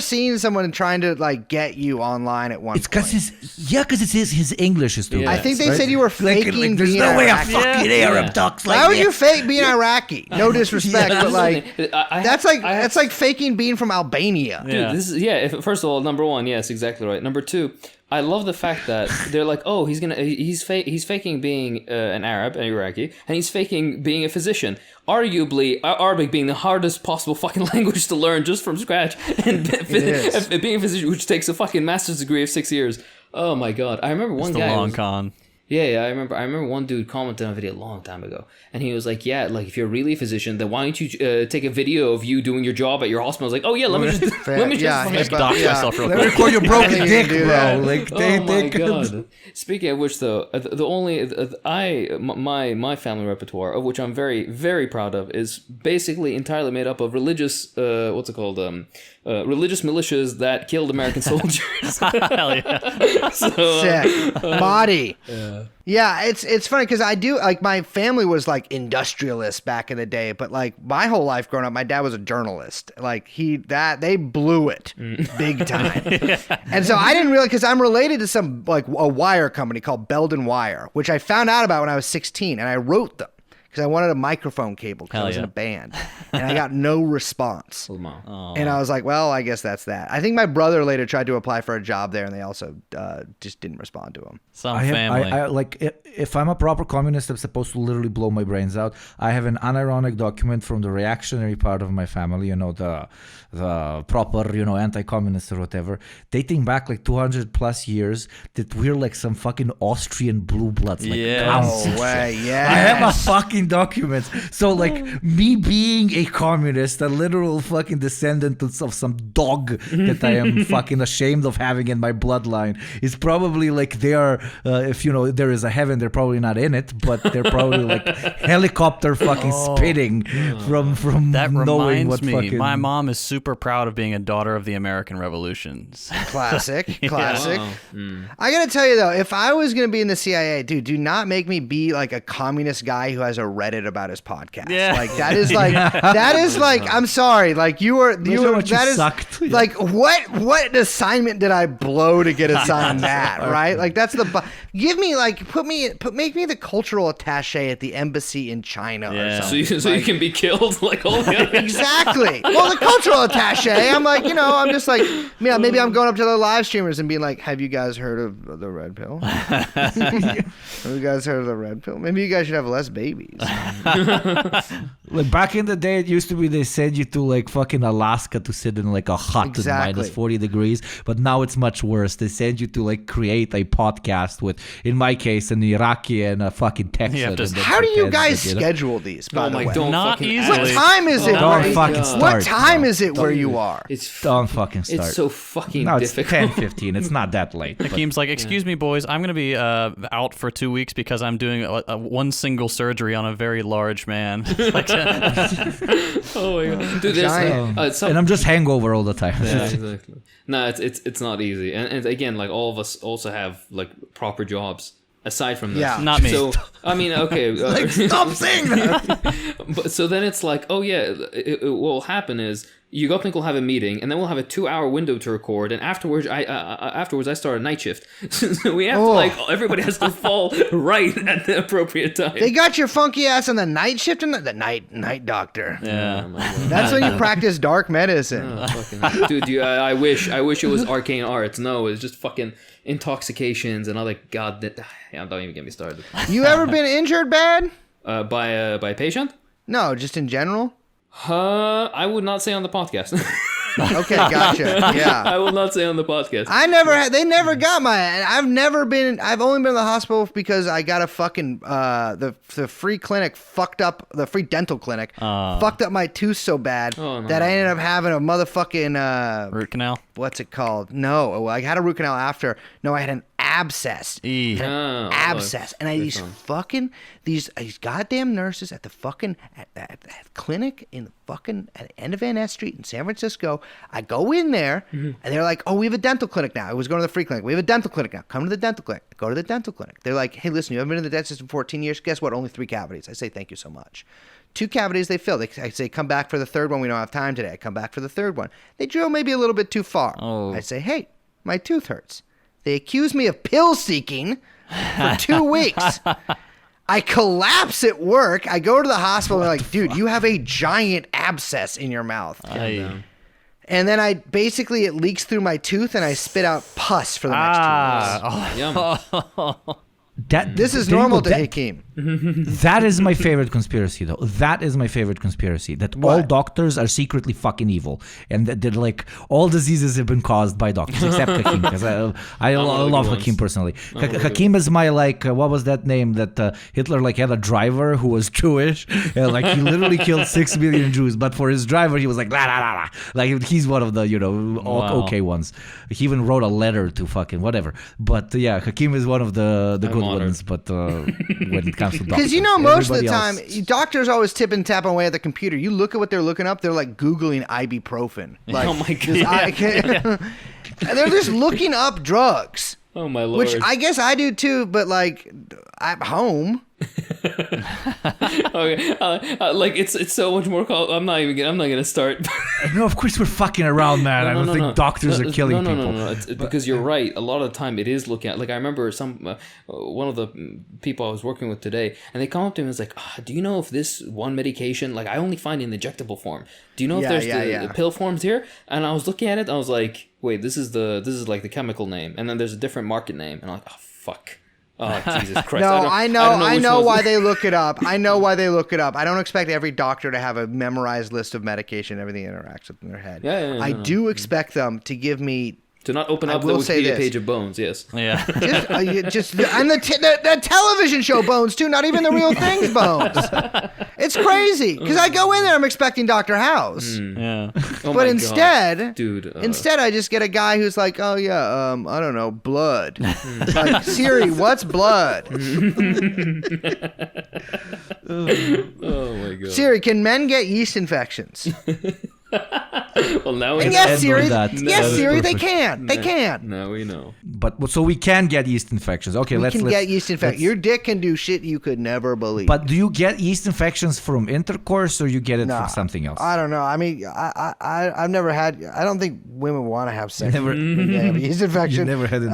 seeing someone trying to like get you online at one point. Because his English is too bad. I think they said you were faking there's being no way a Iraqi. fucking Arab talks like that. Why would you fake being Iraqi? No disrespect, but like that's like faking being from Albania. Dude, this is first of all, number one, yes, exactly right. Number two, I love the fact that they're like, oh, he's faking being an Arab, an Iraqi, and he's faking being a physician. Arguably, Arabic being the hardest possible fucking language to learn just from scratch, and being a physician, which takes a fucking master's degree of 6 years. Oh my god, I remember one guy. The long con. Yeah, I remember one dude commented on a video a long time ago, and he was like, "Yeah, like if you're really a physician, then why don't you take a video of you doing your job at your hospital?" I was like, "Oh yeah, let me just dox myself real Let quick. me record your broken dick, do bro. that. Like, Oh my god! Speaking of which, though, my family repertoire, of which I'm very, very proud of, is basically entirely made up of religious, religious militias that killed American soldiers. Hell yeah. Sick. Body. Yeah, it's funny because I do like my family was like industrialists back in the day, but like my whole life growing up, my dad was a journalist. Like they blew it big time, and so I didn't really because I'm related to some like a wire company called Belden Wire, which I found out about when I was 16, and I wrote them because I wanted a microphone cable because I was in a band, and I got no response. And I was like, well, I guess that's that. I think my brother later tried to apply for a job there, and they also just didn't respond to him. If I'm a proper communist, I'm supposed to literally blow my brains out. I have an unironic document from the reactionary part of my family, the proper, anti-communist or whatever, dating back like 200 plus years, that we're like some fucking Austrian blue bloods. Like, counts. No way, yeah. I have a fucking document. So like me being a communist, a literal fucking descendant of some dog that I am fucking ashamed of having in my bloodline is probably like they are, if there is a heaven, they're probably not in it, but they're probably like helicopter fucking spitting from That knowing reminds what me, fucking... my mom is super proud of being a daughter of the American Revolution. Classic. I gotta tell you though, if I was gonna be in the CIA, dude, do not make me be like a communist guy who has a Reddit about his podcast. Yeah. Like that is like I'm sorry, like sucked. Like what assignment did I blow to get assigned that, right? Like that's give me like make me the cultural attaché at the embassy in China or something. So you can be killed like all the other Exactly. Well, the cultural attaché, I'm like, I'm just like, maybe I'm going up to the live streamers and being like, have you guys heard of the red pill? Have you guys heard of the red pill? Maybe you guys should have less babies. Like back in the day, it used to be they send you to like fucking Alaska to sit in like a hut at minus 40 degrees. But now it's much worse. They send you to like create a podcast with, in my case, an Iraqi and a fucking Texan. How do you guys schedule these, by the way? Not easily. What time is it? Don't fucking start. What time is it where you are? Don't fucking start. It's so fucking difficult. It's 10:15. It's not that late. Hakeem's like, excuse me, boys, I'm going to be out for 2 weeks because I'm doing one single surgery on a very large man. Oh my god, dude! And I'm just hangover all the time. Yeah, exactly. No, it's not easy, and again, like all of us also have like proper jobs aside from this. Yeah, not me. So I mean, okay, stop saying that. But so then it's like, oh yeah, what will happen is you think we'll have a meeting, and then we'll have a 2-hour window to record, and afterwards I start a night shift. So we have to like everybody has to fall right at the appropriate time. They got your funky ass on the night shift and the night doctor. Yeah, that's when you practice dark medicine. Dude, I wish it was arcane arts. No, it's just fucking intoxications and other don't even get me started. You ever been injured bad? By a patient? No, just in general. I would not say on the podcast. Okay, gotcha. Yeah, I will not say on the podcast. They never got I've only been in the hospital because I got a fucking the free clinic fucked up, the free dental clinic fucked up my tooth so bad that I ended up having a motherfucking root canal. What's it called? No, I had a root canal after. No, I had an abscess. Abscess. And I had these goddamn nurses at the fucking at clinic in the fucking at the end of Van Ness Street in San Francisco. I go in there and they're like, oh, we have a dental clinic now. I was going to the free clinic. We have a dental clinic now. Come to the dental clinic. I go to the dental clinic. They're like, hey, listen, you haven't been to the dentist in 14 years. Guess what? Only 3 cavities. I say, thank you so much. 2 cavities they fill. I say, come back for the 3rd one. We don't have time today. I come back for the 3rd one. They drill maybe a little bit too far. I say, hey, my tooth hurts. They accuse me of pill seeking for 2 weeks. I collapse at work. I go to the hospital and they're like, dude, you have a giant abscess in your mouth. And then it leaks through my tooth and I spit out pus for the next 2 weeks. Yum. This is normal to Hakeem. That is my favorite conspiracy, though. That is my favorite conspiracy. That all doctors are secretly fucking evil, and that they're like all diseases have been caused by doctors, except Hakim, because I love Hakim personally. Hakim is my what was that name that Hitler had a driver who was Jewish, and he literally killed 6 million Jews, but for his driver he was la la la la. He's one of the okay ones. He even wrote a letter to fucking whatever. But Hakim is one of the good ones. But when it comes to doctors, because most of the time doctors always tip and tap away at the computer. You look at what they're looking up, they're Googling ibuprofen. Oh my god. They're just looking up drugs. Oh my lord. Which I guess I do too, but I'm home. Okay, it's so much more. I'm not gonna start. No, of course we're fucking around, man. I don't think doctors are killing people. No. It's because you're right. A lot of the time it is looking at. I remember one of the people I was working with today, and they come up to me and was like, "Do you know if this one medication? I only find in the injectable form. Do you know if there's the pill forms here?" And I was looking at it, and I was like, "Wait, this is the chemical name, and then there's a different market name." And I'm like, "Oh fuck." Oh, Jesus Christ. No, I know why they look it up. I know why they look it up. I don't expect every doctor to have a memorized list of medication, everything interacts with in their head. I do expect them to give me... To not open up the Wikipedia page of Bones, yes. Yeah. And the television show Bones, too. Not even the real things Bones. It's crazy. Because I go in there, I'm expecting Dr. House. Yeah. Oh but instead, dude, instead I just get a guy who's like, I don't know, blood. Siri, what's blood? Oh my god. Siri, can men get yeast infections? Well, now we and yes, Siri, they can. They can. Now we know. But so we can get yeast infections. Okay, let's get yeast infections. Your dick can do shit you could never believe. But do you get yeast infections from intercourse, or you get it from something else? I don't know. I mean, I've never had. I don't think women want to have sex. Never when they have a yeast infection. You never had it.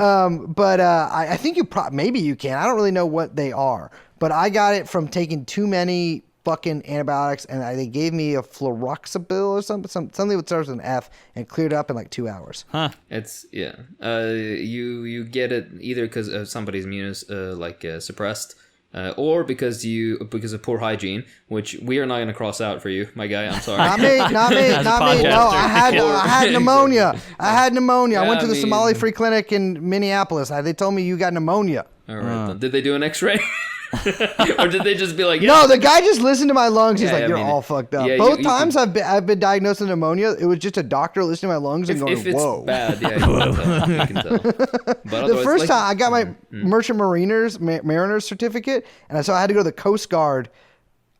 But I think maybe you can. I don't really know what they are. But I got it from taking too many fucking antibiotics, and they gave me a fluroxybil or something that starts with an F, and cleared up in 2 hours. Huh? It's you get it either because somebody's immune is suppressed, or because of poor hygiene, which we are not going to cross out for you, my guy. I'm sorry. Not me. No, I had pneumonia. I went to the Somali Free Clinic in Minneapolis. They told me you got pneumonia. All right. Then. Did they do an X-ray? Or did they just be like, No, the guy just listened to my lungs. He's you're all fucked up. Yeah, Both times I've been diagnosed with pneumonia, it was just a doctor listening to my lungs and going, if it's whoa. bad, you can tell. But the first time I got my Merchant Mariner's certificate, and so I had to go to the Coast Guard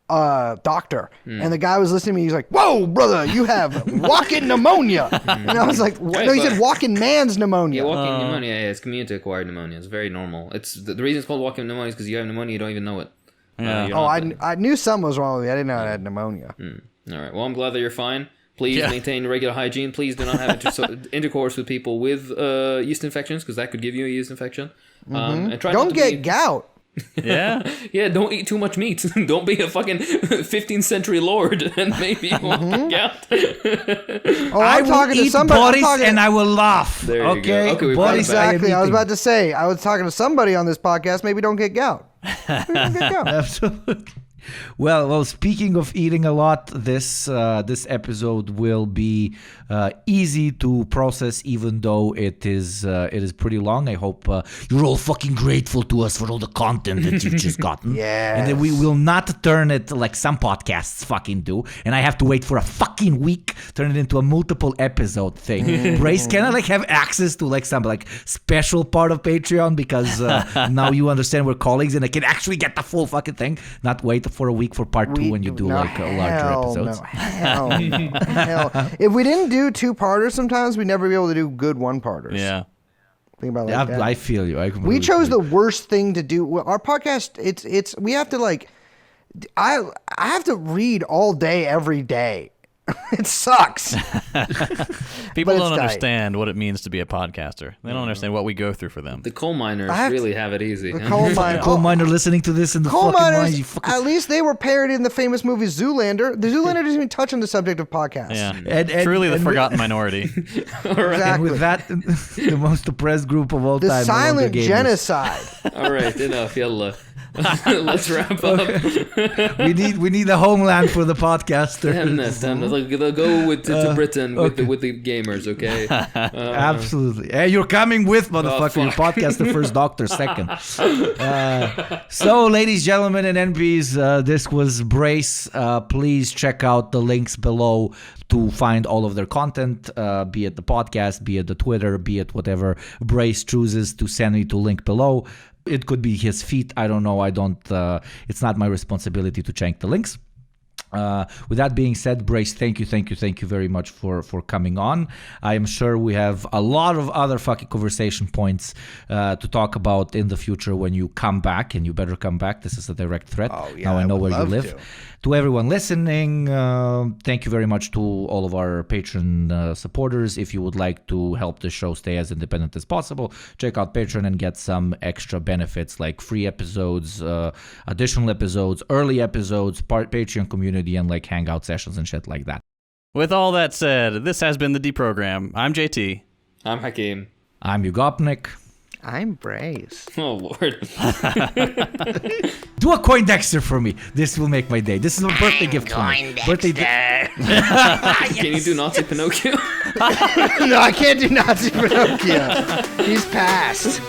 doctor, and the guy was listening to me. He's like, "Whoa, brother, you have walking pneumonia." And I was like, "No, he said walking man's pneumonia." Yeah, walking pneumonia. Yeah, it's community-acquired pneumonia. It's very normal. It's the reason it's called walking pneumonia is because you have pneumonia, you don't even know it. I knew something was wrong with me. I didn't know I had pneumonia. All right. Well, I'm glad that you're fine. Please maintain regular hygiene. Please do not have intercourse with people with yeast infections, because that could give you a yeast infection. And try don't get gout. Yeah, don't eat too much meat. Don't be a fucking 15th century lord, and maybe you won't get out. I'm talking to somebody. Boris, and I will laugh. There you okay, go. Okay, Boris, exactly. I was about to say, I was talking to somebody on this podcast. Maybe don't get gout. Absolutely. Well, speaking of eating a lot, this episode will be easy to process, even though it is pretty long. I hope you're all fucking grateful to us for all the content that you've just gotten. Yeah. And then we will not turn it like some podcasts fucking do, and I have to wait for a fucking week, turn it into a multiple episode thing. Brace, can I have access to some special part of Patreon, because now you understand we're colleagues and I can actually get the full fucking thing, not wait for a week for part 2 when you do larger episodes. Hell. If we didn't do 2-parters, sometimes we'd never be able to do good 1-parters. Yeah. Think about it like that. I feel you. We chose the worst thing to do. Our podcast, it's we have to I have to read all day every day. It sucks. People But don't it's understand what it means to be a podcaster. They don't understand what we go through for them. The coal miners really have it easy. The coal miner. Coal miner listening to this in the Coal fucking miners, mines. You fucking... at least they were parodied in the famous movie Zoolander. The Zoolander doesn't even touch on the subject of podcasts. Yeah, truly the forgotten minority. Exactly. And with that, the most oppressed group of all The time. silent gamers. genocide. All right, enough. Yalla. Let's wrap up. we need a homeland for the podcasters. Damn that. Like, they'll go to Britain with the gamers, okay? Absolutely. Hey, you're coming with, motherfucker. Your podcast, the first Doctor, second. So, ladies, gentlemen, and NPs, this was Brace. Please check out the links below to find all of their content, be it the podcast, be it the Twitter, be it whatever Brace chooses to send me to link below. It could be his feet. I don't know. It's not my responsibility to check the links. With that being said, Brace, thank you very much for coming on. I am sure we have a lot of other fucking conversation points to talk about in the future when you come back, and you better come back. This is a direct threat. Oh, yeah, now I know would where you live. To everyone listening, thank you very much to all of our Patreon supporters. If you would like to help the show stay as independent as possible, check out Patreon and get some extra benefits like free episodes, additional episodes, early episodes, Patreon community, and like hangout sessions and shit like that. With all that said, this has been the Deprogram. I'm JT. I'm Hakeem. I'm Yugopnik. I'm Brace. Oh, Lord. Do a Coindexter for me. This will make my day. This is a birthday gift for me. Birthday Can you do Nazi Pinocchio? No, I can't do Nazi Pinocchio. He's passed.